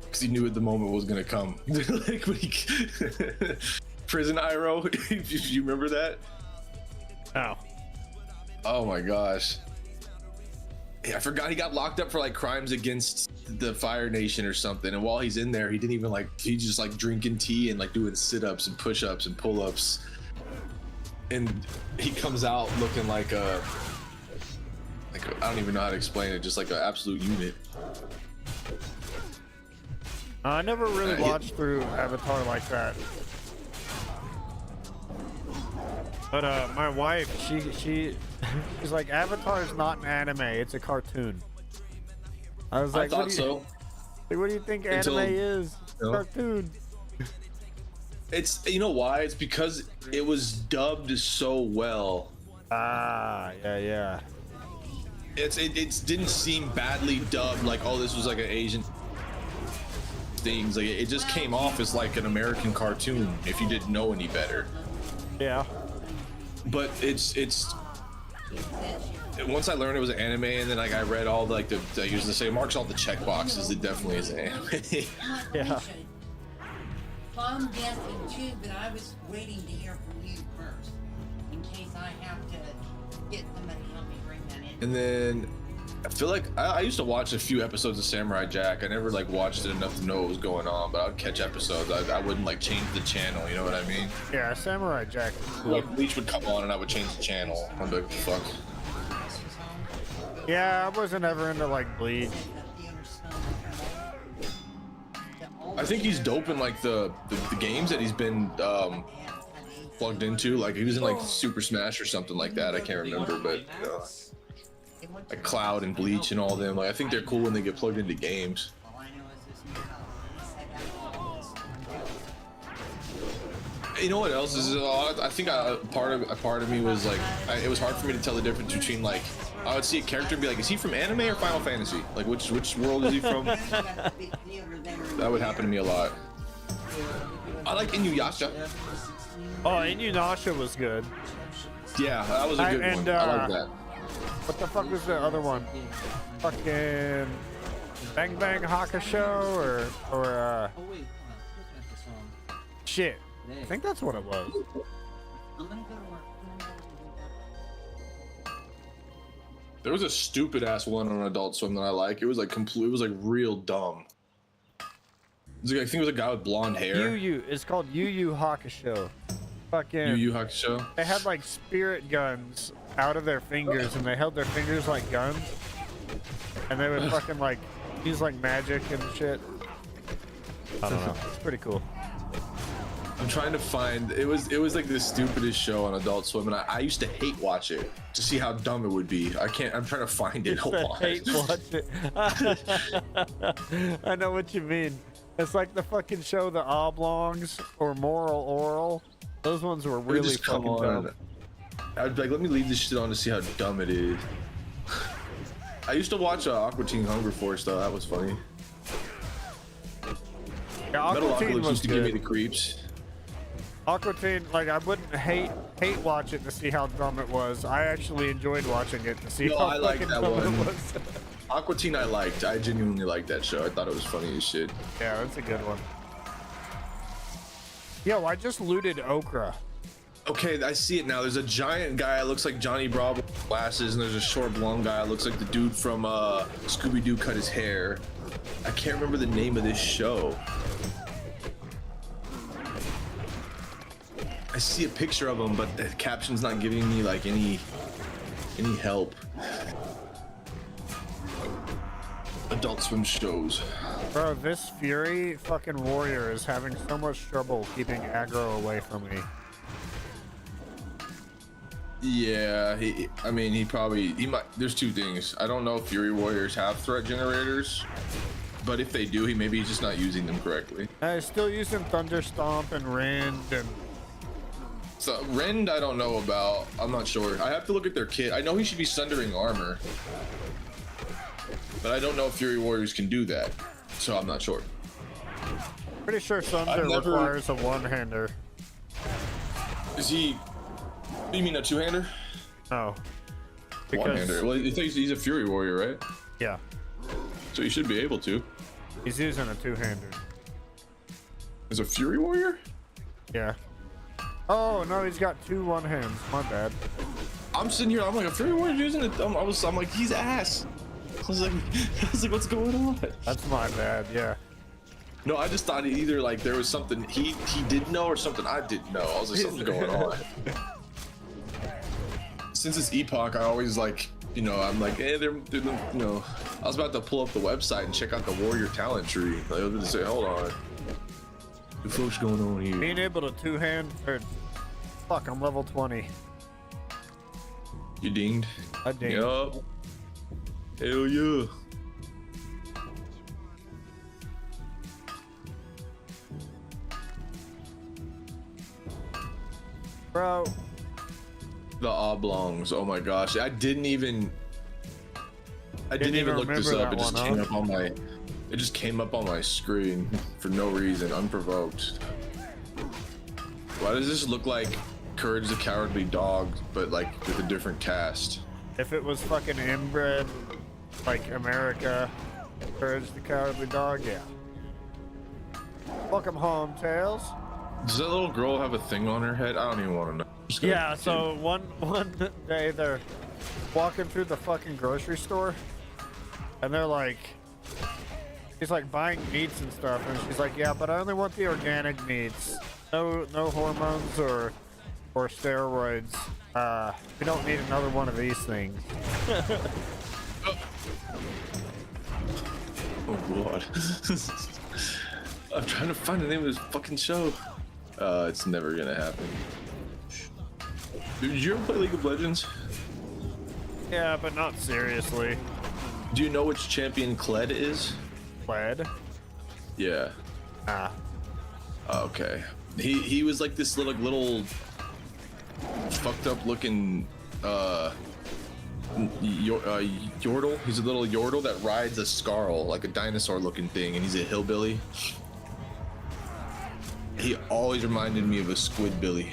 because he knew at the moment was gonna come. Like when Prison Iroh, if you remember that. Oh. Oh my gosh. Yeah, I forgot he got locked up for like crimes against the Fire Nation or something, and while he's in there, he didn't even like, he just like drinking tea and like doing sit-ups and push-ups and pull-ups, and he comes out looking like I don't even know how to explain it, just like an absolute unit. I never really watched through Avatar like that. But my wife, she's like, Avatar's not an anime, it's a cartoon. I was like, I thought so. Like, what do you think anime is? No. Cartoon. It's, you know why? It's because it was dubbed so well. Ah, yeah. It didn't seem badly dubbed, like, oh, this was like an Asian things. Like, it just came off as like an American cartoon if you didn't know any better. Yeah. But it's once I learned it was an anime, and then like I read all the, like I used to say marks all the check boxes, it definitely is an anime. Yeah. I'm guessing too, but I was waiting to hear from you first, in case I have to get somebody to help me bring that in. And then I feel like I used to watch a few episodes of Samurai Jack. I never like watched it enough to know what was going on, but I'd catch episodes. I wouldn't like change the channel, you know what I mean? Yeah, Samurai Jack. Like Bleach would come on and I would change the channel. I'm like, fuck. Yeah, I wasn't ever into like Bleach. I think he's dope in like the games that he's been plugged into. Like he was in like Super Smash or something like that. I can't remember, but like Cloud and Bleach and all them. Like I think they're cool when they get plugged into games. You know what else is? I think a part of me was like, it was hard for me to tell the difference between like, I would see a character and be like, is he from anime or Final Fantasy? Like which world is he from? That would happen to me a lot. I like Inuyasha. Oh, Inuyasha was good. Yeah, that was a good one. I like that. What the fuck was the other one? Fucking Bang Bang Hakusho or shit. I think that's what it was. There was a stupid ass one on Adult Swim that I like. It was like complete. It was like real dumb. It was like, I think it was a guy with blonde hair. It's called Yu Yu Hakusho. Fucking Yu Yu Hakusho. They had like spirit guns out of their fingers, and they held their fingers like guns, and they would fucking like use like magic and shit. I don't know. It's pretty cool. I'm trying to find. It was like the stupidest show on Adult Swim, and I used to hate watch it to see how dumb it would be. I can't. I'm trying to find it. Hold on. Hate watch it. I know what you mean. It's like the fucking show The Oblongs or Moral Oral. Those ones were really Just come fucking on. dumb. I'd be like, let me leave this shit on to see how dumb it is. I used to watch Aqua Teen Hunger Force though. That was funny. Yeah, Aqua Teen was used to give me good. the creeps. Aqua Teen, like I wouldn't hate watch it to see how dumb it was. I actually enjoyed watching it to see No, how I like fucking that dumb one. it was. Aqua Teen I liked. I genuinely liked that show. I thought it was funny as shit. Yeah, that's a good one. Yo, I just looted Okra. Okay, I see it now. There's a giant guy that looks like Johnny Bravo with glasses, and there's a short blonde guy that looks like the dude from Scooby-Doo cut his hair. I can't remember the name of this show. I see a picture of him, but the caption's not giving me like any help. Adult Swim shows. Bro, this Fury fucking warrior is having so much trouble keeping aggro away from me. Yeah, he might. There's two things. I don't know if Fury Warriors have threat generators, but if they do, maybe he's just not using them correctly. Still using Thunder Stomp and Rend and... So Rend, I don't know about. I'm not sure. I have to look at their kit. I know he should be sundering armor, but I don't know if Fury Warriors can do that, so I'm not sure. Pretty sure Sunder requires a one-hander. Is he? You mean a two-hander? No. One-hander. Well, he's a Fury Warrior, right? Yeah. So he should be able to. He's using a two-hander. Is a Fury Warrior? Yeah. Oh no, he's got two one-hands. My bad. I'm sitting here. I'm like, a Fury Warrior using it. I'm like, he's ass. I was like, what's going on? That's my bad. Yeah. No, I just thought either like there was something he didn't know or something I didn't know. I was like, something's going on. Since it's Epoch, I always like, I'm like, they're I was about to pull up the website and check out the Warrior talent tree. Like, I was gonna say, hold on. The fuck's going on here? Being able to two-hand, or fuck, I'm level 20. You dinged? I dinged. Yup. Hell yeah. Bro. The oblongs. Oh my gosh. I didn't even look this up. It just came up on my it just came up on my screen for no reason, unprovoked. Why does this look like Courage the Cowardly Dog, but like with a different cast? If it was fucking inbred, like America, Courage the Cowardly Dog, yeah. Welcome home, Tails. Does that little girl have a thing on her head? I don't even want to know. Yeah, so one day they're walking through the fucking grocery store and they're like, she's like buying meats and stuff, and she's like, yeah, but I only want the organic meats. No hormones or steroids. We don't need another one of these things. Oh god. I'm trying to find the name of this fucking show. It's never gonna happen. Did you ever play League of Legends? Yeah, but not seriously. Do you know which champion Kled is? Kled? Yeah. Okay. He was like this little fucked up looking Yordle. He's a little Yordle that rides a Scarl, like a dinosaur looking thing, and he's a hillbilly. He always reminded me of a Squidbilly.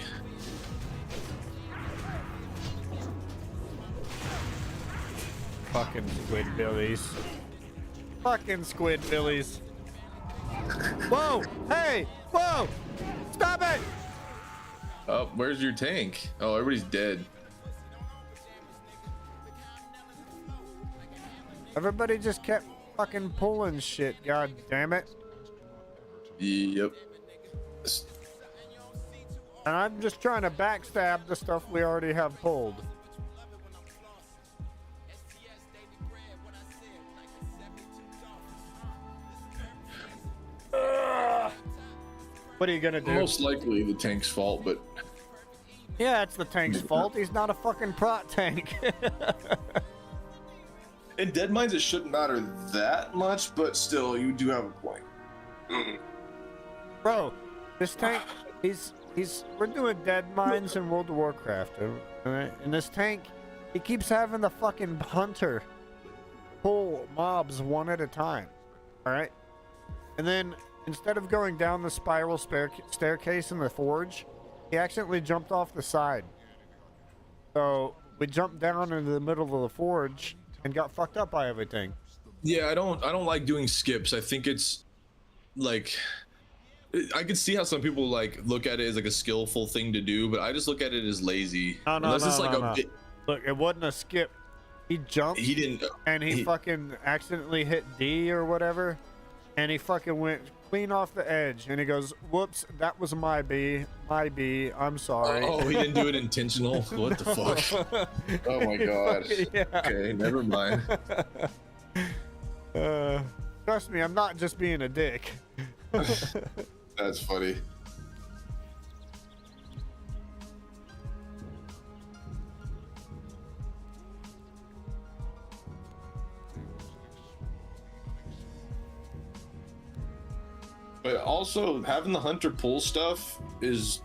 Fucking Squidbillies. Fucking Squidbillies. Whoa! Hey! Whoa! Stop it! Oh, where's your tank? Oh, everybody's dead. Everybody just kept fucking pulling shit, god damn it. Yep. And I'm just trying to backstab the stuff we already have pulled. What are you gonna do? Most likely the tank's fault, but yeah, it's the tank's fault. He's not a fucking prot tank. in Dead Mines it shouldn't matter that much, but still, you do have a point. Bro, this tank, we're doing Dead Mines in World of Warcraft, alright? And this tank, he keeps having the fucking hunter pull mobs one at a time, alright? And then, instead of going down the spiral staircase in the forge, he accidentally jumped off the side. So, we jumped down into the middle of the forge and got fucked up by everything. Yeah, I don't like doing skips. I think it's like, I could see how some people like look at it as like a skillful thing to do, but I just look at it as lazy. No. Look, it wasn't a skip. He jumped. He didn't. And he fucking accidentally hit D or whatever, and he fucking went clean off the edge. And he goes, "Whoops, that was my B. I'm sorry." Oh, he didn't do it intentional. What the fuck? Oh my god. Yeah. Okay, never mind. Trust me, I'm not just being a dick. That's funny. But also, having the hunter pull stuff is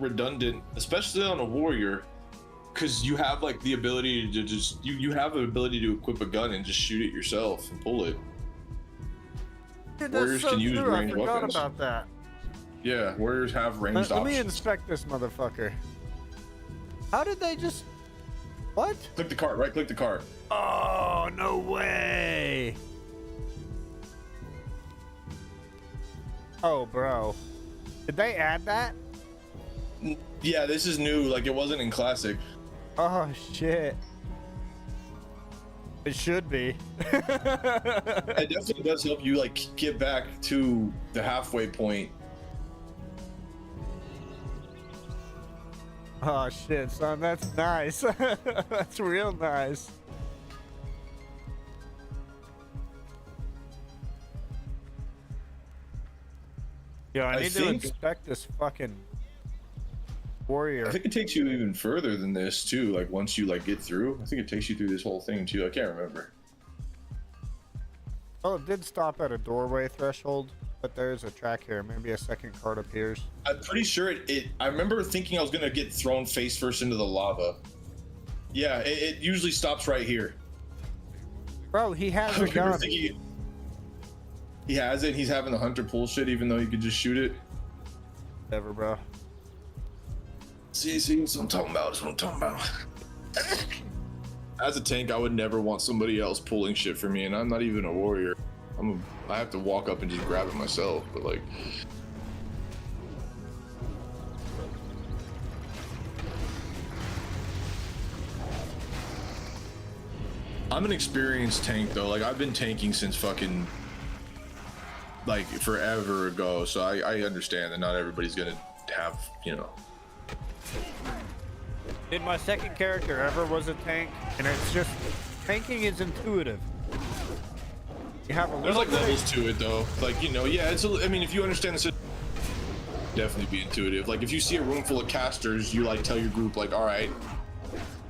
redundant, especially on a warrior, because you have like the ability to just you have the ability to equip a gun and just shoot it yourself and pull it. Dude, Warriors so can use true. ranged I forgot weapons. about that. Yeah, warriors have ranged Let me options. inspect this motherfucker. How did they just... What? Click the cart, right click the cart. Oh, no way. Oh, bro. Did they add that? Yeah, this is new, like it wasn't in classic. Oh, shit. It should be. It definitely does help you like get back to the halfway point. Oh shit, son, that's nice. That's real nice. Yo, I need to inspect this fucking warrior. I think it takes you even further than this too. Like once you like get through, I think it takes you through this whole thing too. I can't remember. Oh, it did stop at a doorway threshold, but there's a track here. Maybe a second card appears. I'm pretty sure I remember thinking I was gonna get thrown face first into the lava. Yeah, it usually stops right here. Bro, he has a gun. He has it. He's having the hunter pull shit, even though he could just shoot it. Whatever, bro. See, that's what I'm talking about. That's what I'm talking about. As a tank, I would never want somebody else pulling shit for me, and I'm not even a warrior. I have to walk up and just grab it myself, but like... I'm an experienced tank though, like I've been tanking since fucking like forever ago, so I understand that not everybody's gonna have, you know. Dude, my second character ever was a tank, and it's just, tanking is intuitive. You have a There's little like levels to it though, like, you know, yeah, it's I mean, if you understand the system, definitely be intuitive. Like if you see a room full of casters, you like tell your group like, all right,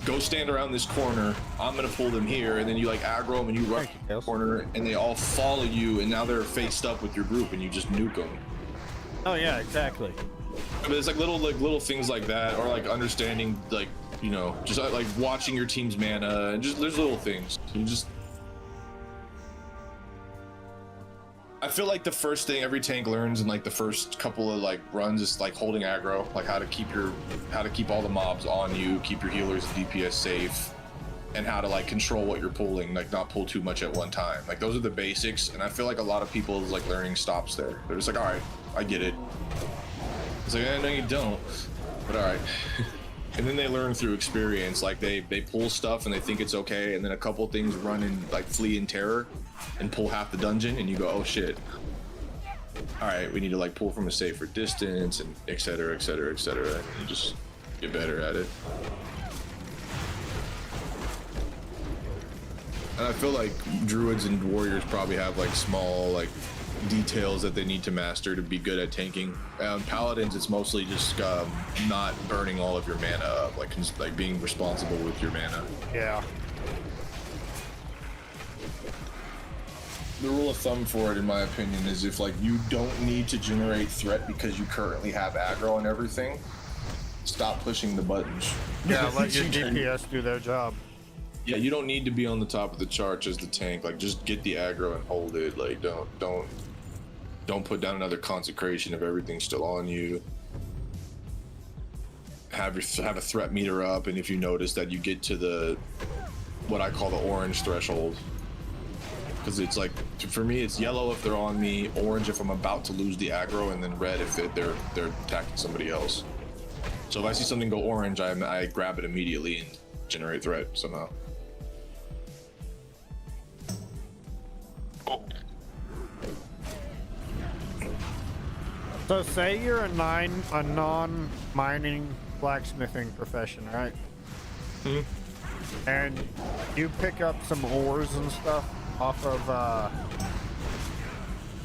go stand around this corner, I'm gonna pull them here, and then you like aggro them and you rush the corner and they all follow you, and now they're faced up with your group and you just nuke them. Oh yeah, exactly. But it's like little things like that, or like understanding, like, you know, just like watching your team's mana, and just there's little things. You just, I feel like the first thing every tank learns in like the first couple of like runs is like holding aggro, like how to keep all the mobs on you, keep your healers and DPS safe, and how to like control what you're pulling, like not pull too much at one time. Like those are the basics, and I feel like a lot of people's like learning stops there. They're just like, all right, I get it. It's like, no, you don't. But all right. And then they learn through experience. Like they pull stuff and they think it's okay, and then a couple things run in like flee in terror and pull half the dungeon, and you go, oh shit. All right, we need to like pull from a safer distance, and etc, etc, etc. And you just get better at it. And I feel like druids and warriors probably have like small like details that they need to master to be good at tanking. Paladins, it's mostly just not burning all of your mana up, like being responsible with your mana. Yeah. The rule of thumb for it, in my opinion, is if like you don't need to generate threat because you currently have aggro and everything, stop pushing the buttons. Yeah, let your DPS do their job. Yeah, you don't need to be on the top of the chart as the tank. Like, just get the aggro and hold it. Like, don't put down another consecration if everything's still on you. Have a threat meter up, and if you notice that you get to the what I call the orange threshold, because it's like, for me, it's yellow if they're on me, orange if I'm about to lose the aggro, and then red if they're attacking somebody else. So if I see something go orange, I grab it immediately and generate threat somehow. So say you're a non-mining blacksmithing profession, right? Mm-hmm. And you pick up some ores and stuff off of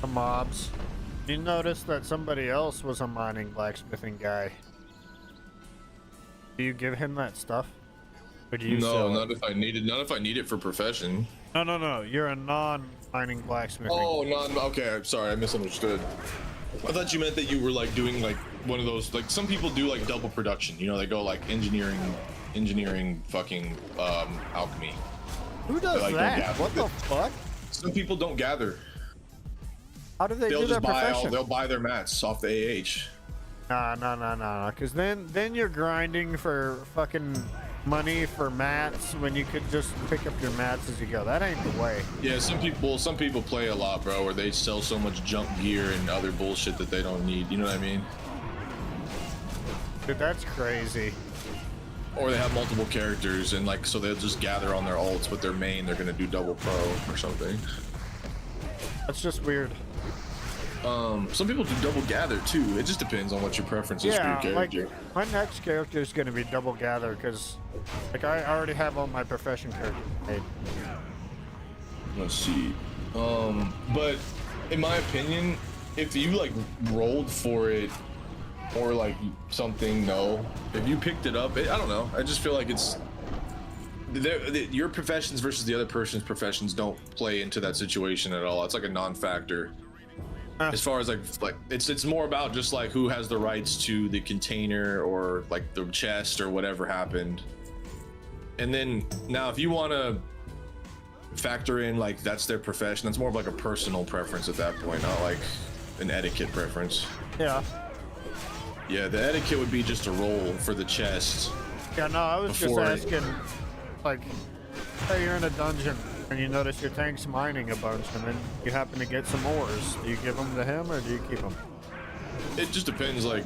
the mobs. You notice that somebody else was a mining blacksmithing guy. Do you give him that stuff? Or do you sell not it? if I need it. Not if I need it for profession. No. You're a non-mining blacksmithing. Oh, okay, I'm sorry, I misunderstood. I thought you meant that you were like doing like one of those, like some people do like double production, you know, they go like engineering fucking alchemy. Who does like, that? What the fuck? Some people don't gather. How do they do their profession? They'll buy their mats off the AH. Nah, because then you're grinding for fucking money for mats when you could just pick up your mats as you go. That ain't the way. Yeah, some people play a lot, bro, where they sell so much junk gear and other bullshit that they don't need. You know what I mean? Dude, that's crazy. Or they have multiple characters and like, so they'll just gather on their ults, but their main they're gonna do double pro or something. That's just weird. Some people do double gather too. It just depends on what your preference is for your character. Like my next character is gonna be double gather because, like, I already have all my profession characters made. Let's see. But in my opinion, if you like rolled for it or like something, if you picked it up, I don't know. I just feel like it's your professions versus the other person's professions don't play into that situation at all. It's like a non-factor. As far as like it's more about just like who has the rights to the container or like the chest or whatever happened. And then now if you want to factor in like that's their profession, that's more of like a personal preference at that point, not like an etiquette preference. Yeah, the etiquette would be just a roll for the chest. Yeah, no, I was just asking, like, say you're in a dungeon and you notice your tank's mining a bunch and then you happen to get some ores. Do you give them to him or do you keep them? It just depends, like,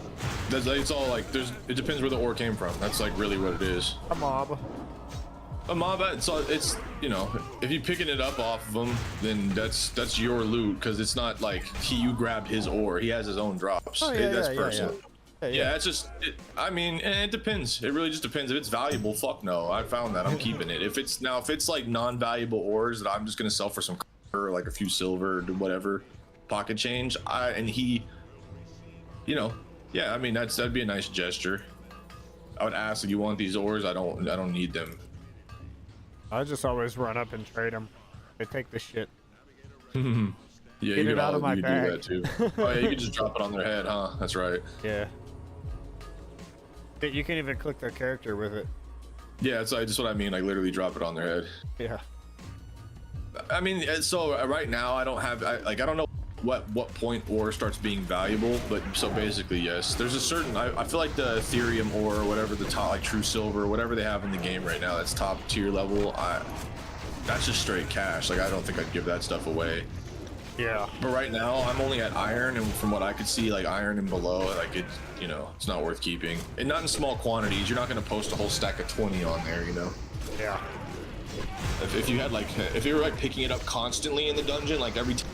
it's all like, it depends where the ore came from. That's like really what it is. A mob, it's you know, if you're picking it up off of him, then that's your loot, because it's not like you grabbed his ore. He has his own drops. That's personal. Yeah, it's just, I mean, it depends. It really just depends. If it's valuable, fuck no. I found that. I'm keeping it. If it's like non-valuable ores that I'm just gonna sell for some copper, like a few silver, or whatever, pocket change, and he, you know, yeah, I mean that'd be a nice gesture. I would ask if you want these ores. I don't need them. I just always run up and trade them. They take the shit. Yeah, Get it out of my bag. Do that too. Oh yeah, you can just drop it on their head, huh? That's right. Yeah. You can even click their character with it. Yeah, that's what I mean. Like literally drop it on their head. Yeah. I mean, so right now I don't know what point ore starts being valuable, but so basically yes, there's a certain, I feel like the Ethereum ore or whatever, the top, like true silver, whatever they have in the game right now, that's top tier level. That's just straight cash. Like I don't think I'd give that stuff away. Yeah. But right now I'm only at iron, and from what I could see, like iron and below, like it, you know, it's not worth keeping, and not in small quantities. You're not going to post a whole stack of 20 on there, you know. Yeah. If you had like, if you were like picking it up constantly in the dungeon, like every time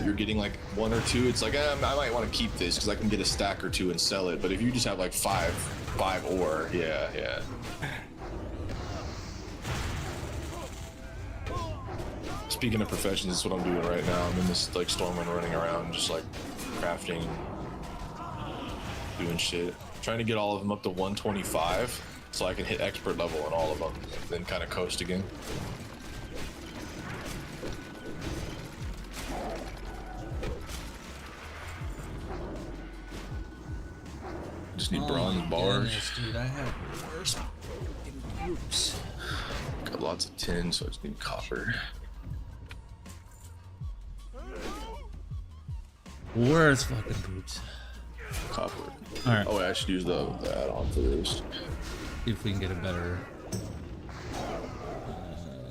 you're getting like 1 or 2, it's like I might want to keep this because I can get a stack or 2 and sell it. But if you just have like five ore, yeah. speaking of professions, that's what I'm doing right now. I'm in this like storm and running around, just like crafting, doing shit, trying to get all of them up to 125 so I can hit expert level on all of them, and then kind of coast again. Just need bronze bars. Dude, I have the worst fucking groups. Got lots of tin, so I just need copper. Worst fucking groups. Copper. All right. Oh, wait, I should use the add-on for this. See if we can get a better.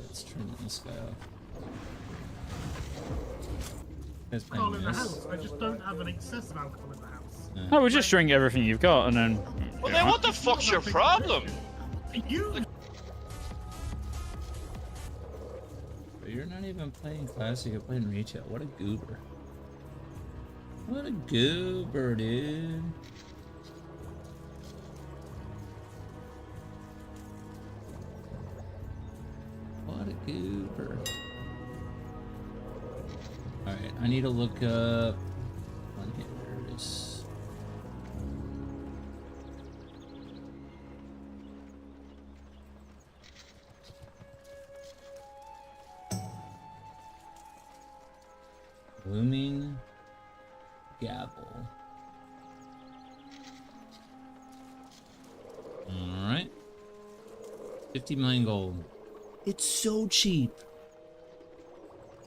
Let's turn this guy off. Guys playing Alcohol in the this? house. I just don't have an excess of alcohol in the house. Yeah. No, we'll just drink everything you've got and then. Well, then what the fuck's your problem? You. But you're not even playing classic, you're playing retail. What a goober. What a goober, dude. What a goober. Alright, I need to look up one hitters. Blooming Gavel. Alright. 50 million gold. It's so cheap.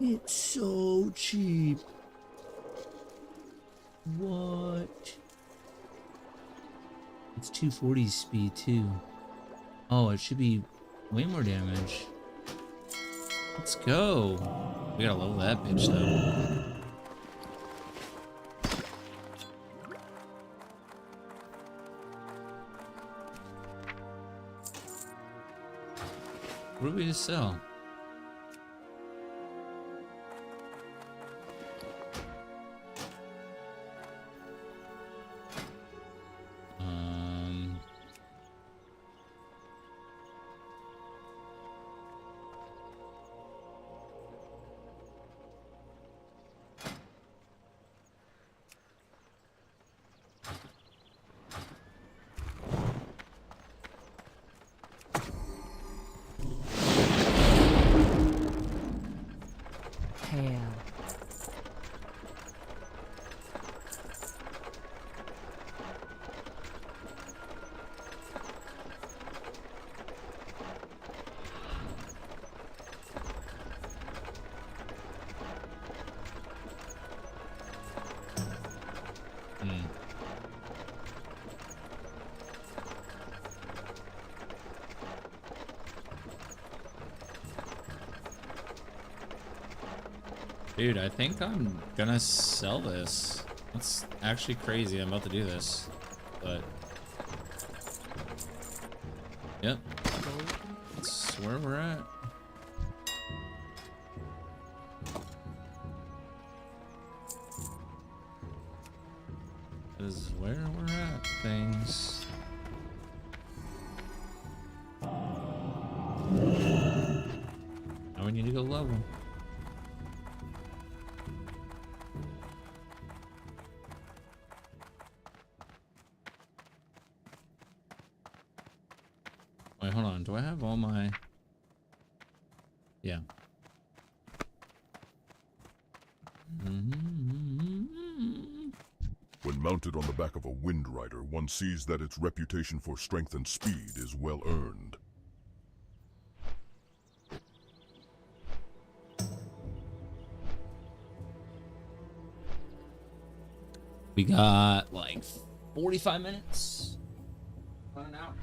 It's so cheap. What? It's 240 speed too. Oh, it should be way more damage. Let's go. We gotta level that bitch though. What do we just sell? Dude, I think I'm gonna sell this. That's actually crazy. I'm about to do this, but yep, that's where we're at. This is where we're at. Things. Now we need to go level. Wait, hold on. Do I have all my... Yeah. When mounted on the back of a Wind Rider, one sees that its reputation for strength and speed is well earned. We got like 45 minutes. An hour.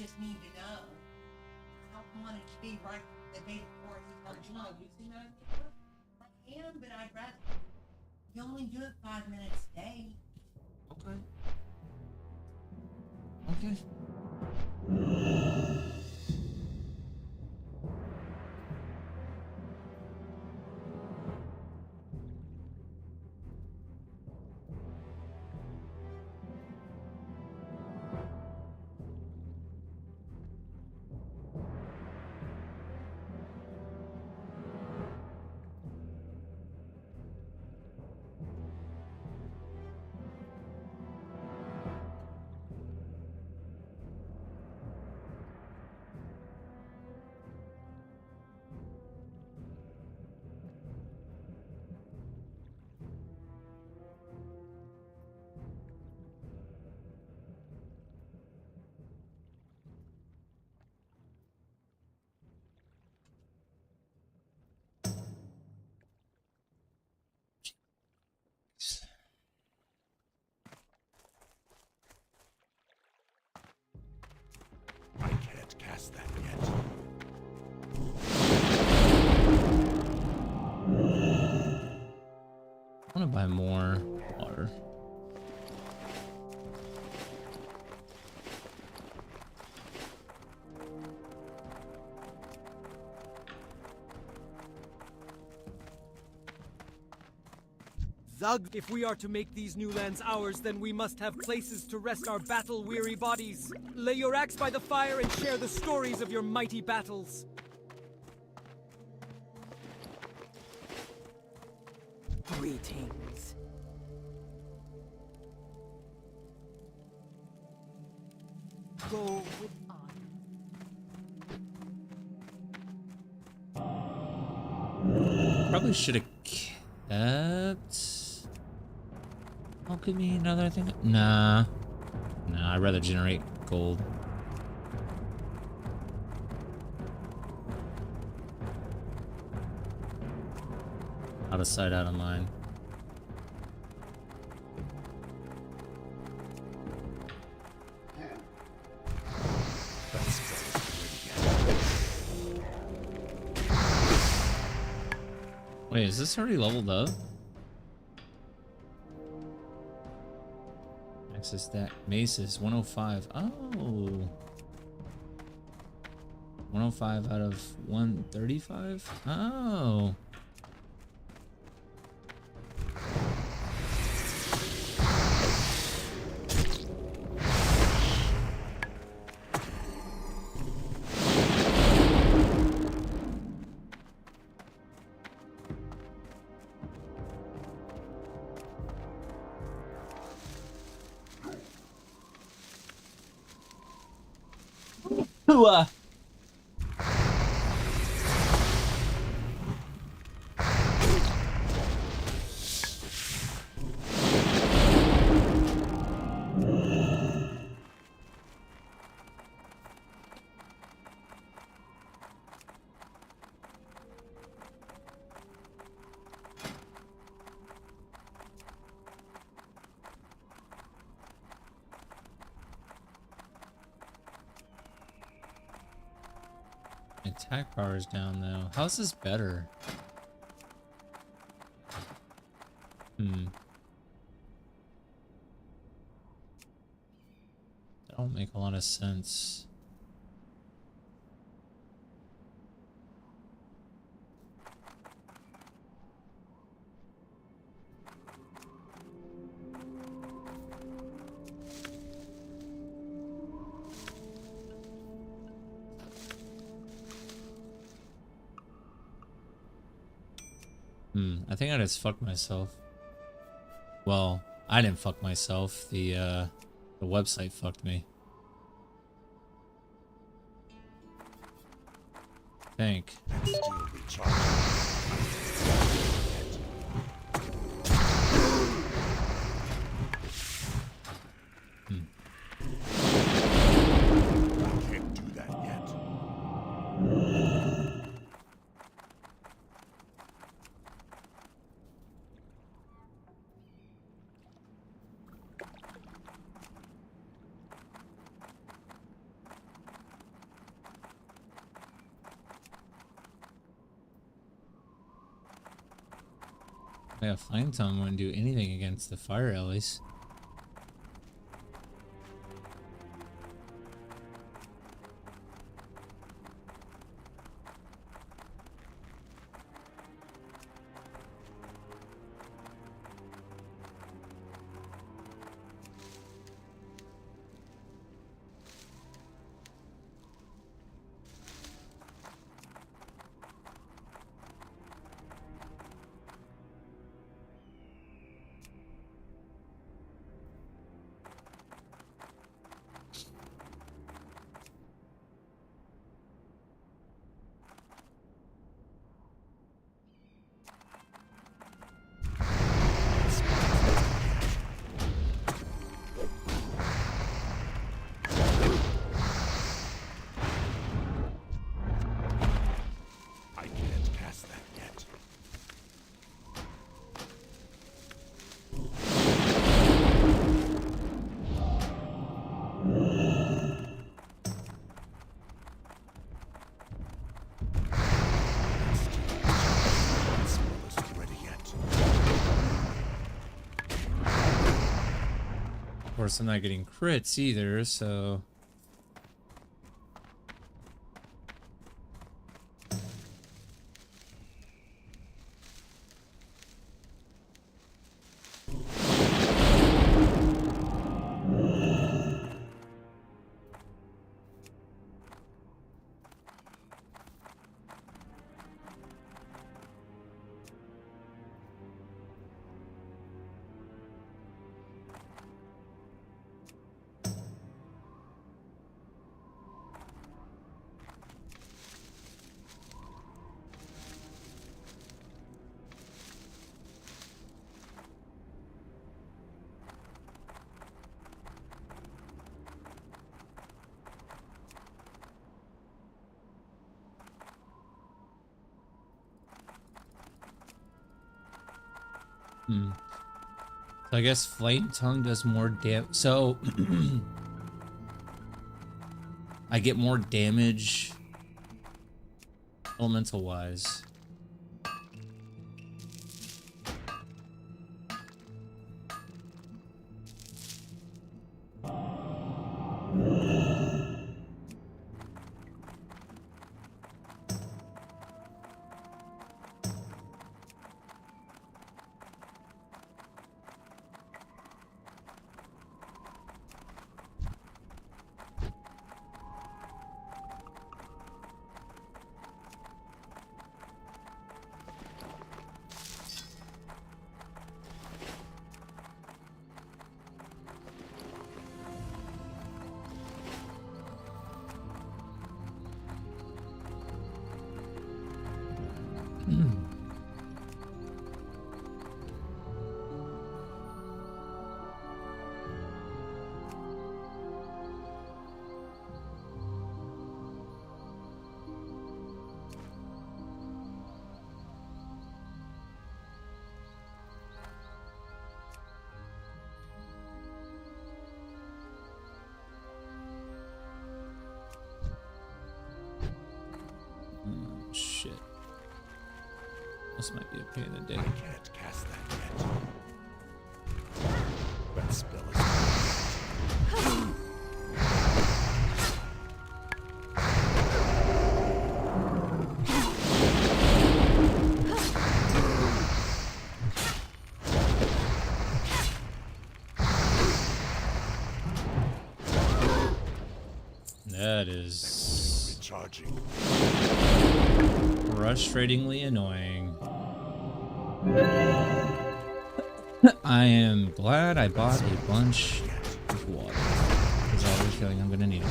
just need to know. I don't want it to be right the day before he starts using that anymore. I am, but I'd rather. You only do it 5 minutes a day. Okay. Okay. I can't cast that yet. I want to buy more water. Zug, if we are to make these new lands ours, then we must have places to rest our battle-weary bodies. Lay your axe by the fire and share the stories of your mighty battles. Greetings. Go with honor. Probably should have kept. Oh, could be another thing. Nah. Nah, I'd rather generate gold. Out of sight, out of mind. Wait, is this already leveled up? Access that. Maces, 105. Oh. 105 out of 135? Oh. Hooah! Attack power is down though. How's this better? That don't make a lot of sense. I think I just fucked myself. Well, I didn't fuck myself. The website fucked me. I think. I can't do that yet. Yeah, Flame Tongue wouldn't do anything against the fire Ellies. I can't cast that yet. Of course, I'm not getting crits either, so... So I guess Flame Tongue does more damage. So I get more damage elemental wise. Shit. This might be a pain in the dick. I can't cast that yet. That spell is... That is recharging. Frustratingly annoying. I am glad I bought a bunch of water, because I have a feeling I'm gonna need it.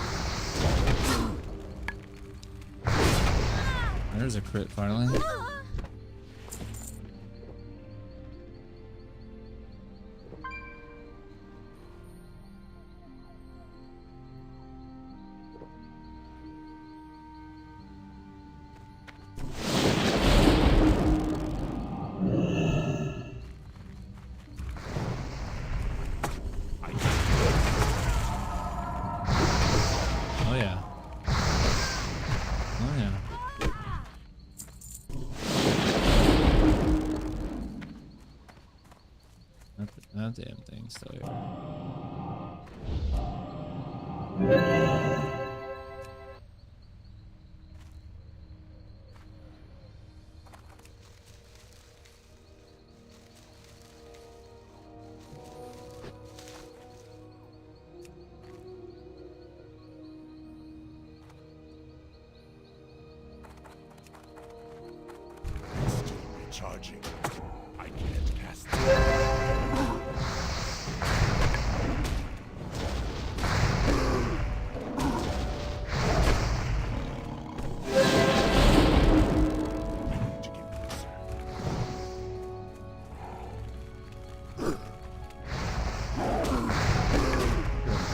There's a crit finally. That damn thing's still here. Still recharging. I can't cast it.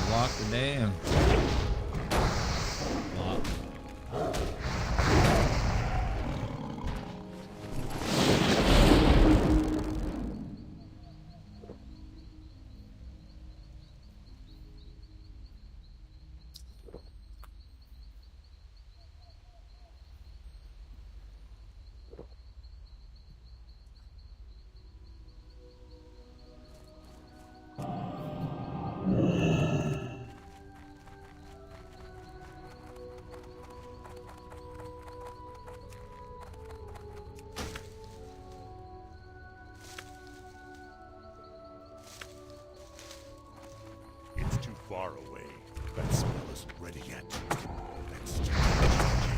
Block the dam. Block. It's too far away. That spell isn't ready yet. That's still recharging.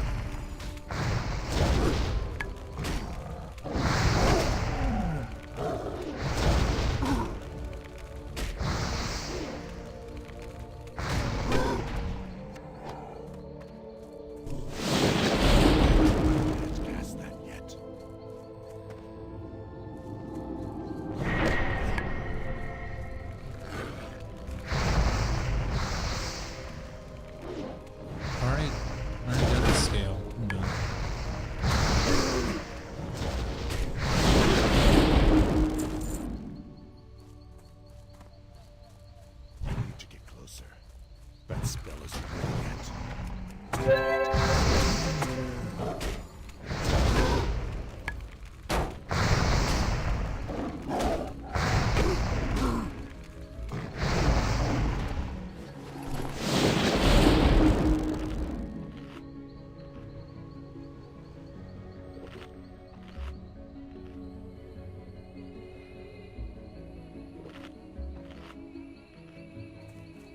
Can't cast that yet. Alright, got the scale. I'm done. I need to get closer. That spell isn't ready yet.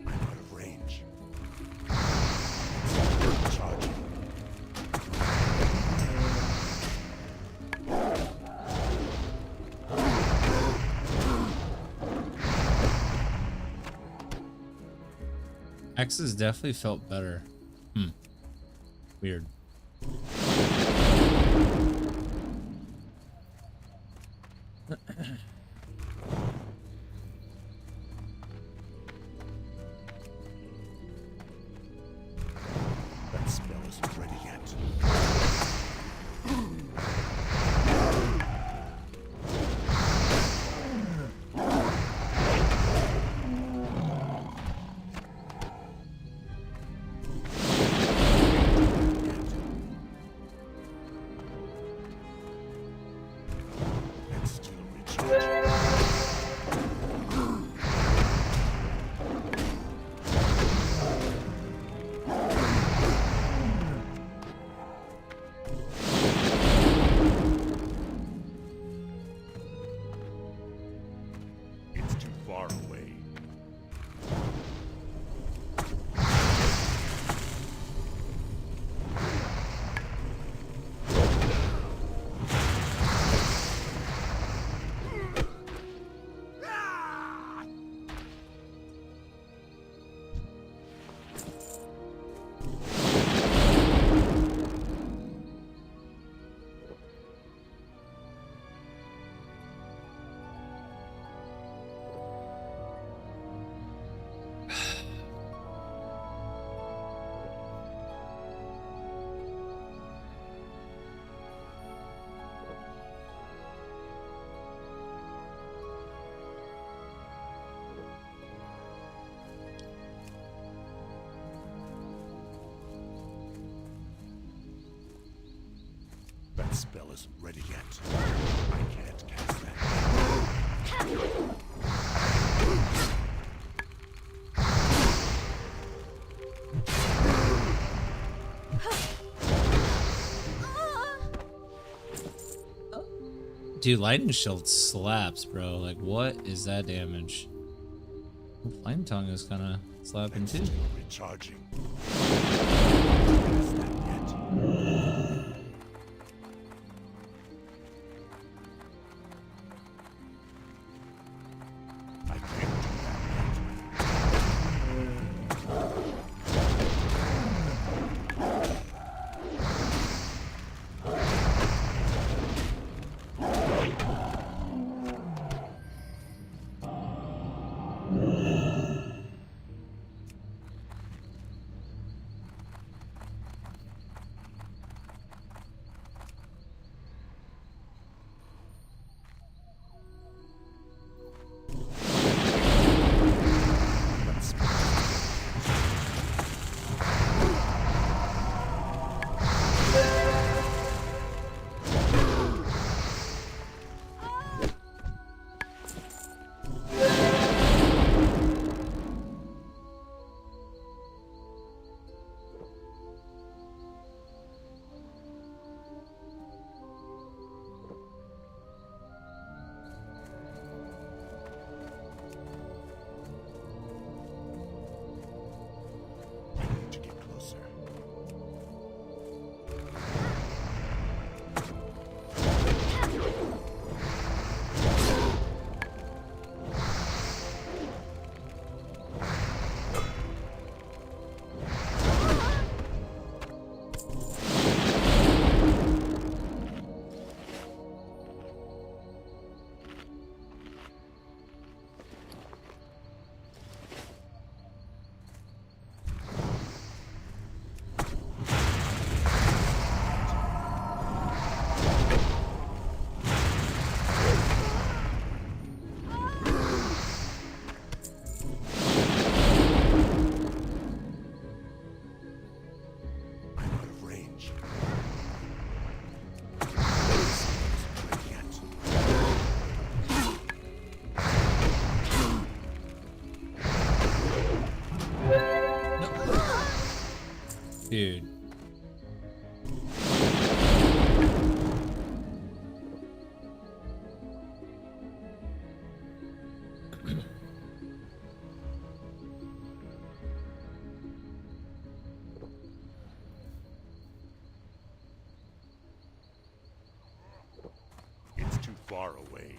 I'm out of range. Charging. X's definitely felt better. Weird. That spell isn't ready yet. It's still recharging. It's too far away. That spell isn't ready yet. I can't cast that. Dude, lightning shield slaps, bro. Like, what is that damage? Oh, flame tongue is kind of slapping too. Recharging. Dude. It's too far away.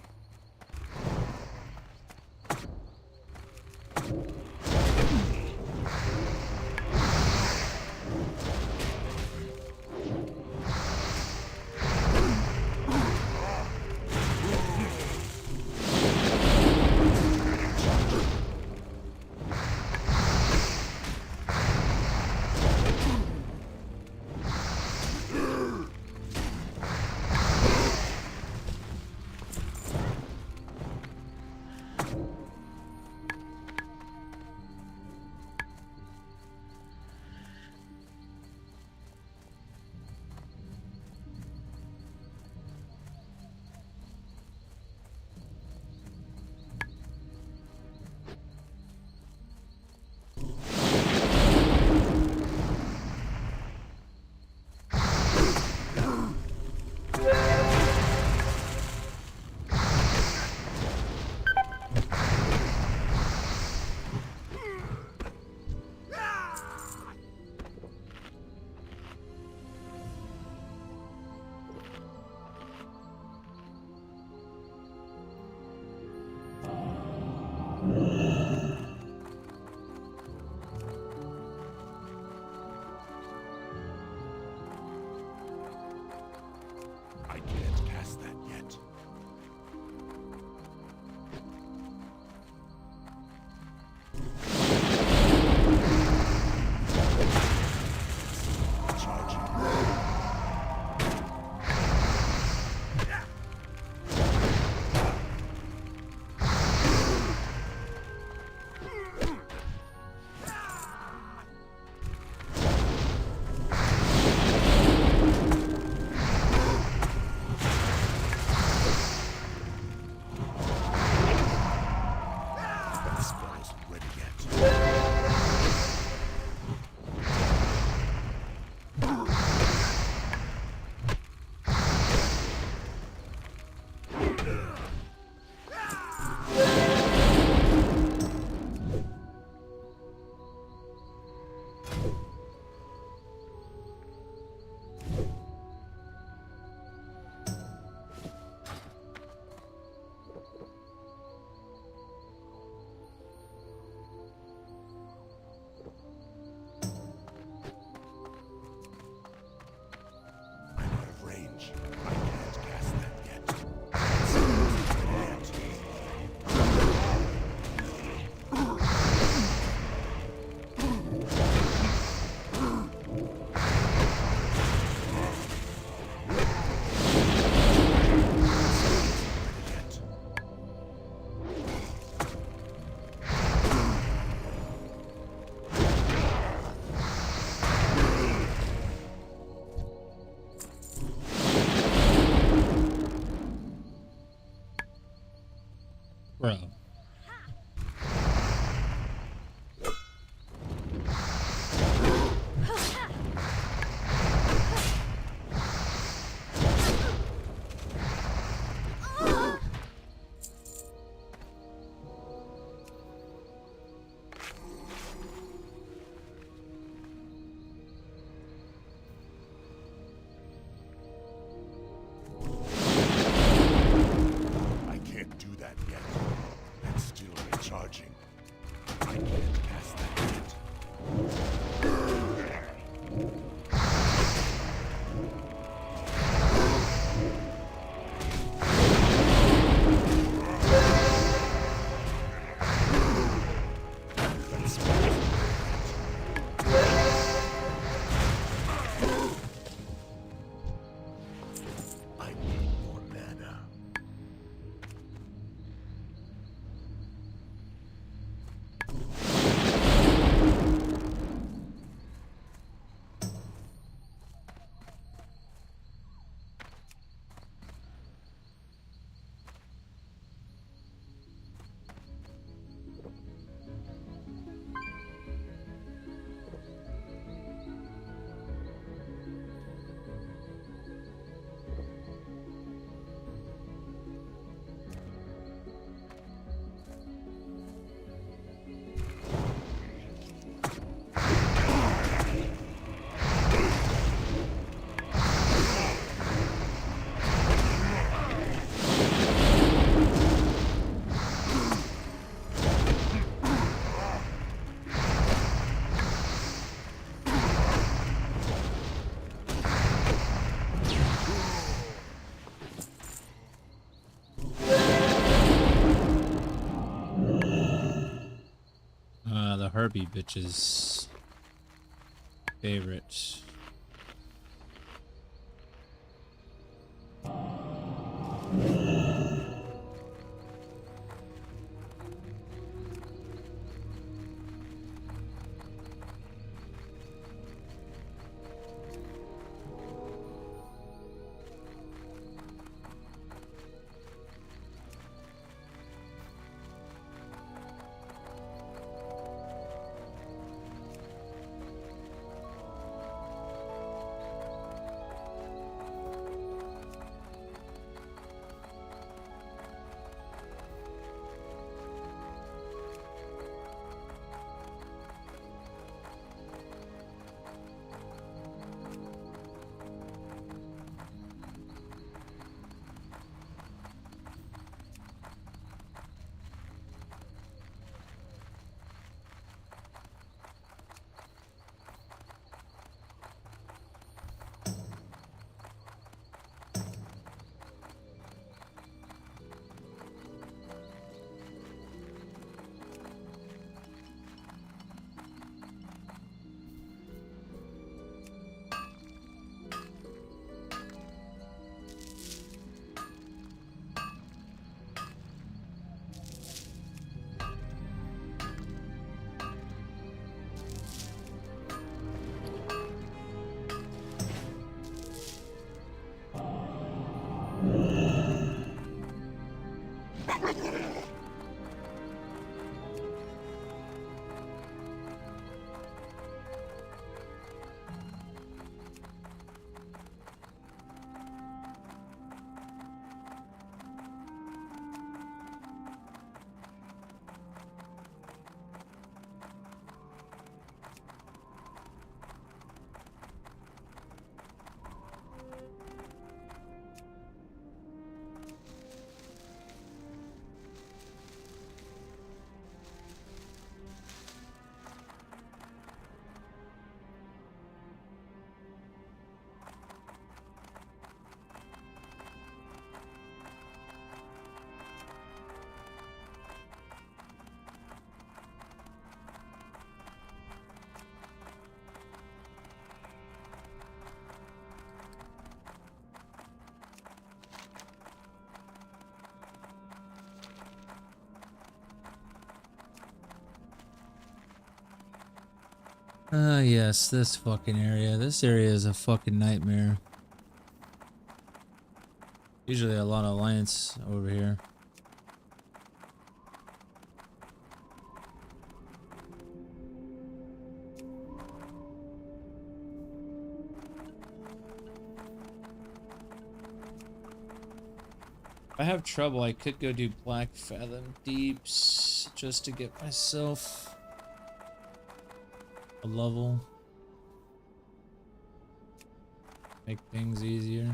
Bro. I can't do that yet. I'm still recharging. I can't pass that yet. I need more mana. The Herbie bitches favorite. Ah, yes, this fucking area. This area is a fucking nightmare. Usually a lot of alliance over here. If I have trouble, I could go do Black Fathom Deeps just to get myself a level. Make things easier.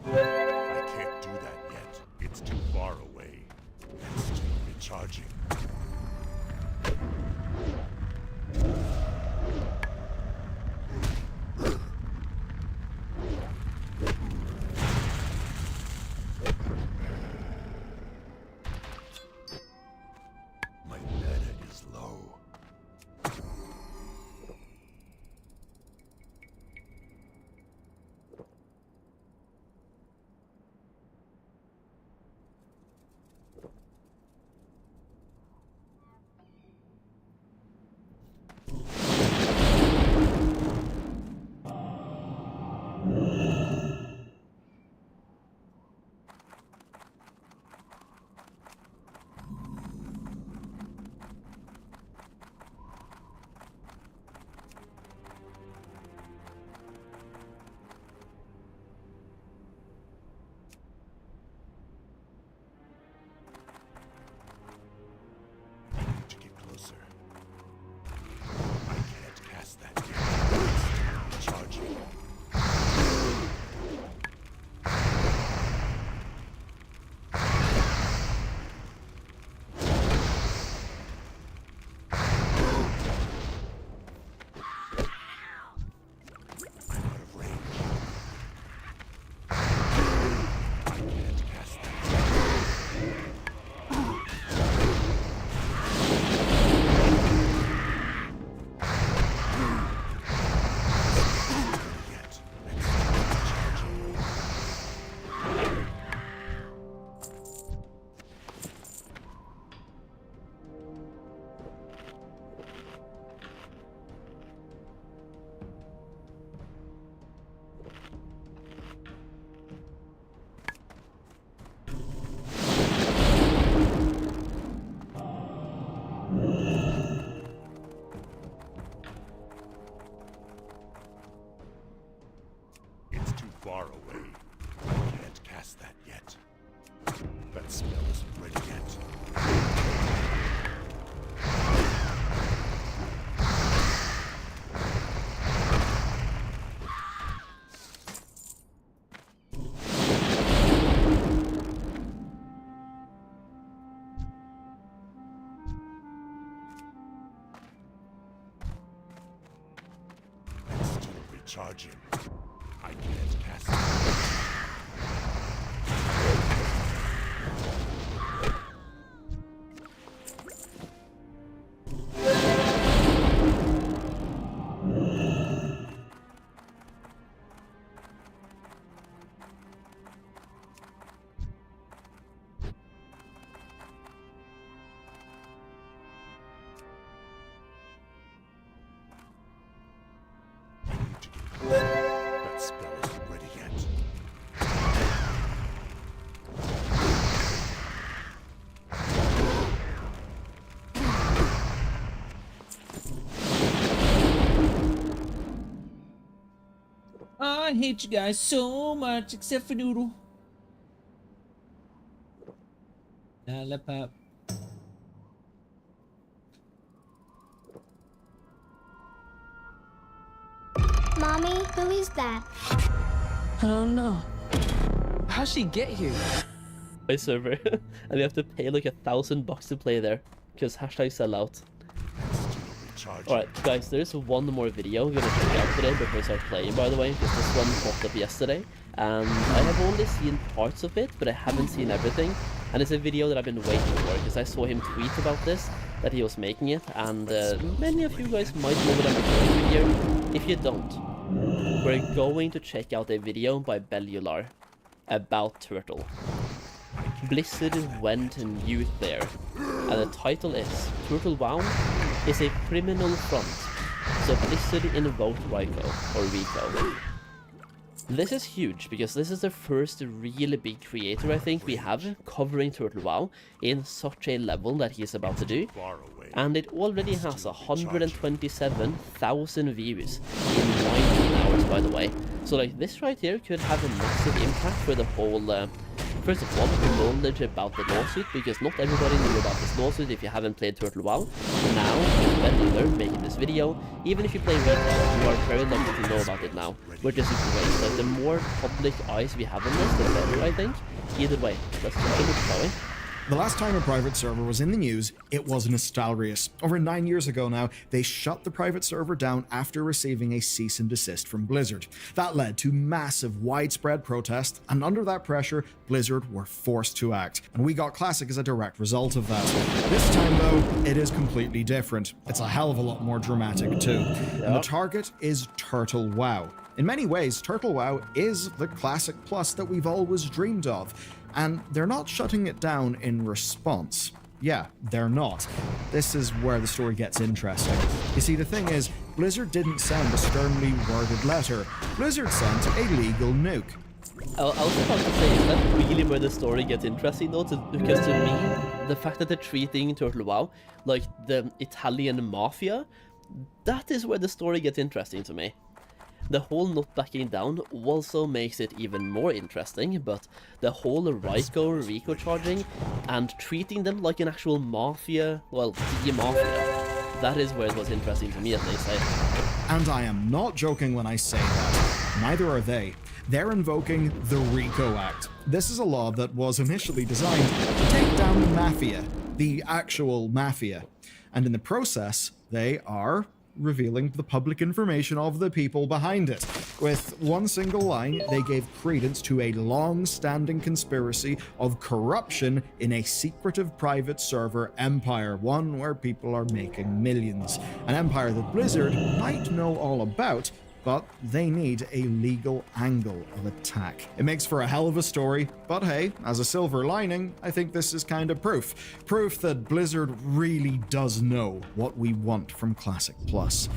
I can't do that yet. It's too far away. And still recharging. My mana is low. Charging. I can't cast it. That spell isn't ready yet. I hate you guys so much, except for Noodle. Lollipop. Mommy, who is that? I don't know. How'd she get here? My server, and you have to pay like $1,000 to play there, because hashtag sellout. Alright, guys, there's one more video I'm gonna check out today before I start playing, by the way, because this one popped up yesterday, and I have only seen parts of it, but I haven't seen everything, and it's a video that I've been waiting for, because I saw him tweet about this, that he was making it, and many of you guys might know what I'm referring to here. If you don't, we're going to check out a video by Bellular about Turtle. Blizzard went and youth there, and the title is Turtle WoW is a criminal front, so Blizzard invoked Rico. This is huge, because this is the first really big creator I think we have covering Turtle WoW in such a level that he's about to do, and it already has 127,000 views in 19 hours, by the way. So like this right here could have a massive impact for the whole first of all, knowledge about the lawsuit, because not everybody knew about this lawsuit if you haven't played Turtle WoW. Now, with Bellular making this video, even if you play retail, you are very lucky to know about it now, which is great. Like, the more public eyes we have on this, the better, I think. Either way, let's continue, shall we? The last time a private server was in the news, it was Nostalrius. Over 9 years ago now, they shut the private server down after receiving a cease and desist from Blizzard. That led to massive, widespread protest, and under that pressure, Blizzard were forced to act. And we got Classic as a direct result of that. This time though, it is completely different. It's a hell of a lot more dramatic too. And the target is Turtle WoW. In many ways, Turtle WoW is the Classic Plus that we've always dreamed of. And they're not shutting it down in response. Yeah, they're not. This is where the story gets interesting. You see, the thing is, Blizzard didn't send a sternly worded letter. Blizzard sent a legal nuke. I was about to say, is that really where the story gets interesting though? Because to me, the fact that they're treating Turtle WoW like the Italian mafia, that is where the story gets interesting to me. The whole not backing down also makes it even more interesting, but the whole Rico charging and treating them like an actual mafia, well, the mafia, that is where it was interesting to me, as they say. And I am not joking when I say that. Neither are they. They're invoking the RICO Act. This is a law that was initially designed to take down the mafia, the actual mafia. And in the process, they are revealing the public information of the people behind it. With one single line, they gave credence to a long-standing conspiracy of corruption in a secretive private server empire, one where people are making millions. An empire that Blizzard might know all about, but they need a legal angle of attack. It makes for a hell of a story, but hey, as a silver lining, I think this is kind of proof. Proof that Blizzard really does know what we want from Classic Plus.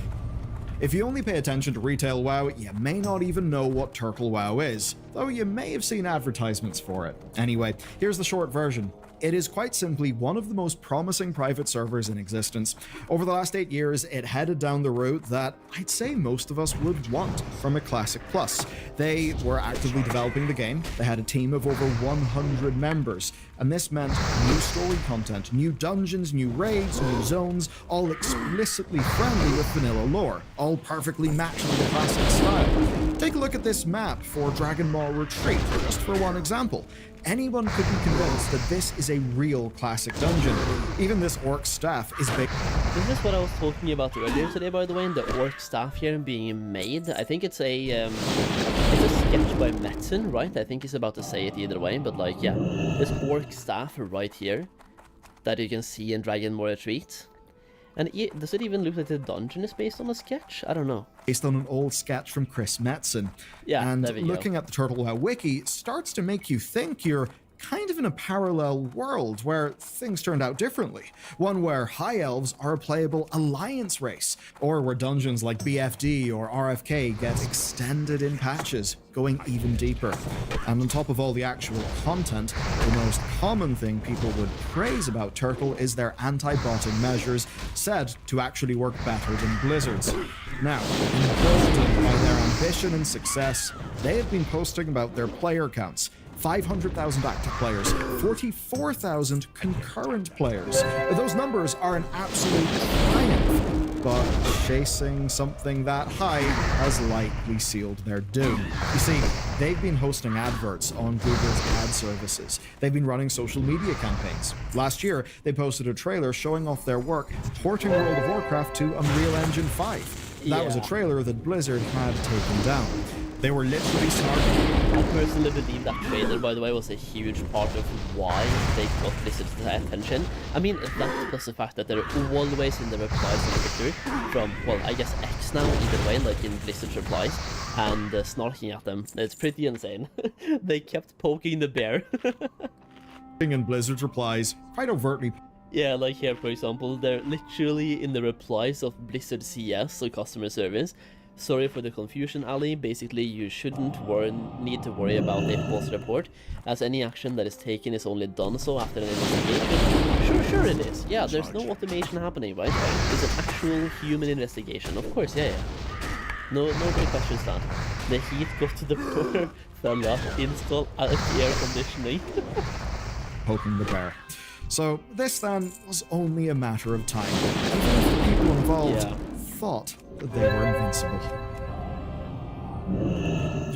If you only pay attention to retail WoW, you may not even know what Turtle WoW is, though you may have seen advertisements for it. Anyway, here's the short version. It is quite simply one of the most promising private servers in existence. Over the last 8 years, it headed down the route that I'd say most of us would want from a Classic Plus. They were actively developing the game, they had a team of over 100 members, and this meant new story content, new dungeons, new raids, new zones, all explicitly friendly with vanilla lore, all perfectly matching the Classic style. Take a look at this map for Dragon Ball Retreat, just for one example. Anyone could be convinced that this is a real classic dungeon. Even this orc staff is big. This is what I was talking about earlier today, by the way, the orc staff here being made. I think it's a sketch by Metzen, right? I think he's about to say it either way, but like, yeah, this orc staff right here that you can see in Dragon Ball Retreat. And does it even look like the dungeon is based on a sketch? I don't know. Based on an old sketch from Chris Metzen. Yeah, and there we looking go. at the Turtle WoW wiki starts to make you think you're kind of in a parallel world where things turned out differently. One where high elves are a playable alliance race, or where dungeons like BFD or RFK get extended in patches, going even deeper. And on top of all the actual content, the most common thing people would praise about Turtle is their anti-botting measures, said to actually work better than Blizzard's. Now, emboldened by their ambition and success, they have been posting about their player counts. 500,000 active players, 44,000 concurrent players. Those numbers are an absolute triumph, but chasing something that high has likely sealed their doom. You see, they've been hosting adverts on Google's ad services. They've been running social media campaigns. Last year, they posted a trailer showing off their work porting World of Warcraft to Unreal Engine 5. That was a trailer that Blizzard had taken down. They were literally snarking. I personally believe that trailer, by the way, was a huge part of why they got Blizzard's attention. I mean, that plus the fact that they're always in the replies on Twitter from, well, I guess X now, either way, like in Blizzard's replies, and snarking at them. It's pretty insane. They kept poking the bear. In Blizzard's replies, quite overtly. Yeah, like here, for example, they're literally in the replies of Blizzard CS, so customer service. Sorry for the confusion, Ali. Basically, you shouldn't need to worry about a false report, as any action that is taken is only done so after an investigation. Sure it is. Yeah, there's no automation happening, right? It's an actual human investigation. Of course, yeah. Nobody questions that. The heat got to the poor fella. Install air conditioning. Poking the bear. So this then was only a matter of time, even if the people involved thought that they were invincible.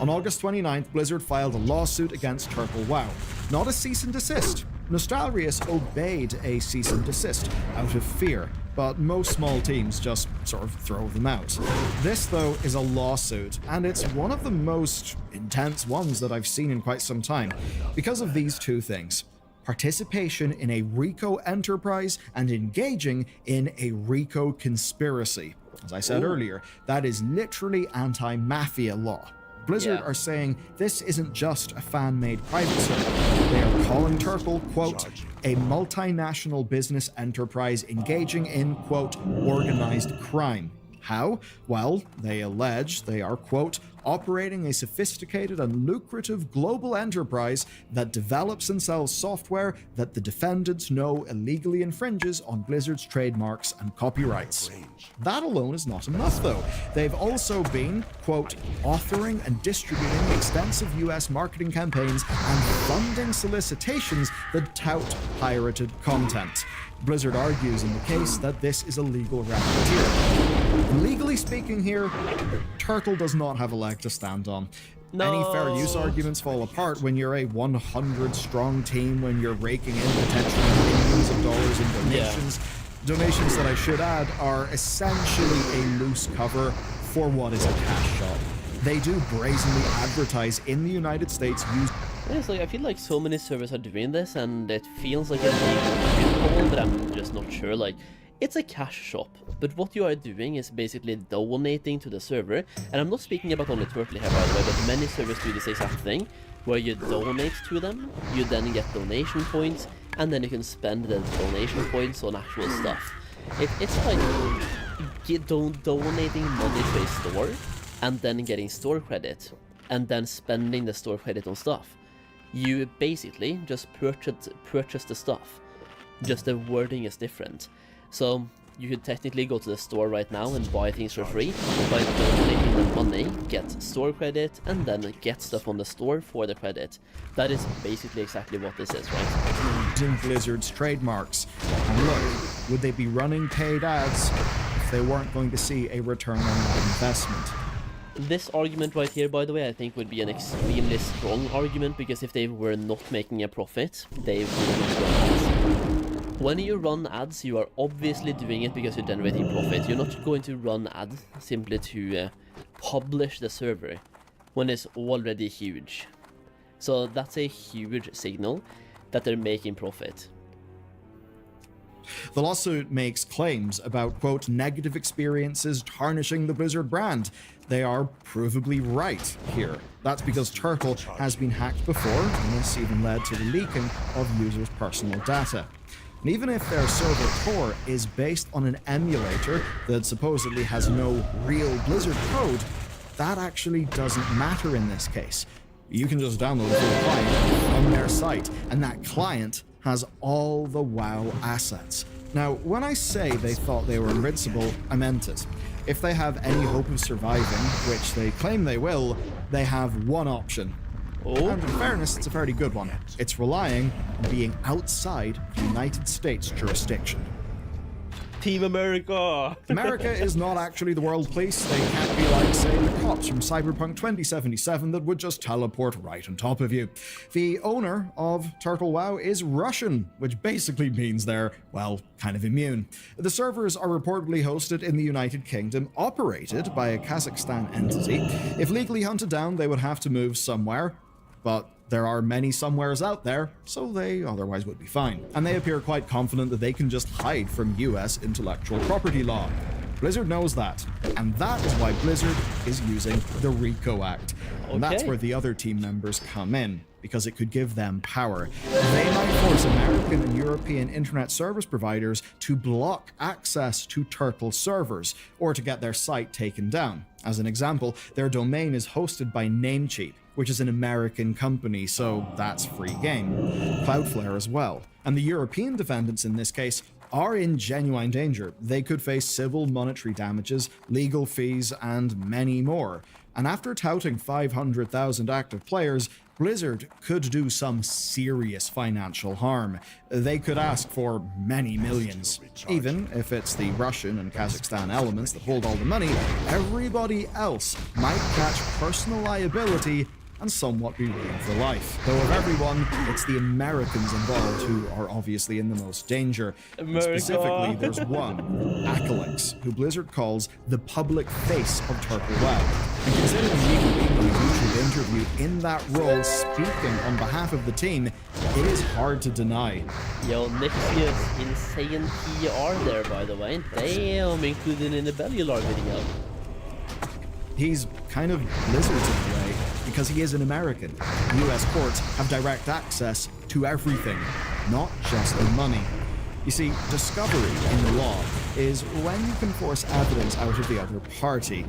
On August 29th, Blizzard filed a lawsuit against Turtle WoW. Not a cease and desist. Nostalrius obeyed a cease and desist out of fear, but most small teams just sort of throw them out. This, though, is a lawsuit, and it's one of the most intense ones that I've seen in quite some time, because of these two things. Participation in a RICO enterprise and engaging in a RICO conspiracy. As I said earlier, that is literally anti-mafia law. Blizzard are saying this isn't just a fan-made private server. They are calling Turtle, quote, a multinational business enterprise engaging in, quote, organized crime. How? Well, they allege they are, quote, operating a sophisticated and lucrative global enterprise that develops and sells software that the defendants know illegally infringes on Blizzard's trademarks and copyrights. That alone is not enough, though. They've also been, quote, authoring and distributing extensive US marketing campaigns and funding solicitations that tout pirated content. Blizzard argues in the case that this is a legal racketeer. Legally speaking here, Turtle does not have a leg to stand on. No. Any fair use arguments fall apart when you're a 100-strong team, when you're raking in potentially millions of dollars in donations. Donations that I should add are essentially a loose cover for what is a cash shop. They do brazenly advertise in the United States Yeah, it's like, I feel like so many servers are doing this, and it feels like it's being but I'm just not sure. Like, it's a cash shop, but what you are doing is basically donating to the server, and I'm not speaking about only Turtle here, by the way, but many servers do this exact thing, where you donate to them, you then get donation points, and then you can spend the donation points on actual stuff. It's like donating money to a store, and then getting store credit, and then spending the store credit on stuff. You basically just purchase the stuff, just the wording is different. So you could technically go to the store right now and buy things for free by donating the money, get store credit, and then get stuff on the store for the credit. That is basically exactly what this is, right? in Blizzard's trademarks. And look, would they be running paid ads if they weren't going to see a return on that investment? This argument right here, by the way, I think would be an extremely strong argument, because if they were not making a profit, they would not run ads. When you run ads, you are obviously doing it because you're generating profit. You're not going to run ads simply to publish the server when it's already huge. So that's a huge signal that they're making profit. The lawsuit makes claims about, quote, negative experiences tarnishing the Blizzard brand. They are provably right here. That's because Turtle has been hacked before, and this even led to the leaking of users' personal data. And even if their server core is based on an emulator that supposedly has no real Blizzard code, that actually doesn't matter in this case. You can just download a full client from their site, and that client has all the WoW assets. Now, when I say they thought they were invincible, I meant it. If they have any hope of surviving, which they claim they will, they have one option. And in fairness, it's a fairly good one. It's relying on being outside the United States jurisdiction. Team America! America is not actually the world police. They can't be like, say, the cops from Cyberpunk 2077 that would just teleport right on top of you. The owner of Turtle WoW is Russian, which basically means they're, well, kind of immune. The servers are reportedly hosted in the United Kingdom, operated by a Kazakhstan entity. If legally hunted down, they would have to move somewhere, but there are many somewheres out there, so they otherwise would be fine. And they appear quite confident that they can just hide from US intellectual property law. Blizzard knows that, and that is why Blizzard is using the RICO Act. And that's where the other team members come in, because it could give them power. They might force American and European internet service providers to block access to Turtle servers, or to get their site taken down. As an example, their domain is hosted by Namecheap, which is an American company, so that's free game. Cloudflare as well. And the European defendants in this case are in genuine danger. They could face civil monetary damages, legal fees, and many more. And after touting 500,000 active players, Blizzard could do some serious financial harm. They could ask for many millions. Even if it's the Russian and Kazakhstan elements that hold all the money, everybody else might catch personal liability and somewhat be ruined for life. Though of everyone, it's the Americans involved who are obviously in the most danger. Specifically, there's one, Acolyx, who Blizzard calls the public face of Turtle WoW. And considering me being on a YouTube interview in that role, speaking on behalf of the team, it is hard to deny. Yo, Nixia's insane PR there, by the way. Damn, included in the Bellular video. He's kind of Blizzard's in a way, because he is an American. US courts have direct access to everything, not just the money. You see, discovery in the law is when you can force evidence out of the other party.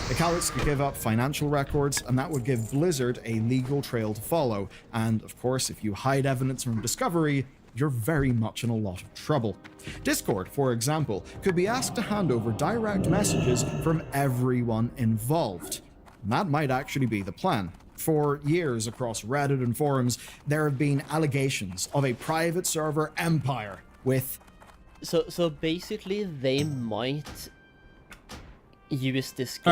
Acolyx could give up financial records, and that would give Blizzard a legal trail to follow. And of course, if you hide evidence from discovery, you're very much in a lot of trouble. Discord, for example, could be asked to hand over direct messages from everyone involved. And that might actually be the plan. For years across Reddit and forums, there have been allegations of a private server empire with... So basically they might use Discord